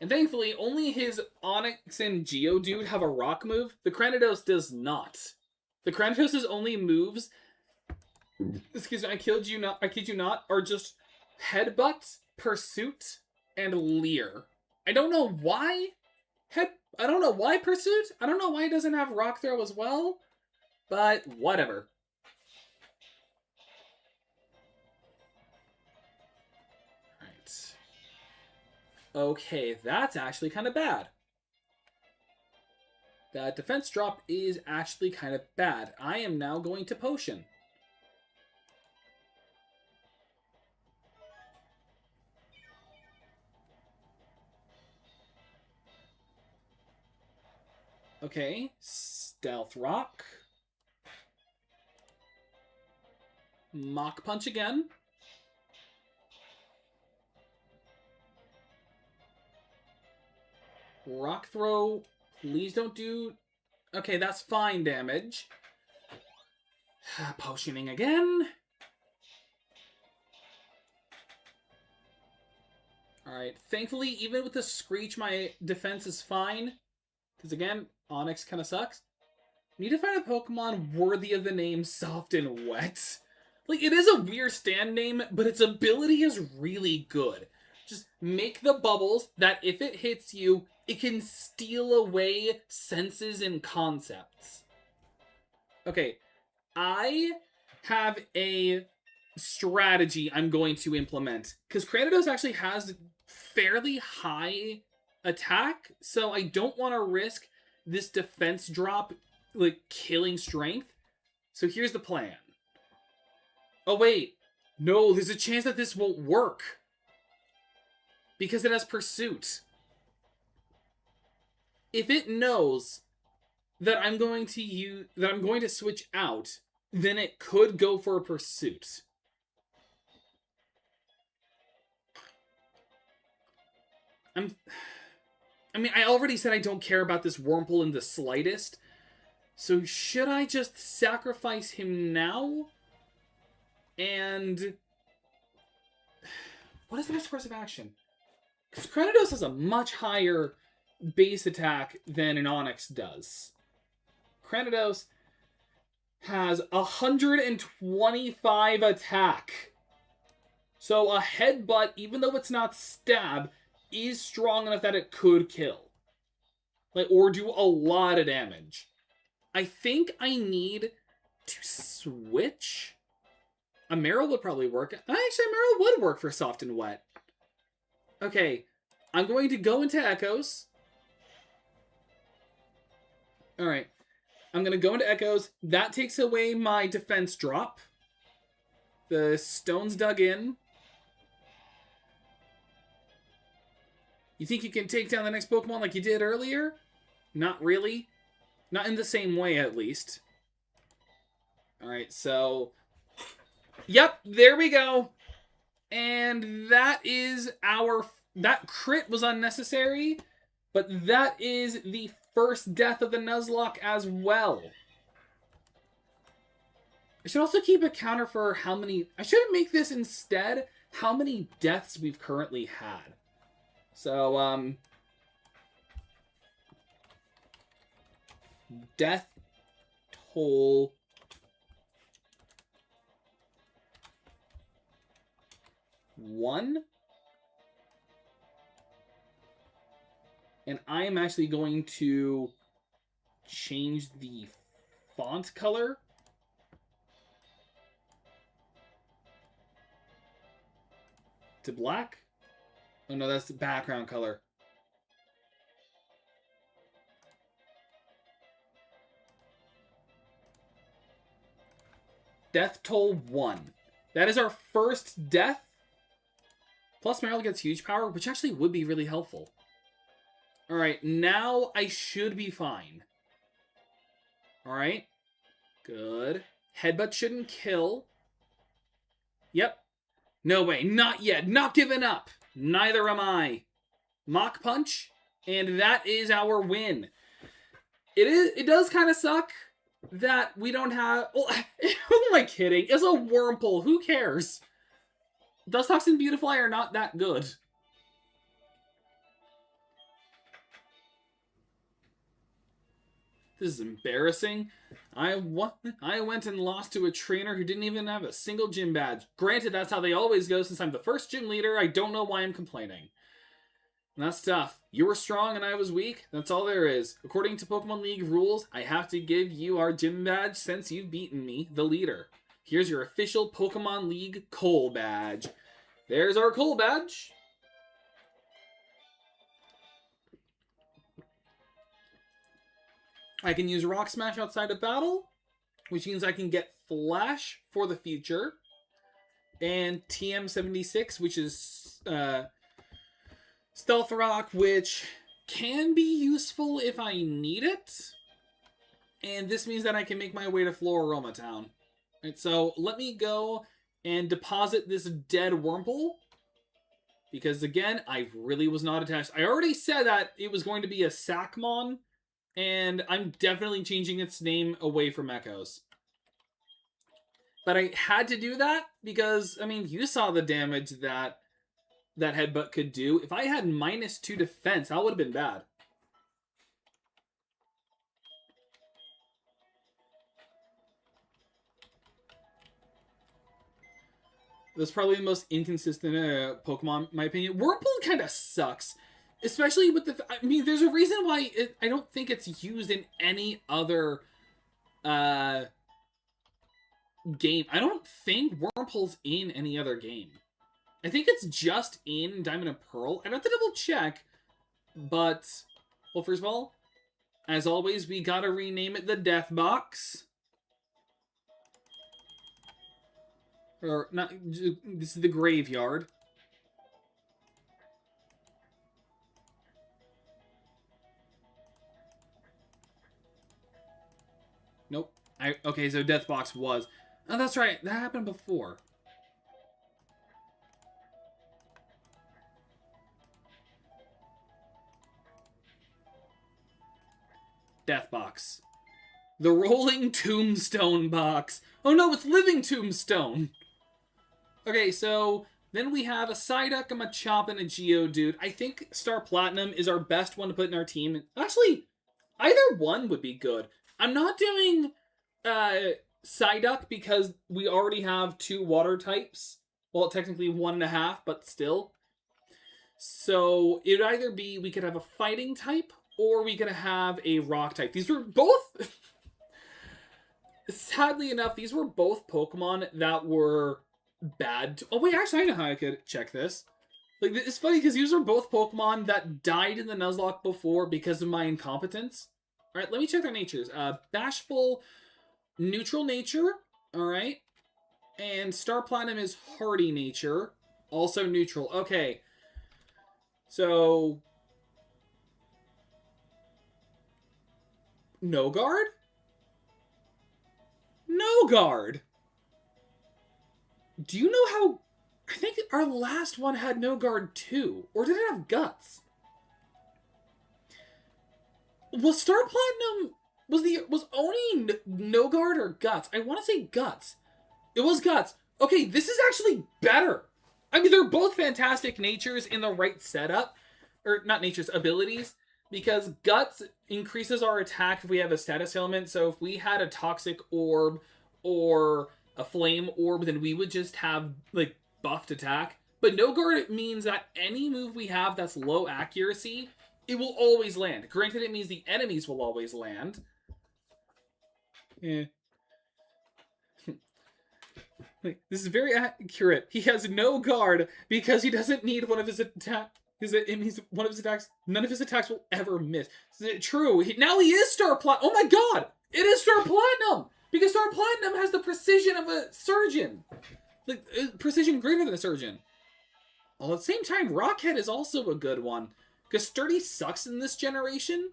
And thankfully, only his Onix and Geodude have a rock move. The Cranidos does not. The Cranidos' only moves, excuse me, I kid you not, are just Headbutt, Pursuit, and Leer. I don't know why. I don't know why Pursuit. I don't know why it doesn't have Rock Throw as well. But whatever. Right. Okay, that's actually kind of bad. That defense drop is actually kind of bad. I am now going to Potion. Okay, Stealth Rock. Mach Punch again. Rock Throw, please don't do... Okay, that's fine damage. Potioning again. Alright, thankfully, even with the Screech, my defense is fine. Because again, Onix kind of sucks. Need to find a Pokemon worthy of the name Soft and Wet. Like, it is a weird stand name, but its ability is really good. Just make the bubbles that if it hits you, it can steal away senses and concepts. Okay, I have a strategy I'm going to implement. Because Cranidos actually has fairly high attack, so I don't want to risk this defense drop, like, killing strength. So here's the plan. Oh wait, no, there's a chance that this won't work. Because it has Pursuit. If it knows that I'm going to switch out, then it could go for a Pursuit. I mean, I already said I don't care about this Wurmple in the slightest. So should I just sacrifice him now? And what is the best course of action? Because Cranidos has a much higher base attack than an Onix does. Cranidos has 125 attack. So a Headbutt, even though it's not Stab, is strong enough that it could kill. Like, or do a lot of damage. I think I need to switch. A Marill would probably work. Actually, a Marill would work for Soft and Wet. Okay, I'm going to go into Echoes. Alright, I'm going to go into Echoes. That takes away my defense drop. The stone's dug in. You think you can take down the next Pokemon like you did earlier? Not really. Not in the same way, at least. Alright, so... Yep, there we go. And that is our... That crit was unnecessary, but that is the first death of the Nuzlocke as well. I should also keep a counter for how many... I should make this instead how many deaths we've currently had. So, death toll... 1. And I am actually going to change the font color to black. Oh no, that's the background color. Death toll 1. That is our first death. Plus Meryl gets huge power, which actually would be really helpful. Alright, now I should be fine. Alright. Good. Headbutt shouldn't kill. Yep. No way. Not yet. Not giving up. Neither am I. Mach Punch. And that is our win. It does kind of suck that we don't have... Well, who am I kidding? It's a Wurmple. Who cares? Dustox and Beautifly are not that good. This is embarrassing. I went and lost to a trainer who didn't even have a single gym badge. Granted, that's how they always go since I'm the first gym leader. I don't know why I'm complaining. And that's tough. You were strong and I was weak. That's all there is. According to Pokemon League rules, I have to give you our gym badge since you've beaten me, the leader. Here's your official Pokemon League Coal badge. There's our Coal badge. I can use Rock Smash outside of battle, which means I can get Flash for the future. And TM76, which is Stealth Rock, which can be useful if I need it. And this means that I can make my way to Floroma Town. Right, so let me go and deposit this dead Wurmple. Because again, I really was not attached. I already said that it was going to be a Sackmon. And I'm definitely changing its name away from Echoes. But I had to do that because, I mean, you saw the damage that Headbutt could do. If I had -2 defense, that would have been bad. That's probably the most inconsistent Pokemon, in my opinion. Wurmple kind of sucks. Especially with the... I mean, there's a reason why I don't think it's used in any other game. I don't think Wurmple's in any other game. I think it's just in Diamond and Pearl. I'd have to double check. But, well, first of all, as always, we gotta rename it the Death Box. Or, not... This is the Graveyard. Nope. Okay, so Death Box was. Oh, that's right. That happened before. Death Box. The Rolling Tombstone Box. Oh no, it's Living Tombstone. Okay, so then we have a Psyduck, a Machop, and a Geodude. I think Star Platinum is our best one to put in our team. Actually, either one would be good. I'm not doing Psyduck because we already have 2 water types. Well, technically 1.5, but still. So it would either be we could have a fighting type or we could have a rock type. These were both... Sadly enough, these were both Pokemon that were bad. Oh wait, actually I know how I could check this. Like, it's funny because these were both Pokemon that died in the Nuzlocke before because of my incompetence. Alright, let me check their natures. Bashful, neutral nature. Alright. And Star Platinum is hardy nature. Also neutral. Okay. So... No guard? No guard! Do you know how... I think our last one had no guard too. Or did it have guts? Was Star Platinum... Was Oni no guard or guts? I want to say guts. It was guts. Okay, this is actually better. I mean, they're both fantastic natures in the right setup, or not natures, abilities. Because guts increases our attack if we have a status ailment. So if we had a toxic orb or a flame orb, then we would just have like buffed attack. But no guard means that any move we have that's low accuracy, it will always land. Granted, it means the enemies will always land. Yeah. This is very accurate. He has no guard because he doesn't need one of his attacks. It means one of his attacks, none of his attacks will ever miss. True. Now he is Star Platinum. Oh my god! It is Star Platinum! Because Star Platinum has the precision of a surgeon. Like, precision greater than a surgeon. While at the same time, Rockhead is also a good one. Because Sturdy sucks in this generation.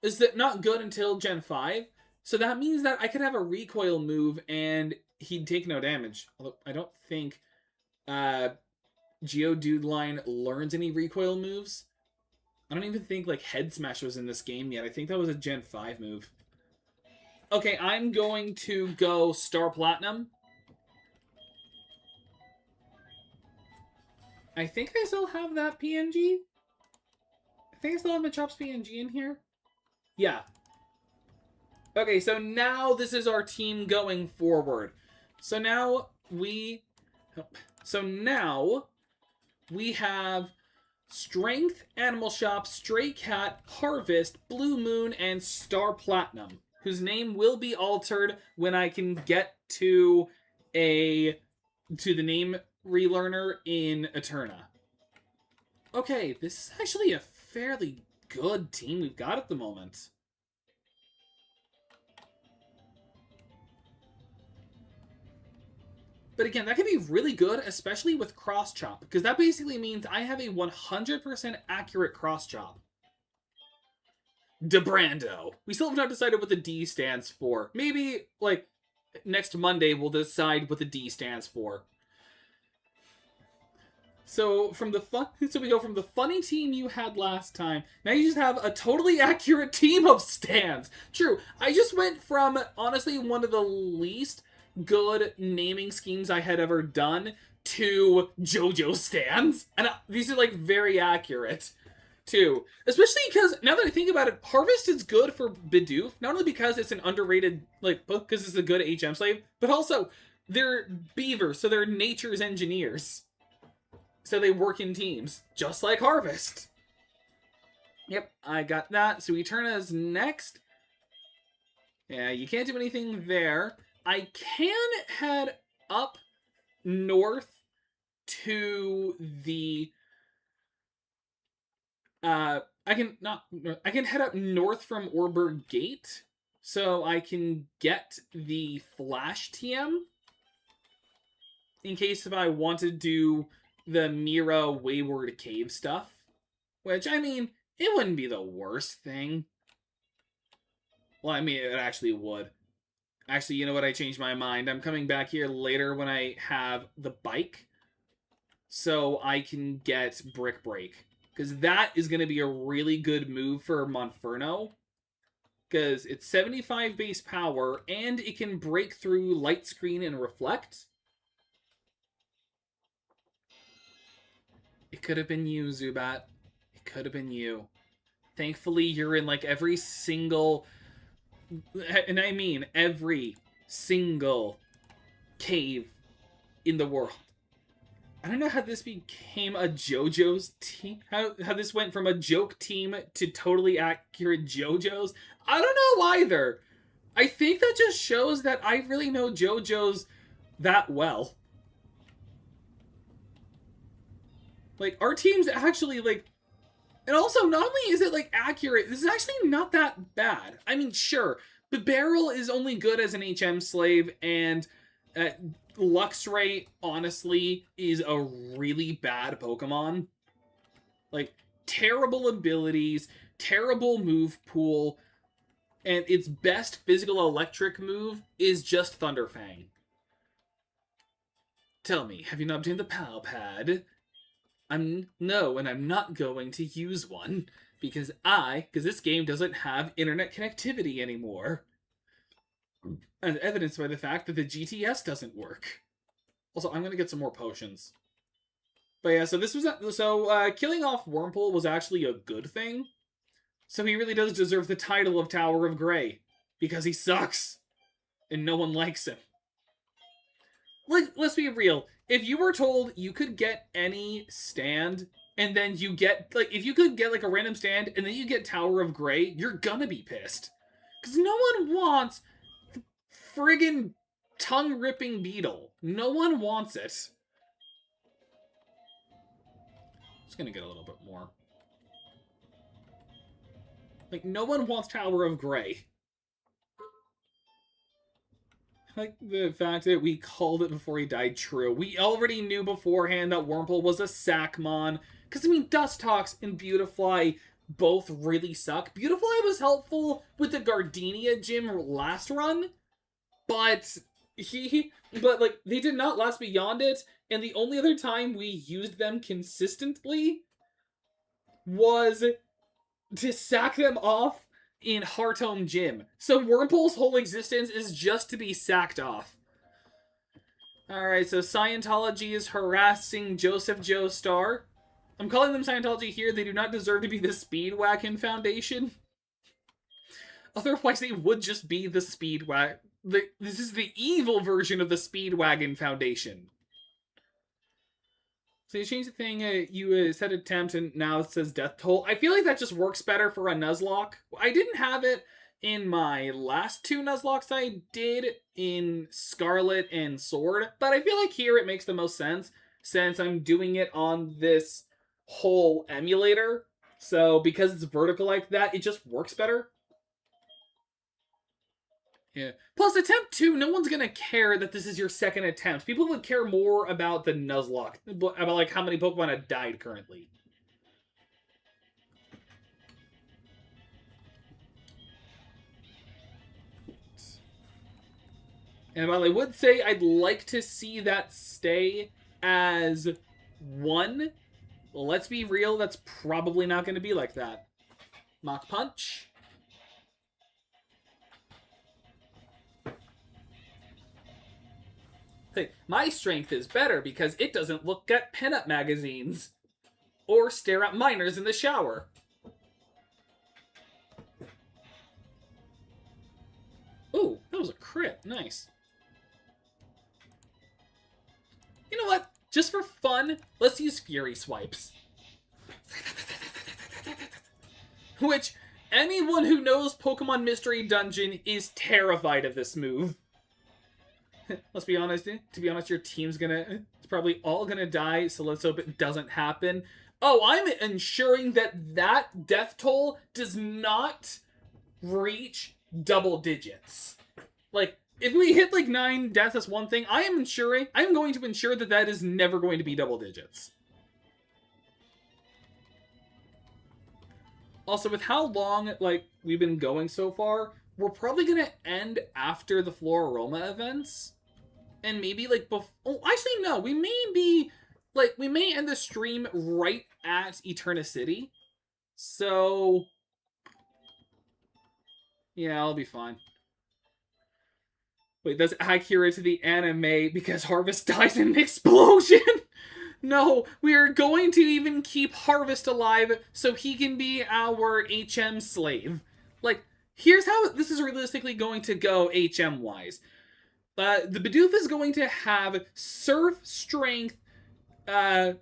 Is that not good until Gen 5? So that means that I could have a recoil move and he'd take no damage. Although I don't think Geodude line learns any recoil moves. I don't even think like Head Smash was in this game yet. I think that was a Gen 5 move. Okay, I'm going to go Star Platinum. I think I still have that PNG. I think I still have my Chops PNG in here. Yeah. Okay, so now this is our team going forward. So now we have Strength, Animal Shop, Stray Cat, Harvest, Blue Moon, and Star Platinum, whose name will be altered when I can get to the name relearner in Eterna. Okay, this is actually a fairly good team we've got at the moment. But again, that can be really good, especially with cross chop, because that basically means I have a 100% accurate cross chop. DeBrando. We still have not decided what the D stands for. Maybe, like, next Monday we'll decide what the D stands for. So we go from the funny team you had last time. Now you just have a totally accurate team of stands. True, I just went from honestly one of the least good naming schemes I had ever done to JoJo stands, and these are like very accurate too. Especially because now that I think about it, Harvest is good for Bidoof, not only because it's an underrated like book because it's a good HM slave, but also they're beavers, so they're nature's engineers. So they work in teams, just like Harvest. Yep, I got that. So Eterna's next. Yeah, you can't do anything there. I can head up north to the... I can head up north from Orberg Gate, so I can get the Flash TM. In case if I want to do the Mira Wayward Cave stuff. Which, I mean, it wouldn't be the worst thing. Well, I mean, it actually would. Actually, you know what? I changed my mind. I'm coming back here later when I have the bike. So I can get Brick Break. Because that is going to be a really good move for Monferno. Because it's 75 base power, and it can break through Light Screen and Reflect. It could have been you, Zubat. It could have been you. Thankfully, you're in like every single... And I mean every single cave in the world. I don't know how this became a JoJo's team. How this went from a joke team to totally accurate JoJo's. I don't know either. I think that just shows that I really know JoJo's that well. Like, our team's actually, like... And also, not only is it, like, accurate, this is actually not that bad. I mean, sure, but Beryl is only good as an HM slave, and Luxray, honestly, is a really bad Pokemon. Like, terrible abilities, terrible move pool, and its best physical electric move is just Thunderfang. Tell me, have you not obtained the Pal Pad? No, and I'm not going to use one. Because this game doesn't have internet connectivity anymore. As evidenced by the fact that the GTS doesn't work. Also, I'm gonna get some more potions. But yeah, so killing off Wurmple was actually a good thing. So he really does deserve the title of Tower of Grey. Because he sucks. And no one likes him. Like, let's be real. If you were told you could get any stand, and then you get, like, if you could get, like, a random stand, and then you get Tower of Grey, you're gonna be pissed. Because no one wants the friggin' tongue-ripping beetle. No one wants it. Just gonna get a little bit more. Like, no one wants Tower of Grey. Like the fact that we called it before he died true. We already knew beforehand that Wurmple was a Sackmon. Because, I mean, Dustox and Beautifly both really suck. Beautifly was helpful with the Gardenia gym last run. But they did not last beyond it. And the only other time we used them consistently was to sack them off in Hearthome Gym. So Wurmple's whole existence is just to be sacked off. Alright, so Scientology is harassing Joseph Joestar. I'm calling them Scientology here. They do not deserve to be the Speedwagon Foundation. Otherwise, they would just be the Speedwagon. This is the evil version of the Speedwagon Foundation. So you change the thing, you said attempt, and now it says death toll. I feel like that just works better for a Nuzlocke. I didn't have it in my last two Nuzlocks I did in Scarlet and Sword, but I feel like here it makes the most sense since I'm doing it on this whole emulator. So because it's vertical like that, it just works better. Yeah. Plus, attempt 2, no one's gonna care that this is your second attempt. People would care more about the Nuzlocke, about like how many Pokemon have died currently. And while I would say I'd like to see that stay as 1, let's be real, that's probably not going to be like that. Mach Punch. Hey, my strength is better because it doesn't look at pinup magazines or stare at minors in the shower. Ooh, that was a crit. Nice. You know what? Just for fun, let's use Fury Swipes. Which, anyone who knows Pokemon Mystery Dungeon is terrified of this move. Let's be honest, to be honest, your team's it's probably all gonna die, so let's hope it doesn't happen. Oh, I'm ensuring that that death toll does not reach double digits. Like, if we hit like 9 deaths, that's one thing. I'm going to ensure that that is never going to be double digits. Also, with how long, like, we've been going so far, we're probably gonna end after the Floraroma events. And maybe, like, oh, actually, no. We may end the stream right at Eternicity. So, yeah, I'll be fine. Wait, that's accurate to the anime because Harvest dies in an explosion? No, we are going to even keep Harvest alive so he can be our HM slave. Like, here's how this is realistically going to go HM-wise. The Bidoof is going to have Surf, Strength, it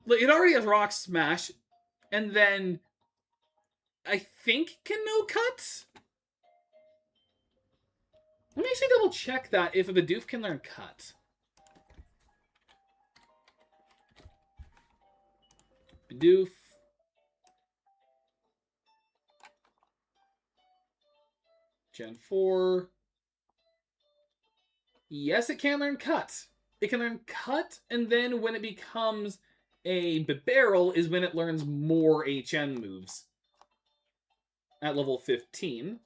already has Rock Smash, and then I think can no Cut? Let me actually double check that if a Bidoof can learn Cut. Bidoof. Gen 4. Yes, it can learn Cut. It can learn Cut, and then when it becomes a Bibarel is when it learns more HM moves. At level 15.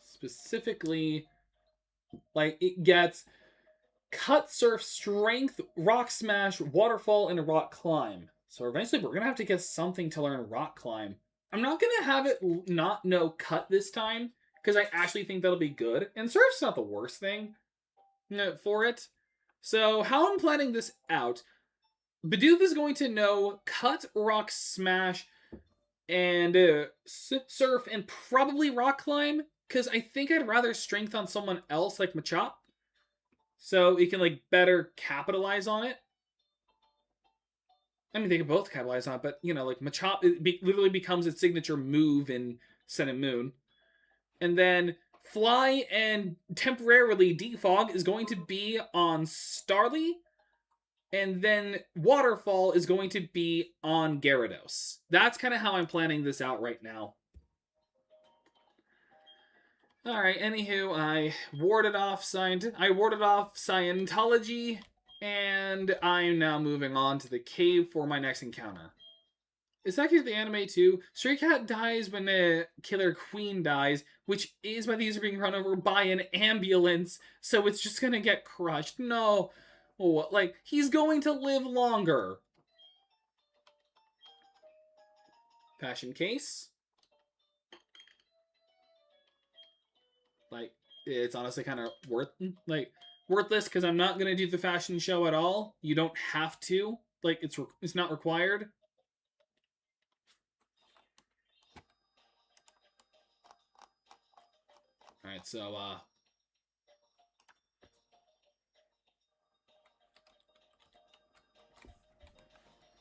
Specifically, like, it gets Cut, Surf, Strength, Rock Smash, Waterfall, and a Rock Climb. So eventually we're going to have to get something to learn Rock Climb. I'm not going to have it not know Cut this time, because I actually think that'll be good. And Surf's not the worst thing for it. So how I'm planning this out, Bidoof is going to know Cut, Rock Smash, and Surf, and probably Rock Climb, because I think I'd rather Strength on someone else like Machop, so he can like better capitalize on it. I mean, they can both capitalize on it, but like Machop literally becomes its signature move in Sun and Moon. And then Fly and temporarily Defog is going to be on Starly. And then Waterfall is going to be on Gyarados. That's kind of how I'm planning this out right now. Alright, anywho, I warded off Scientology, and I'm now moving on to the cave for my next encounter. It's actually the anime too. Stray Cat dies when the Killer Queen dies, which is why these are being run over by an ambulance, so it's just gonna get crushed. No. Oh, like, he's going to live longer. Fashion case. Like, it's honestly kind of worthless because I'm not going to do the fashion show at all. You don't have to. Like, it's not required. Alright, so,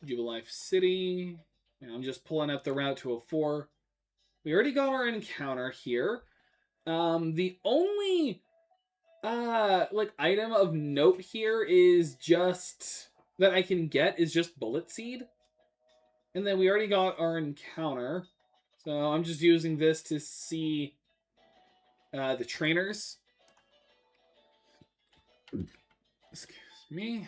Jubilife City. And I'm just pulling up the route to 04. We already got our encounter here. The only item of note here is just that I can get is just Bullet Seed. And then we already got our encounter. So I'm just using this to see the trainers. Excuse me.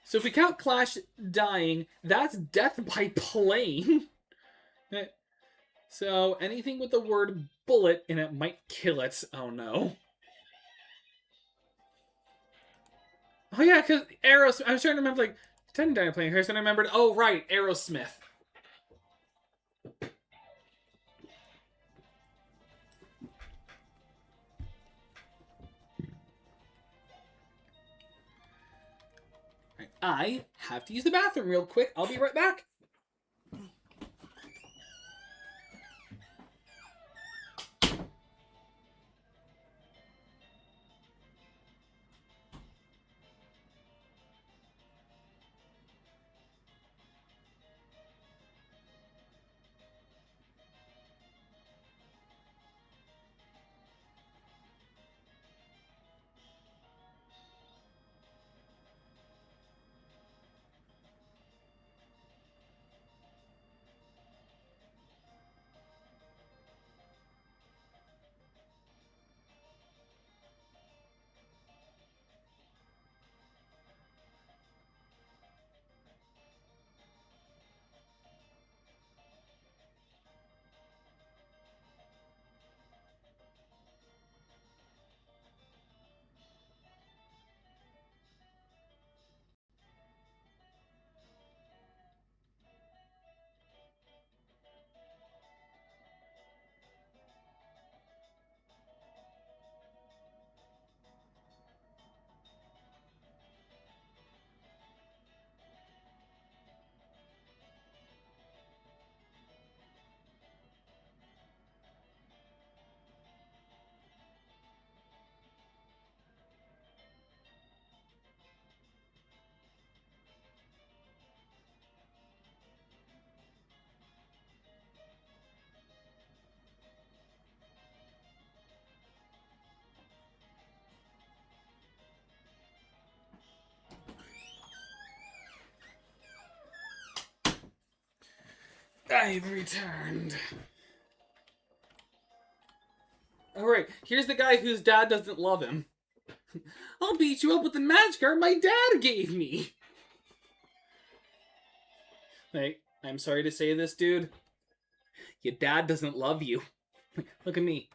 So if we count Clash dying, that's death by plane. So anything with the word bullet in it might kill it. Oh no. Oh yeah, because Aerosmith. I was trying to remember, like, didn't die playing Harrison. I remembered, oh right, Aerosmith. I have to use the bathroom real quick. I'll be right back. I've returned. Alright, here's the guy whose dad doesn't love him. I'll beat you up with the magic art my dad gave me. Like, I'm sorry to say this, dude. Your dad doesn't love you. Look at me.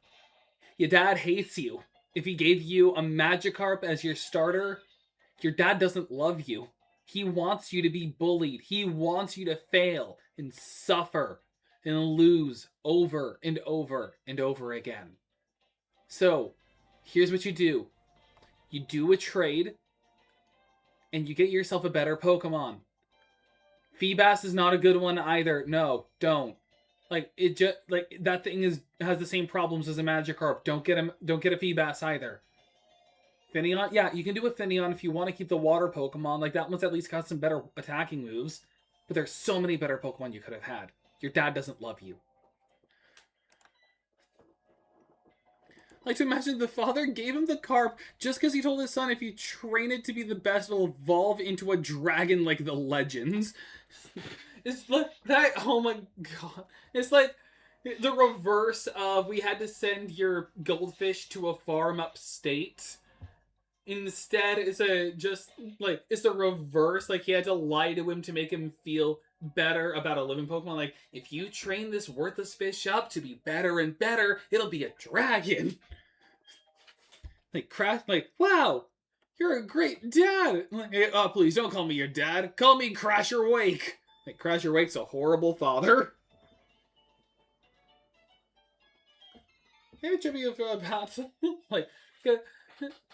Your dad hates you. if he gave you a Magikarp as your starter, your dad doesn't love you. He wants you to be bullied. He wants you to fail and suffer and lose over and over and over again. So, here's what you do. You do a trade, and you get yourself a better Pokemon. Feebas is not a good one either. No, don't. Like it just like that thing has the same problems as a Magikarp. Don't get a Feebas either. Finneon, yeah, you can do a Finneon if you want to keep the water Pokemon. Like that one's at least got some better attacking moves. But there's so many better Pokemon you could have had. Your dad doesn't love you. Like to imagine the father gave him the carp just because he told his son if you train it to be the best, it'll evolve into a dragon like the legends. It's like that. Oh my god! It's like the reverse of we had to send your goldfish to a farm upstate. Instead, it's the reverse. Like he had to lie to him to make him feel better about a living Pokemon. Like if you train this worthless fish up to be better and better, it'll be a dragon. Like wow, you're a great dad. Like, hey, oh please don't call me your dad. Call me Crasher Wake. Like Crasher Wake's a horrible father. Maybe trivia about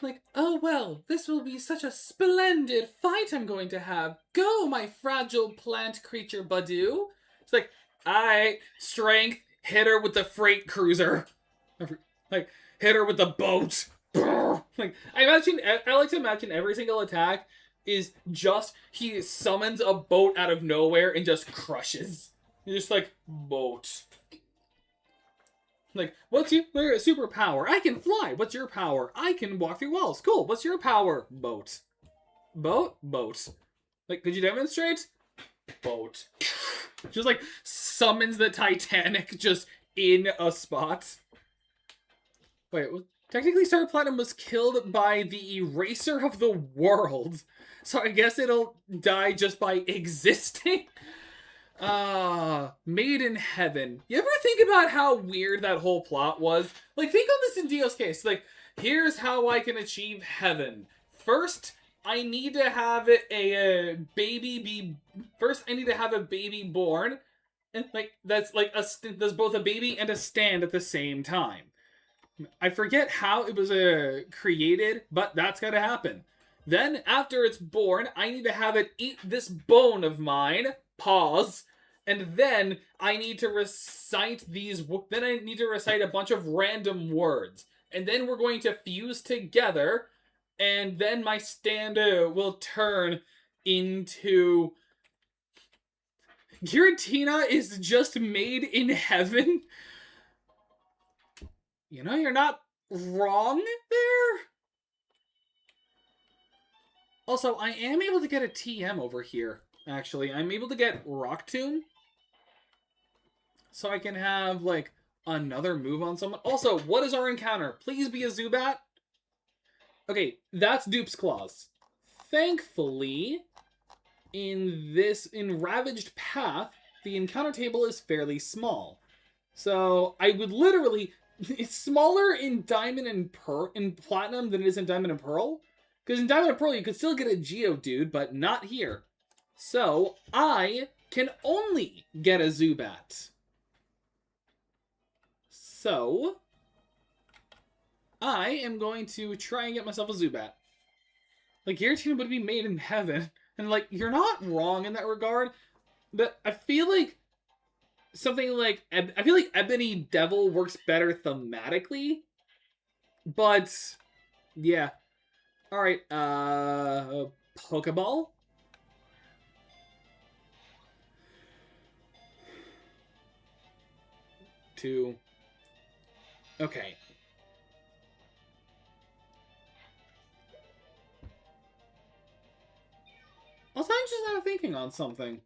like, oh well, this will be such a splendid fight I'm going to have. Go, my fragile plant creature Badoo. It's like, alright, strength, hit her with the freight cruiser. Like, hit her with the boat. Like, I like to imagine every single attack is just, he summons a boat out of nowhere and just crushes. You're just like, boat. Like, what's your superpower? I can fly. What's your power? I can walk through walls. Cool. What's your power? Boat. Boat? Boat. Like, could you demonstrate? Boat. Just like summons the Titanic just in a spot. Wait, technically Star Platinum was killed by the eraser of the world. So I guess it'll die just by existing. Made in Heaven. You ever think about how weird that whole plot was? Like, think on this in Dio's case. Like, here's how I can achieve heaven. First, I need to have a baby born. And, like, that's there's both a baby and a stand at the same time. I forget how it was created, but that's gotta happen. Then, after it's born, I need to have it eat this bone of mine. Pause. And then I need to recite a bunch of random words. And then we're going to fuse together. And then my stand will turn into... Giratina is just made in heaven. You know, you're not wrong there. Also, I am able to get a TM over here. Actually, I'm able to get Rock Tomb. So I can have, like, another move on someone. Also, what is our encounter? Please be a Zubat. Okay, that's Dupe's Claws. Thankfully, in Ravaged Path, the encounter table is fairly small. So I would literally... It's smaller in Diamond and in Platinum than it is in Diamond and Pearl. Because in Diamond and Pearl, you could still get a Geodude, but not here. So, I can only get a Zubat. So, I am going to try and get myself a Zubat. Like, Giratina would be made in heaven. And, like, you're not wrong in that regard. But I feel like I feel like Ebony Devil works better thematically. But, yeah. Alright, Pokeball? Two. Okay. Also, I'm just not thinking on something.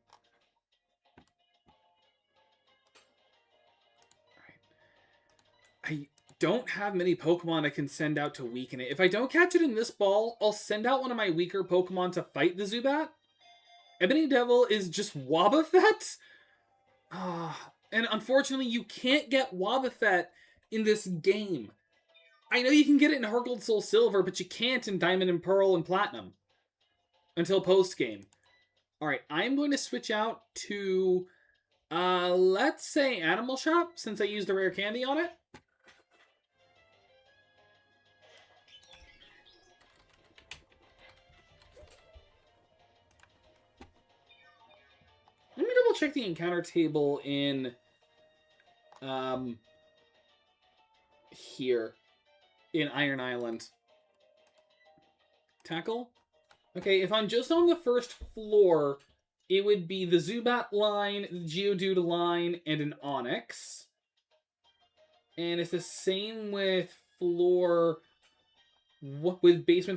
I don't have many Pokemon I can send out to weaken it. If I don't catch it in this ball, I'll send out one of my weaker Pokemon to fight the Zubat. Ebony Devil is just Wobbuffet? And unfortunately, you can't get Wobbuffet in this game. I know you can get it in Heart Gold Soul Silver, but you can't in Diamond and Pearl and Platinum. Until post-game. Alright, I'm going to switch out to, let's say Animal Shop, since I used the rare candy on it. Let me double check the encounter table in, here, in Iron Island. Tackle? Okay, if I'm just on the first floor, it would be the Zubat line, the Geodude line, and an Onix. And it's the same with basement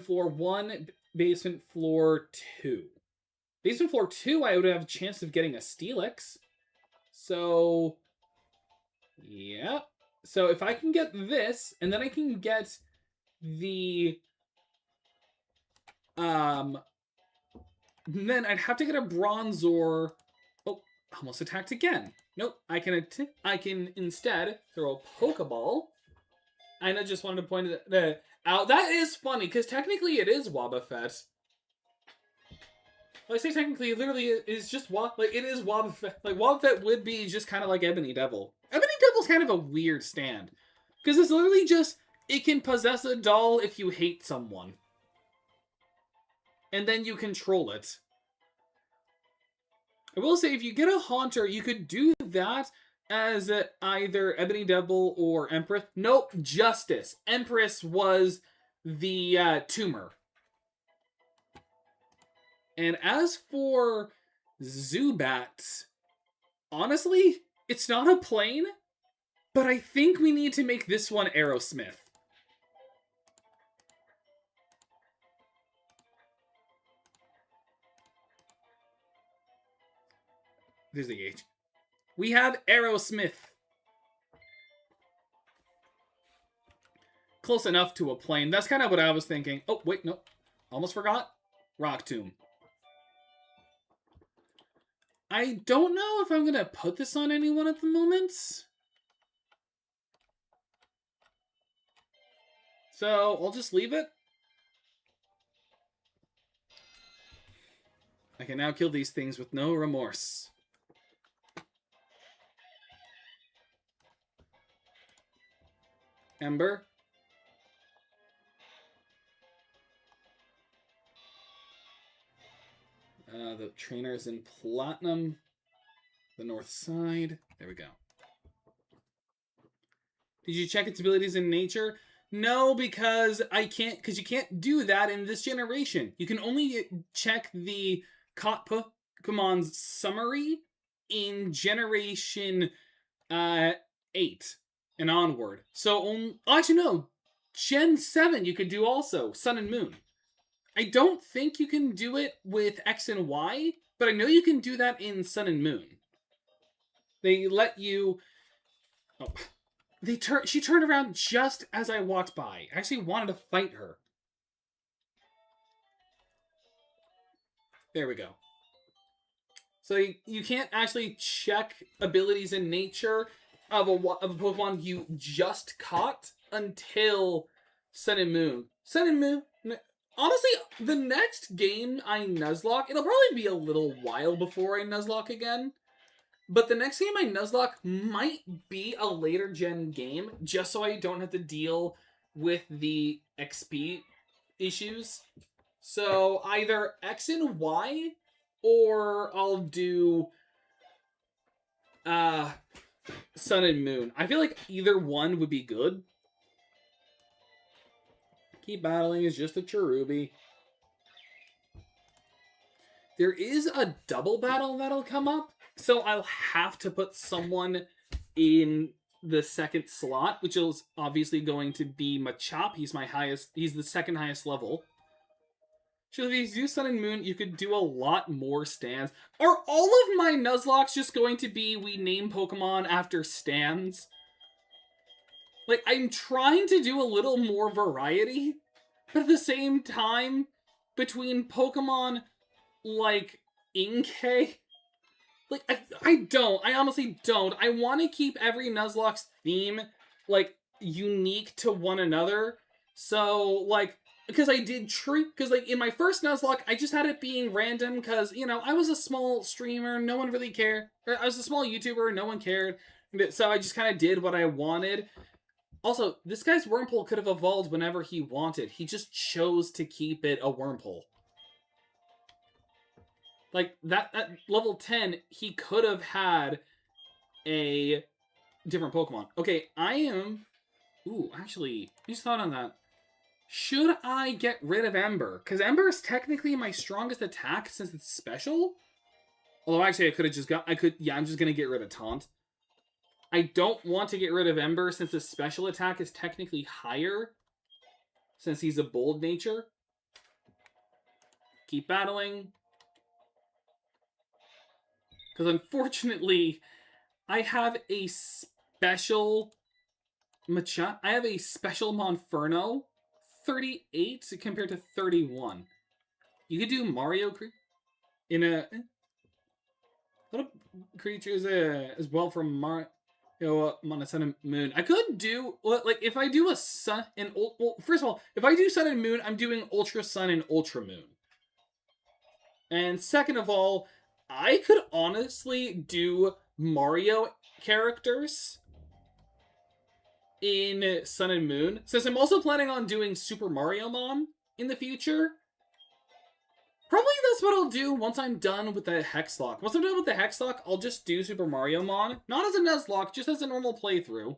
floor 1, basement floor 2. Basement floor 2, I would have a chance of getting a Steelix. So, yeah. So if I can get this, and then I can get the... then I'd have to get a Bronzor. Oh, almost attacked again. Nope, I can instead throw a Pokeball. I just wanted to point it out. That is funny, because technically it is Wobbuffet. Well, I say technically, literally, it is just it is Wobbuffet. Like, Wobbuffet would be just kind of like Ebony Devil. Ebony Devil's kind of a weird stand. Because it's literally just, it can possess a doll if you hate someone. And then you control it. I will say, if you get a Haunter, you could do that as either Ebony Devil or Empress. Nope, Justice. Empress was the tumor. And as for Zubat, honestly, it's not a plane, but I think we need to make this one Aerosmith. There's the H. We have Aerosmith. Close enough to a plane. That's kind of what I was thinking. Oh, wait, no. Almost forgot. Rock Tomb. I don't know if I'm going to put this on anyone at the moment. So, I'll just leave it. I can now kill these things with no remorse. Ember. The trainer is in Platinum. The north side. There we go. Did you check its abilities in nature? No, because I can't. Because you can't do that in this generation. You can only check the caught Pokemon's summary in Generation 8 and onward. So, actually no. Gen 7 you could do also. Sun and Moon. I don't think you can do it with X and Y, but I know you can do that in Sun and Moon. They let you... Oh. She turned around just as I walked by. I actually wanted to fight her. There we go. So you can't actually check abilities in nature of a Pokemon you just caught until Sun and Moon. Sun and Moon... Honestly, the next game I Nuzlocke, it'll probably be a little while before I Nuzlocke again. But the next game I Nuzlocke might be a later gen game, just so I don't have to deal with the XP issues. So either X and Y, or I'll do Sun and Moon. I feel like either one would be good. Keep battling is just a Cherubi. There is a double battle that'll come up, so I'll have to put someone in the second slot, which is obviously going to be Machop. He's the second highest level. So if you do Sun and Moon, you could do a lot more stands. Are all of my Nuzlocks just going to be we name Pokemon after stands? Like, I'm trying to do a little more variety, but at the same time, between Pokemon like Inkay, like, I honestly don't. I want to keep every Nuzlocke's theme, like, unique to one another. So, like, because I did because, like, in my first Nuzlocke, I just had it being random because, you know, I was a small streamer, no one really cared. Or I was a small YouTuber, no one cared. So I just kind of did what I wanted. Also, this guy's Wurmple could have evolved whenever he wanted. He just chose to keep it a Wurmple. Like, that at level 10, he could have had a different Pokemon. Okay, I am... Ooh, actually, I just thought on that. Should I get rid of Ember? Because Ember is technically my strongest attack since it's special. Although, actually, I could have just got... Yeah, I'm just going to get rid of Taunt. I don't want to get rid of Ember since the special attack is technically higher. Since he's a bold nature. Keep battling. Because unfortunately, I have a special Machamp. I have a special Monferno. 38 compared to 31. You could do Mario in a lot of creatures as well from Mario on a Sun and Moon. I could do like if I do a Sun and well, first of all, if I do Sun and Moon, I'm doing Ultra Sun and Ultra Moon. And second of all, I could honestly do Mario characters in Sun and Moon, since I'm also planning on doing Super Mario Mon in the future. Probably that's what I'll do once I'm done with the Hexlocke. Once I'm done with the Hexlocke, I'll just do Super Mario Mon. Not as a Nuzlocke, just as a normal playthrough.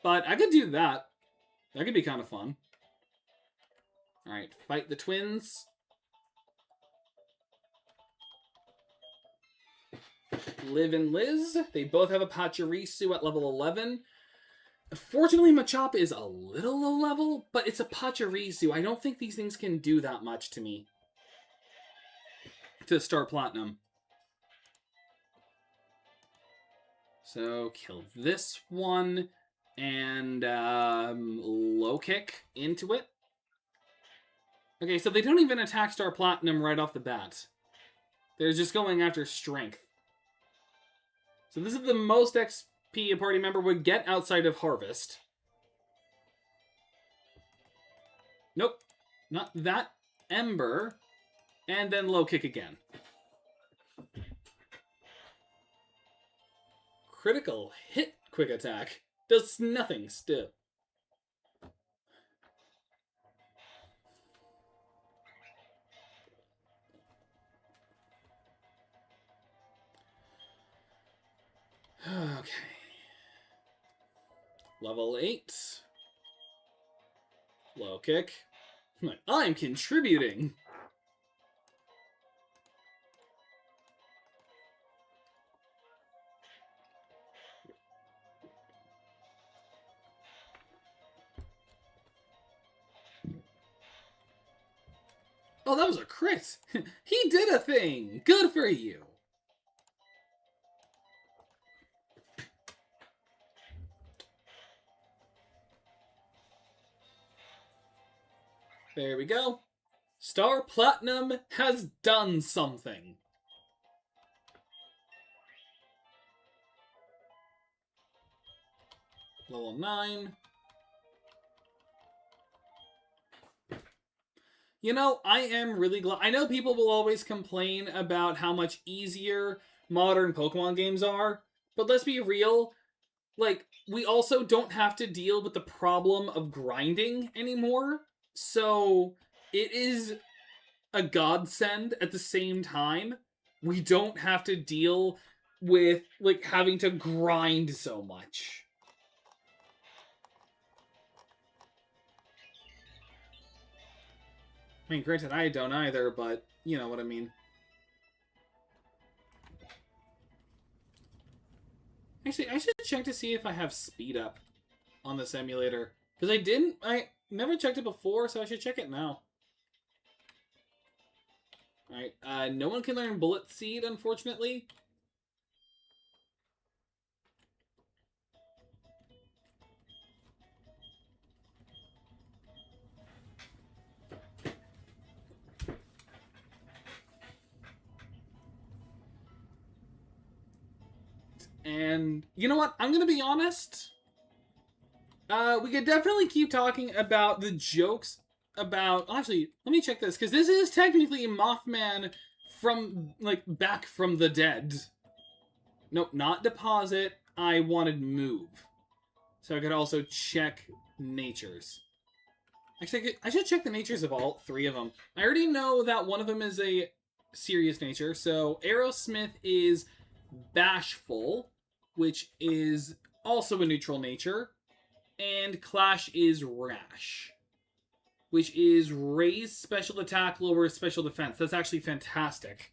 But I could do that. That could be kind of fun. Alright, fight the twins. Liv and Liz. They both have a Pachirisu at level 11. Fortunately, Machop is a little low level, but it's a Pachirisu. I don't think these things can do that much to me. To start Platinum. So, kill this one, and low kick into it. Okay, so they don't even attack Star Platinum right off the bat. They're just going after strength. So this is the most XP a party member would get outside of Harvest. Nope. Not that. Ember. And then low kick again. Critical hit quick attack. Does nothing still. Okay. Level 8. Low kick. I'm contributing. Oh, that was a crit. He did a thing. Good for you. There we go. Star Platinum has done something. Level 9. You know, I am really glad. I know people will always complain about how much easier modern Pokemon games are, but let's be real. Like, we also don't have to deal with the problem of grinding anymore. So, it is a godsend at the same time. We don't have to deal with, like, having to grind so much. I mean, granted, I don't either, but you know what I mean. Actually, I should check to see if I have speed up on this emulator. Because I never checked it before, so I should check it now. Alright, no one can learn Bullet Seed, unfortunately. And you know what? I'm going to be honest. We could definitely keep talking about the jokes about... Actually, let me check this, because this is technically Mothman from, like, back from the dead. Nope, not deposit. I wanted move. So I could also check natures. Actually, I should check the natures of all three of them. I already know that one of them is a serious nature. So Aerosmith is bashful, which is also a neutral nature. And Clash is rash, which is raise special attack, lower special defense. That's actually fantastic.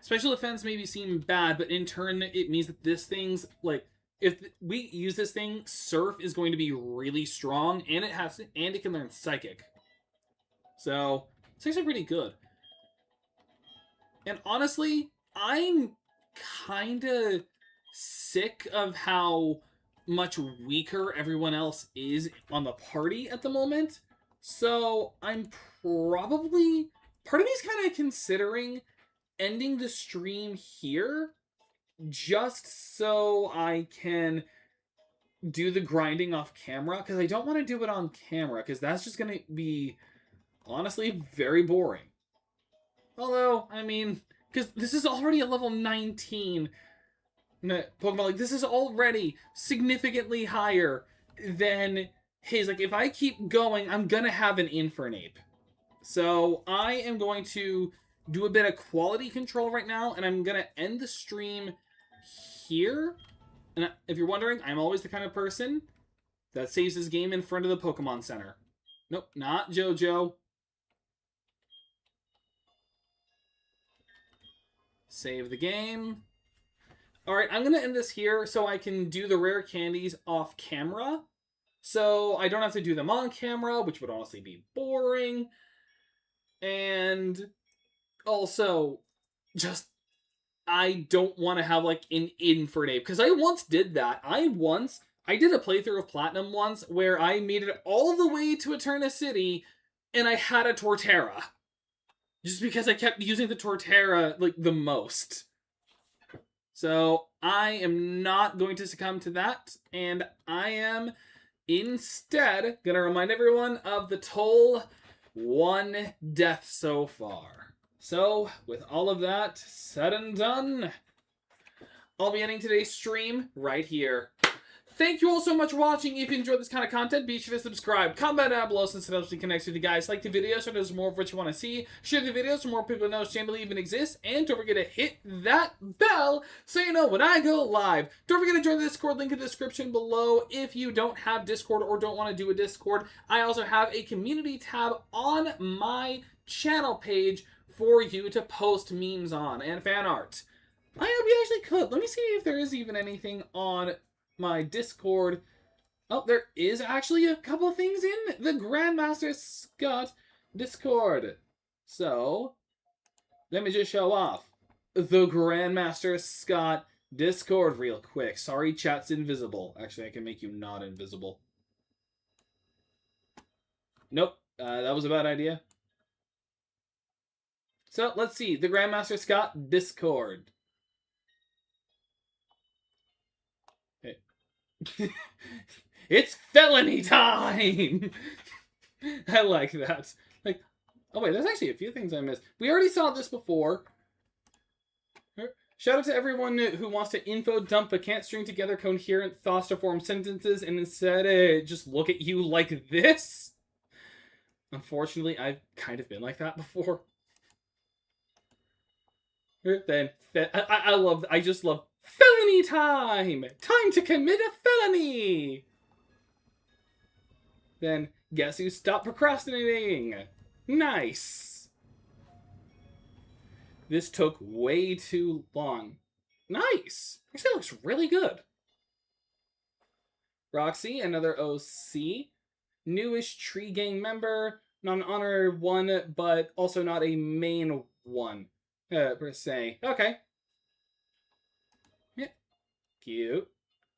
Special defense maybe seem bad, but in turn it means that this thing's, like, if we use this thing, Surf is going to be really strong, and it can learn Psychic. So it's actually pretty good. And honestly, I'm kind of sick of how much weaker everyone else is on the party at the moment. So I'm probably... Part of me is kind of considering ending the stream here just so I can do the grinding off camera, because I don't want to do it on camera, because that's just going to be, honestly, very boring. Although, I mean, because this is already a level 19 Pokemon. Like, this is already significantly higher than his. Like, if I keep going, I'm going to have an Infernape. So, I am going to do a bit of quality control right now, and I'm going to end the stream here. And if you're wondering, I'm always the kind of person that saves his game in front of the Pokemon Center. Nope, not JoJo. Save the game. Alright, I'm going to end this here so I can do the rare candies off camera. So I don't have to do them on camera, which would honestly be boring. And also, just, I don't want to have, like, an Infernape. Because I once did that. I did a playthrough of Platinum once where I made it all the way to Eterna City and I had a Torterra. Just because I kept using the Torterra, like, the most. So, I am not going to succumb to that, and I am instead going to remind everyone of the toll: 1 death so far. So, with all of that said and done, I'll be ending today's stream right here. Thank you all so much for watching. If you enjoyed this kind of content, be sure to subscribe. Comment down below since it helps me connect with you guys. Like the video so there's more of what you want to see. Share the video so more people know this channel even exists. And don't forget to hit that bell so you know when I go live. Don't forget to join the Discord, link in the description below. If you don't have Discord or don't want to do a Discord, I also have a community tab on my channel page for you to post memes on and fan art. I hope you actually could. Let me see if there is even anything on my Discord. Oh, there is actually a couple things in the Grandmaster Scott Discord. So, let me just show off the Grandmaster Scott Discord real quick. Sorry, chat's invisible. Actually, I can make you not invisible. Nope, that was a bad idea. So, let's see. The Grandmaster Scott Discord. It's felony time! I like that. Like, oh wait, there's actually a few things I missed. We already saw this before. Shout out to everyone who wants to info dump but can't string together coherent thoughts to form sentences and instead just look at you like this. Unfortunately, I've kind of been like that before. Then, I just love felony time! Time to commit a felony! Then, guess who stopped procrastinating? Nice! This took way too long. Nice! Actually, looks really good. Roxy, another OC. Newish Tree Gang member. Not an honorary one, but also not a main one, per se. Okay. Cute.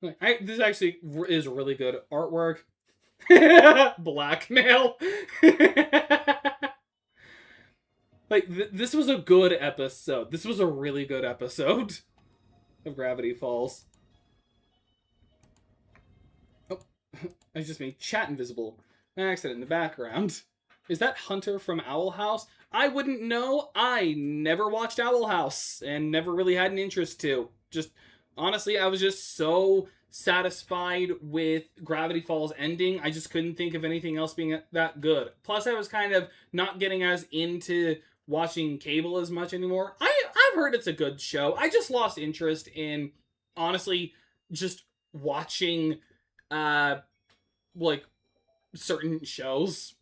This actually is really good artwork. Blackmail. Like, this was a good episode. This was a really good episode of Gravity Falls. Oh. I just made chat invisible. Accident in the background. Is that Hunter from Owl House? I wouldn't know. I never watched Owl House and never really had an interest to. Just honestly, I was just so satisfied with Gravity Falls ending. I just couldn't think of anything else being that good. Plus, I was kind of not getting as into watching cable as much anymore. I've heard it's a good show. I just lost interest in honestly just watching like certain shows.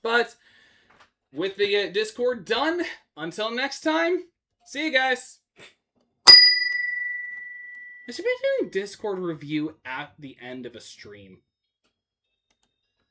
But with the Discord done, until next time, see you guys. I should be doing Discord review at the end of a stream.